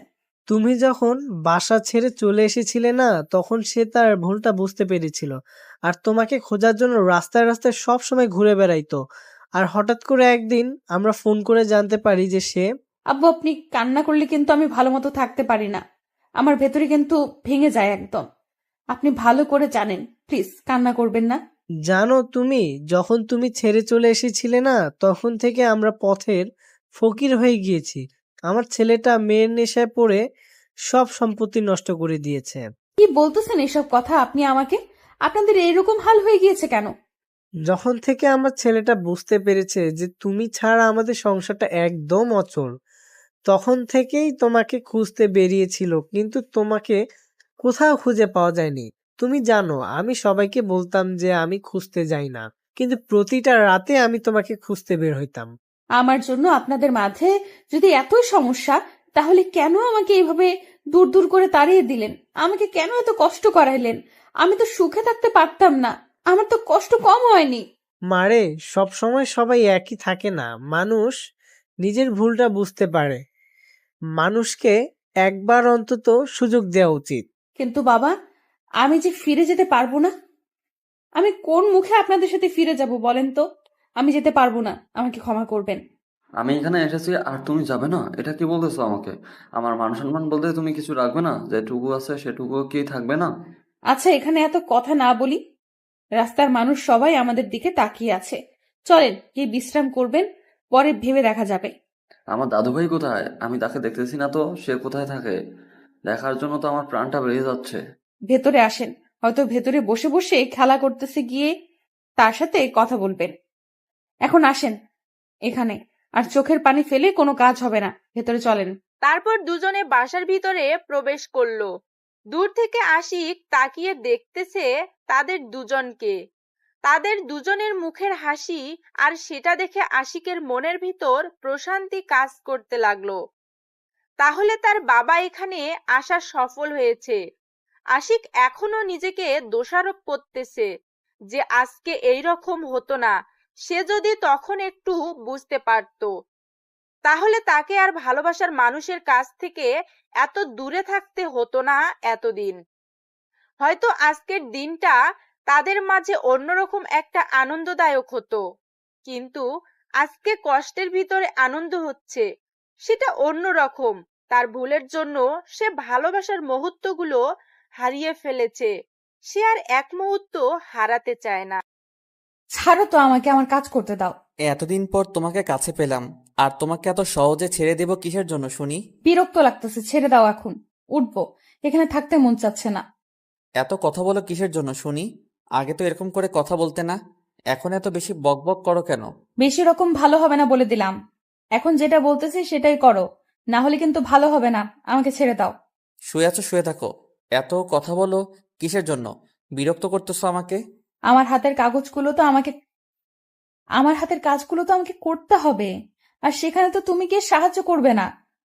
তুমি যখন বাসা ছেড়ে চলে এসেছিলে না, তখন সে তার ভুলটা বুঝতে পেরেছিল, আর তোমাকে খোঁজার জন্য রাস্তায় রাস্তায় সব সময় ঘুরে বেড়াইতো। আর হঠাৎ করে একদিন আমরা ফোন করে জানতে পারি যে সে... আব্বু, আপনি কান্না করলে কিন্তু আমি ভালো মতো থাকতে পারি না। আমার ভেতরে কিন্তু ভেঙে যায় একদম। আপনি ভালো করে জানেন, প্লিজ কান্না করবেন না। জানো, যখন তুমি ছেড়ে চলে এসেছিলে না, তখন থেকে আমরা পথের ফকির হয়ে গিয়েছি। আমার ছেলেটা মেয়ের নেশায় পড়ে সব সম্পত্তি নষ্ট করে দিয়েছে। কি বলতেছেন এসব কথা আপনি আমাকে? আপনাদের এরকম হাল হয়ে গিয়েছে কেন? যখন থেকে আমার ছেলেটা বুঝতে পেরেছে যে তুমি ছাড়া আমাদের সংসারটা একদম অচল, তখন থেকেই তোমাকে খুঁজতে বেরিয়েছিল, কিন্তু তোমাকে কোথাও খুঁজে পাওয়া যায়নি। তুমি জানো আমি সবাইকে বলতাম যে আমি খুঁজতে যাই না, কিন্তু প্রতিটা রাতে আমি তোমাকে খুঁজতে বের হইতাম। আমার জন্য আপনাদের মাঝে যদি এতই সমস্যা, তাহলে কেন আমাকে এইভাবে দূর দূর করে তাড়িয়ে দিলেন? আমাকে কেন এত কষ্ট করাইলেন? আমি তো সুখে থাকতে পারতাম না? আমার তো কষ্ট কম হয়নি। মারে, সব সময় সবাই একই থাকে না। মানুষ নিজের ভুলটা বুঝতে পারে। মানুষকে একবার অন্তত সুযোগ দেওয়া উচিত। কিন্তু বাবা, আমি যে ফিরে যেতে পারবো না। আমি কোন মুখে আপনাদের সাথে ফিরে যাব বলেন তো? আমি যেতে পারবো না, আমাকে ক্ষমা করবেন। আমি এখানে এসেছি আর তুমি যাবে না? এটা কি বলতেছো আমাকে? আমার মান সম্মান বলতে তুমি কিছু রাখবে না? যেটুকু আছে সেটুকু কি থাকবে না? আচ্ছা, এখানে এত কথা না বলি। রাস্তার মানুষ সবাই আমাদের দিকে তাকিয়ে আছে। চলেন গিয়ে বিশ্রাম করবেন, পরে ভেবে দেখা যাবে। আমার দাদুভাই কোথায়? আমি তাকে দেখতেছি না তো। সে কোথায় থাকে? দেখার জন্য তো আমার প্রাণটা বেরিয়ে যাচ্ছে। ভেতরে আসেন, হয়তো ভেতরে বসে বসে খেলা করতেছে, গিয়ে তার সাথে কথা বলবেন। এখন আসেন এখানে, আর চোখের পানি ফেলে কোনো কাজ হবে না। ভেতরে চলেন। তারপর দুজনে বাসার ভিতরে প্রবেশ করলো। দূর থেকে আশিক তাকিয়ে দেখতেছে তাদের দুজনকে, তাদের দুজনের মুখের হাসি, আর সেটা দেখে আশিকের মনের ভিতর প্রশান্তি কাজ করতে লাগলো। তাহলে তার বাবা এখানে আসা সফল হয়েছে। আশিক এখনো নিজেকে দোষারোপ করতেছে যে আজকে এই রকম হতো না। সে যদি তখন একটু বুঝতে পারতো, তাহলে তাকে আর ভালোবাসার মানুষের কাছ থেকে এত দূরে থাকতে হতো না এতদিন। হয়তো আজকের দিনটা তাদের মাঝে অন্যরকম একটা আনন্দদায়ক হতো, কিন্তু আজকে কষ্টের ভিতরে আনন্দ হচ্ছে, সেটা অন্যরকম। তার ভুলের জন্য সে ভালোবাসার মুহূর্তগুলো হারিয়ে ফেলেছে। সে আর এক মুহূর্ত হারাতে চায় না। ছাড়ো তো, আমাকে আমার কাজ করতে দাও। এতদিন পর তোমাকে কাছে পেলাম, আর তোমাকে এত সহজে ছেড়ে দেব কিসের জন্য শুনি? বিরক্ত লাগতেছে, ছেড়ে দাও। এখন উঠবো, এখানে থাকতে মন চাচ্ছে না। এত কথা বলো কিসের জন্য শুনি? আগে তো এরকম করে কথা বলতে না, এখন এত বেশি বকবক করো কেন? বেশি রকম ভালো হবে না বলে দিলাম। এখন যেটা বলতেছি সেটাই করো, না হলে কিন্তু ভালো হবে না। আমাকে ছেড়ে দাও। শুয়ে আছো, শুয়ে থাকো। এত কথা বলো কিসের জন্য? বিরক্ত করতেছো আমাকে। আমার হাতের কাগজগুলো তো আমাকে আমার হাতের কাজগুলো তো আমাকে করতে হবে, আর সেখানে তো তুমি গিয়ে সাহায্য করবে না।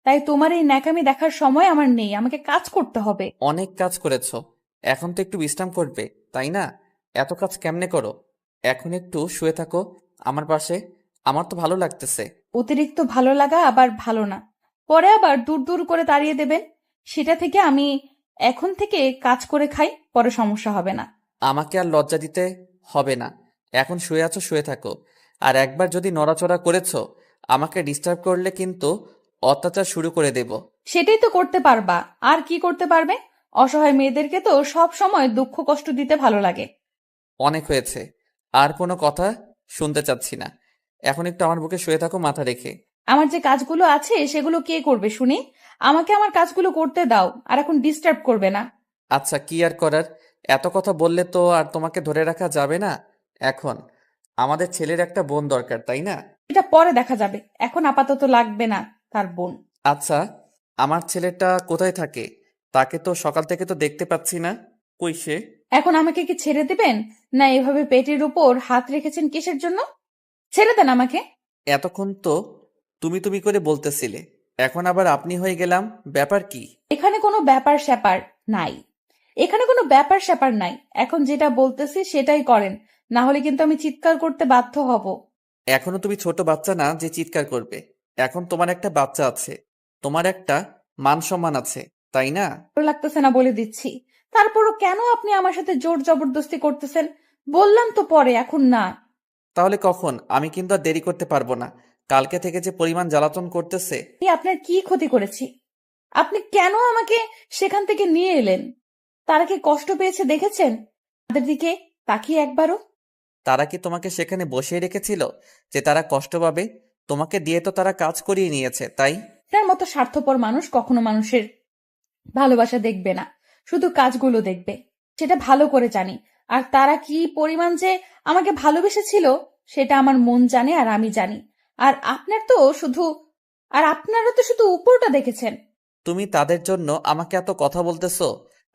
তাই তোমার এই ন্যাকামি দেখার সময় আমার নেই, আমাকে কাজ করতে হবে। অনেক কাজ করেছো, এখন তো একটু বিশ্রাম করবে, তাই না? এত কাজ কেমনে করো? এখন একটু শুয়ে থাকো আমার পাশে, আমার তো ভালো লাগতেছে। অতিরিক্ত ভালো লাগা আবার ভালো না, পরে আবার দূর দূর করে তাড়িয়ে দেবেন। সেটা থেকে আমি এখন থেকে কাজ করে খাই, পরে সমস্যা হবে না। আমাকে আর লজ্জা দিতে হবে না। এখন শুয়ে আছো, শুয়ে থাকো। আর একবার যদি নড়াচড়া করেছো, আমাকে ডিস্টার্ব করলে কিন্তু অত্যাচার শুরু করে দেব। সেটাই তো করতে পারবা, আর কি করতে পারবে? অসহায় মেয়েদেরকে তো সব সময় দুঃখ কষ্ট দিতে ভালো লাগে। অনেক হয়েছে, আর কোনো কথা শুনতে চাচ্ছি না। এখন একটু আমার বুকে শুয়ে থাকো মাথা রেখে। আমার যে কাজগুলো আছে সেগুলো কে করবে শুনি? আমাকে আমার কাজগুলো করতে দাও, আর এখন ডিস্টার্ব করবে না। আচ্ছা, কি আর করার? এত কথা বললে তো আর তোমাকে ধরে রাখা যাবে না। এখন আমাদের ছেলের একটা বোন দরকার, তাই না? এটা পরে দেখা যাবে, এখন আপাতত লাগবে না তার বোন। আচ্ছা, আমার ছেলেটা কোথায় থাকে? তাকে তো সকাল থেকে তো দেখতে পাচ্ছি না, কই সে? এখন আমাকে কি ছেড়ে দিবেন? না এভাবে পেটের উপর হাত রেখেছেন কিসের জন্য? ছেড়ে দেন আমাকে। এতক্ষণ তো তুমি তুমি করে বলতেছিলে, এখন আবার আপনি হয়ে গেলাম, ব্যাপার কি? এখানে কোনো ব্যাপার স্যাপার নাই, এখানে কোনো ব্যাপার স্যাপার নাই। এখন যেটা বলতেছি সেটাই করেন, না হলে কিন্তু আমি চিৎকার করতে বাধ্য হব। এখনো তুমি ছোট বাচ্চা না যে চিৎকার করবে। এখন তোমার একটা বাচ্চা আছে, তোমার একটা মান সম্মান আছে, তাই না? ভালো লাগতেছে না বলে দিচ্ছি, তারপরও কেন আপনি আমার সাথে জোর জবরদস্তি করতেছেন? বললাম তো পরে, এখন না। তাহলে কখন? আমি কিন্তু আর দেরি করতে পারবো না। কালকে থেকে যে পরিমাণ জ্বালাতন করতেছে। আমি আপনার কি ক্ষতি করেছি? আপনি কেন আমাকে সেখান থেকে নিয়ে এলেন? তারা কি কষ্ট পেয়েছে দেখেছেন তাদের দিকে তাকিয়ে একবারও? তারা কি তোমাকে সেখানে বসিয়ে রেখেছিল যে তারা কষ্ট পাবে? তোমাকে দিয়ে তো তারা কাজ করিয়ে নিয়েছে, তাই? তার মতো স্বার্থপর মানুষ কখনো মানুষের ভালোবাসা দেখবে না, শুধু কাজগুলো দেখবে। সেটা ভালো করে জানি। আর তারা কি পরিমাণ যে আমাকে ভালোবেসেছিল সেটা আমার মন জানে আর আমি জানি। আর আপনার তো শুধু আর আপনারা তো শুধু উপরটা দেখেছেন। তুমি তাদের জন্য আমাকে এত কথা বলতেছো,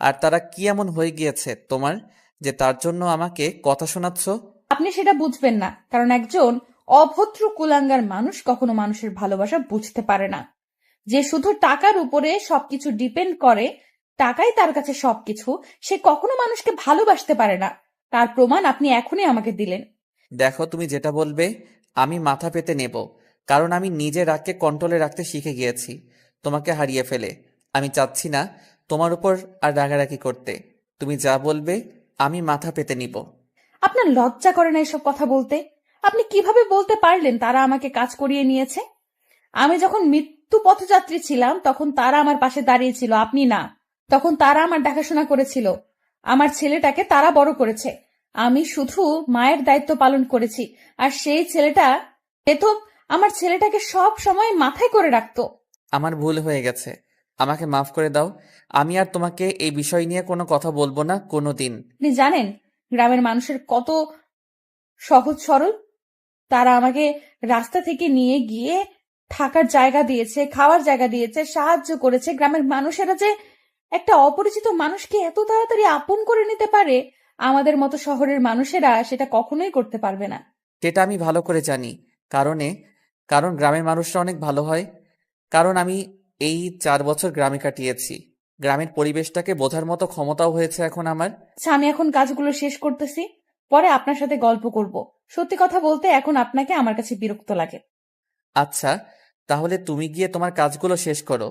আর তারা কি এমন হয়ে গিয়েছে তোমার যে তার জন্য আমাকে কথা শোনাচ্ছ? আপনি সেটা বুঝবেন না, কারণ একজন অভদ্র কুলাঙ্গার মানুষ কখনো মানুষের ভালোবাসা বুঝতে পারে না। যে শুধু টাকার উপরে সবকিছু ডিপেন্ড করে, টাকাই তার কাছে সবকিছু, সে কখনো মানুষকে ভালোবাসতে পারে না। তার প্রমাণ আপনি এখনই আমাকে দিলেন। দেখো, তুমি যেটা বলবে আমি মাথা পেতে নেব, কারণ আমি নিজের রাগকে কন্ট্রোলে রাখতে শিখে গিয়েছি তোমাকে হারিয়ে ফেলে। আমি চাচ্ছি না তোমার উপর আর রাগারাগি করতে। তুমি যা বলবে আমি মাথা পেতে নিব। আপনার লজ্জা করে না এসব কথা বলতে? আপনি কিভাবে বলতে পারলেন তারা আমাকে কাজ করিয়ে নিয়েছে? আমি যখন মৃত্যু পথযাত্রী ছিলাম তখন তারা আমার পাশে দাঁড়িয়েছিল, আপনি না। তখন তারা আমার দেখাশোনা করেছিল, আমার ছেলেটাকে তারা বড় করেছে। আমি শুধু মায়ের দায়িত্ব পালন করেছি, আর সেই ছেলেটা তো আমার ছেলেটাকে সব সময় মাথায় করে রাখতো। আমার ভুল হয়ে গেছে, আমাকে মাফ করে দাও। আমি আর তোমাকে এই বিষয় নিয়ে কোনো কথা বলবো না কোনো দিন। আপনি জানেন গ্রামের মানুষের কত সহজ সরল? তারা আমাকে রাস্তা থেকে নিয়ে গিয়ে থাকার জায়গা দিয়েছে, খাওয়ার জায়গা দিয়েছে, সাহায্য করেছে। গ্রামের মানুষেরা যে একটা অপরিচিত মানুষকে এত তাড়াতাড়ি আপন করে নিতে পারে, আমাদের মতো শহরের মানুষেরা সেটা কখনোই করতে পারবে না। সেটা আমি ভালো করে জানি, কারণ গ্রামের মানুষরা অনেক ভালো হয়। কারণ আমি এই 4 বছর গ্রামে কাটিয়েছি, গ্রামের পরিবেশটাকে বোঝার মতো ক্ষমতাও হয়েছে এখন আমার। আচ্ছা, আমি এখন কাজগুলো শেষ করতেছি, পরে আপনার সাথে গল্প করব। সত্যি কথা বলতে এখন আপনাকে আমার কাছে বিরক্ত লাগে। আচ্ছা, তাহলে তুমি গিয়ে তোমার কাজগুলো শেষ করো,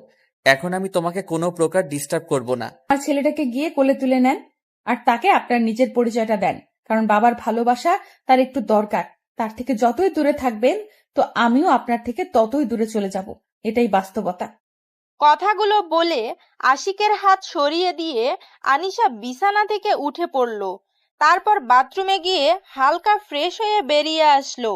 এখন আমি তোমাকে কোনো প্রকার ডিস্টার্ব করব না। আমার ছেলেটাকে গিয়ে কোলে তুলে নেন, আর তাকে আপনার নিজের পরিচয়টা দেন, কারণ বাবার ভালোবাসা তার একটু দরকার। তার থেকে যতই দূরে থাকবেন, তো আমিও আপনার থেকে ততই দূরে চলে যাব, এটাই বাস্তবতা। কথাগুলো বলে আশিকের হাত সরিয়ে দিয়ে আনিশা বিছানা থেকে উঠে পড়ল। তারপর বাথরুমে গিয়ে হালকা ফ্রেশ হয়ে বেরিয়ে আসলো।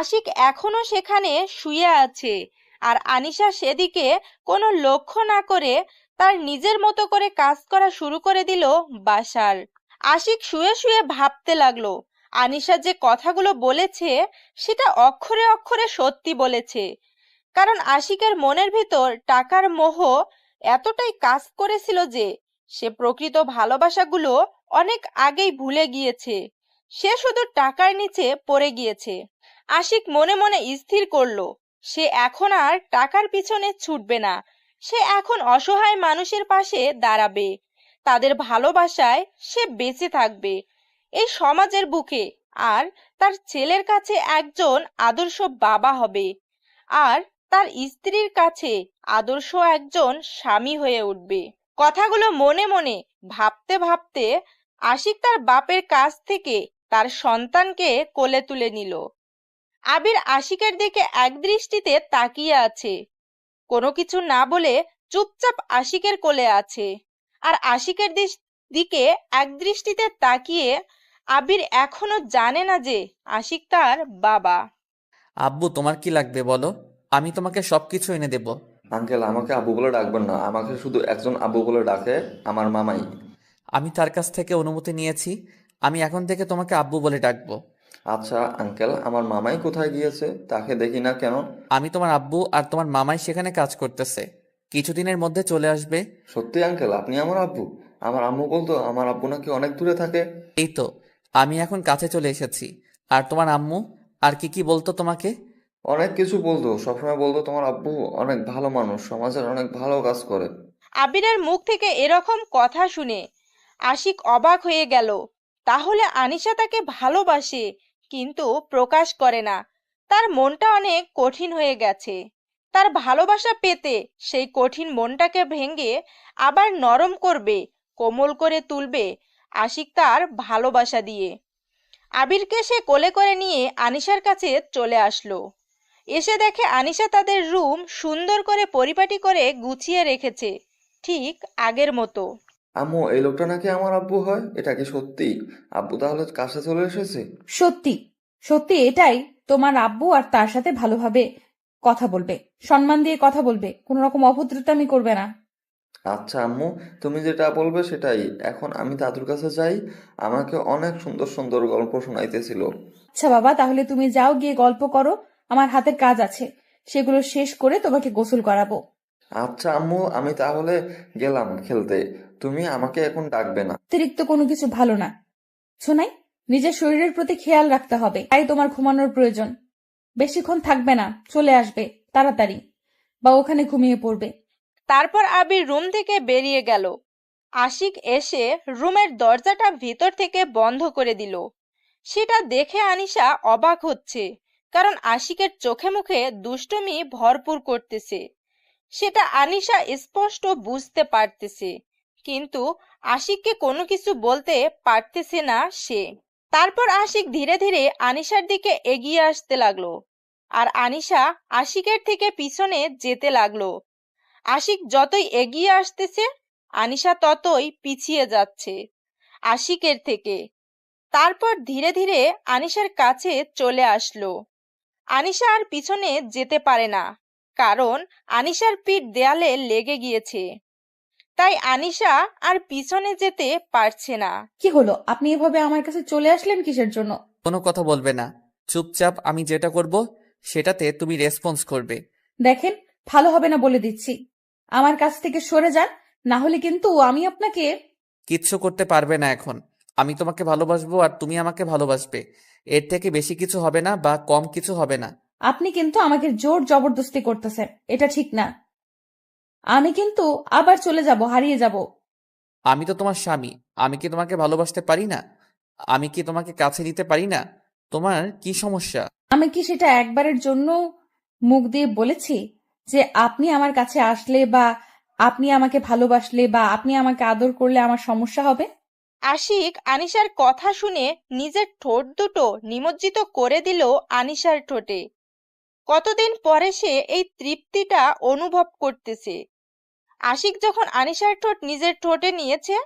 আশিক এখনো সেখানে শুয়ে আছে, আর আনিশা সেদিকে কোনো লক্ষ্য না করে তার নিজের মতো করে কাজ করা শুরু করে দিল বাসার। আশিক শুয়ে শুয়ে ভাবতে লাগলো, আনিশা যে কথাগুলো বলেছে সেটা অক্ষরে অক্ষরে সত্যি বলেছে। কারণ আশিকের মনের ভিতর টাকার মোহ এতটাই কাজ করেছিল যে সে প্রকৃত ভালোবাসাগুলো অনেক আগেই ভুলে গিয়েছে। সে শুধু টাকার নিচে পড়ে গিয়েছে। আশিক মনে মনে স্থির করলো, সে এখন আর টাকার পিছনে ছুটবে না। সে এখন অসহায় মানুষের পাশে দাঁড়াবে, তাদের ভালোবাসায় সে বেঁচে থাকবে এই সমাজের বুকে, আর তার ছেলের কাছে একজন আদর্শ বাবা হবে, আর তার স্ত্রীর কাছে আদর্শ একজন স্বামী হয়ে উঠবে। কথাগুলো মনে মনে ভাবতে ভাবতে আশিক তার বাপের কাছ থেকে তার সন্তানকে কোলে তুলে নিল। আবির আশিকের দিকে এক দৃষ্টিতে তাকিয়ে আছে, কোনো কিছু না বলে চুপচাপ আশিকের কোলে আছে। আর আশিকের দিকে এক দৃষ্টিতে তাকিয়ে আবির এখনো জানে না যে আশিক তার বাবা। আব্বু, তোমার কি লাগবে বলো, আমি তোমাকে সবকিছু এনে দেব। আঙ্কেল, আমাকে আব্বু বলে ডাকবেন না, আমাকে শুধু একজন আব্বু বলে ডাকে, আমার মামাই। আমি তার কাছ থেকে অনুমতি নিয়েছি, আমি এখন থেকে তোমাকে আব্বু বলে ডাকবো। আচ্ছা আঙ্কেল, আমার মামাই কোথায় গিয়েছে? তাকে দেখি না কেন? আমি তোমার আব্বু, আর তোমার মামাই সেখানে কাজ করতেছে, কিছুদিনের মধ্যে চলে আসবে। সত্যি আঙ্কেল, আপনি আমার আব্বু? আমার আম্মু বলতো আমার আব্বু নাকি অনেক দূরে থাকে। এই তো, আমি এখন কাছে চলে এসেছি। আর তোমার আম্মু আর কি বলতো তোমাকে? অনেক কিছু বলতো, সবসময় বলতো তোমার আব্বু অনেক ভালো মানুষ, সমাজের অনেক ভালো কাজ করে। আবিরের মুখ থেকে এরকম কথা শুনে আশিক অবাক হয়ে গেল। তাহলে আনিশা তাকে ভালোবাসে, কিন্তু প্রকাশ করে না। তার মনটা অনেক কঠিন হয়ে গেছে। তার ভালোবাসা পেতে সেই কঠিন মনটাকে ভেঙে আবার নরম করবে, কোমল করে তুলবে আশিক তার ভালোবাসা দিয়ে। আবিরকে সে কোলে করে নিয়ে আনিশার কাছে চলে আসলো। এসে দেখে আনিশা তাদের রুম সুন্দর করে পরিপাটি করে গুছিয়ে রেখেছে, ঠিক আগের মতো। আম্মু, এই লোকটা নাকি আমার আব্বু হয়? এটা কি সত্যি? আব্বু তাহলে কাছে চলে এসেছে? সত্যি সত্যি এটাই তোমার আব্বু, আর তার সাথে ভালোভাবে কথা বলবে, সম্মান দিয়ে কথা বলবে, কোনো রকম অভদ্রতামি করবে না। আচ্ছা আম্মু, তুমি যেটা বলবে সেটাই। এখন আমি দাদুর কাছে যাই, আমাকে অনেক সুন্দর সুন্দর গল্প শোনাইতেছিল। আচ্ছা বাবা, তাহলে তুমি যাও, গিয়ে গল্প করো, আমার হাতের কাজ আছে। সেগুলো শেষ করে তোমাকে গোসল করাবো। আচ্ছা আম্মু, আমি তাহলে গেলাম খেলতে। তুমি আমাকে এখন ডাকবে না। অতিরিক্ত কোনো কিছু ভালো না। শোনাই, নিজের শরীরের প্রতি খেয়াল রাখতে হবে, তাই তোমার ঘুমানোর প্রয়োজন। বেশিক্ষণ থাকবে না, চলে আসবে তাড়াতাড়ি, বা ওখানে ঘুমিয়ে পড়বে। তারপর আবির রুম থেকে বেরিয়ে গেল। আশিক এসে রুমের দরজাটা ভিতর থেকে বন্ধ করে দিল। সেটা দেখে আনিশা অবাক হচ্ছে, কারণ আশিকের চোখে মুখে দুষ্টুমি ভরপুর করতেছে। সেটা আনিশা স্পষ্ট বুঝতে পারতেছে, কিন্তু আশিককে কোনো কিছু বলতে পারতেছে না সে। তারপর আশিক ধীরে ধীরে আনিশার দিকে এগিয়ে আসতে লাগলো, আর আনিশা আশিকের থেকে পিছনে যেতে লাগলো। আশিক যতই এগিয়ে আসতেছে, আনিশা ততই পিছিয়ে যাচ্ছে আশিকের থেকে। তারপর ধীরে ধীরে আনিশার কাছে চলে আসলো। আনিশা আর পিছনে যেতে পারে না, কারণ আনিশার পিঠ দেয়ালে লেগে গিয়েছে। তাই আনিশা আর পিছনে যেতে পারছে না। কি হলো, আপনি এভাবে আমার কাছে চলে আসলেন কিসের জন্য? কোনো কথা বলবে না, চুপচাপ আমি যেটা করব সেটাতে তুমি রেসপন্স করবে। দেখেন, ভালো হবে না বলে দিচ্ছি। আমার কাছ থেকে সরে যান, না হলে কিন্তু আমি আপনাকে। কিচ্ছু করতে পারবে না এখন। আমি তোমাকে ভালোবাসবো আর তুমি আমাকে ভালোবাসবে, এর থেকে বেশি কিছু হবে না বা কম কিছু হবে না। আপনি কিন্তু আমাকে জোর জবরদস্তি করতেছেন, এটা ঠিক না। আমি কিন্তু আবার চলে যাব, হারিয়ে যাব। আমি তো তোমার স্বামী, আমি কি তোমাকে ভালোবাসতে পারি না? আমি কি তোমাকে কাছে নিতে পারি না? তোমার কি সমস্যা? আমি কি সেটা একবারের জন্য মুখ দিয়ে বলেছি যে আপনি আমার কাছে আসলে বা আপনি আমাকে ভালোবাসলে বা আপনি আমাকে আদর করলে আমার সমস্যা হবে? আশিক আনিশার কথা শুনে নিজের ঠোঁট দুটো নিমজ্জিত করে দিল আনিশার ঠোঁটে। কতদিন পরে সে এই তৃপ্তিটা অনুভব করতেছে। আশিক যখন আনিশার ঠোঁট নিজের ঠোঁটে নিয়েছে,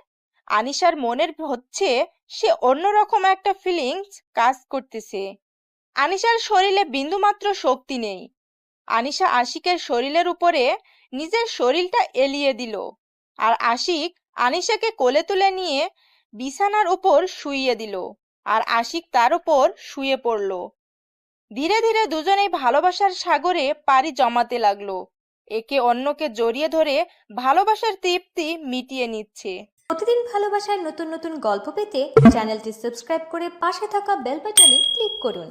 আনিশার মনের হচ্ছে সে অন্যরকম একটা ফিলিংস কাজ করতেছে। আনিশার শরীরে বিন্দুমাত্র শক্তি নেই। আনিশা আশিকের শরীরের উপরে নিজের শরীরটা এলিয়ে দিল, আর আশিক আনিশাকে কোলে তুলে নিয়ে বিছানার উপর শুইয়ে দিল, আর আশিক তার উপর শুয়ে পড়ল। ধীরে ধীরে দুজনেই ভালোবাসার সাগরে পাড়ি জমাতে লাগলো, একে অন্যকে জড়িয়ে ধরে ভালোবাসার তৃপ্তি মিটিয়ে নিচ্ছে। প্রতিদিন ভালোবাসার নতুন নতুন গল্প পেতে চ্যানেলটি সাবস্ক্রাইব করে পাশে থাকা বেল বাটনে ক্লিক করুন।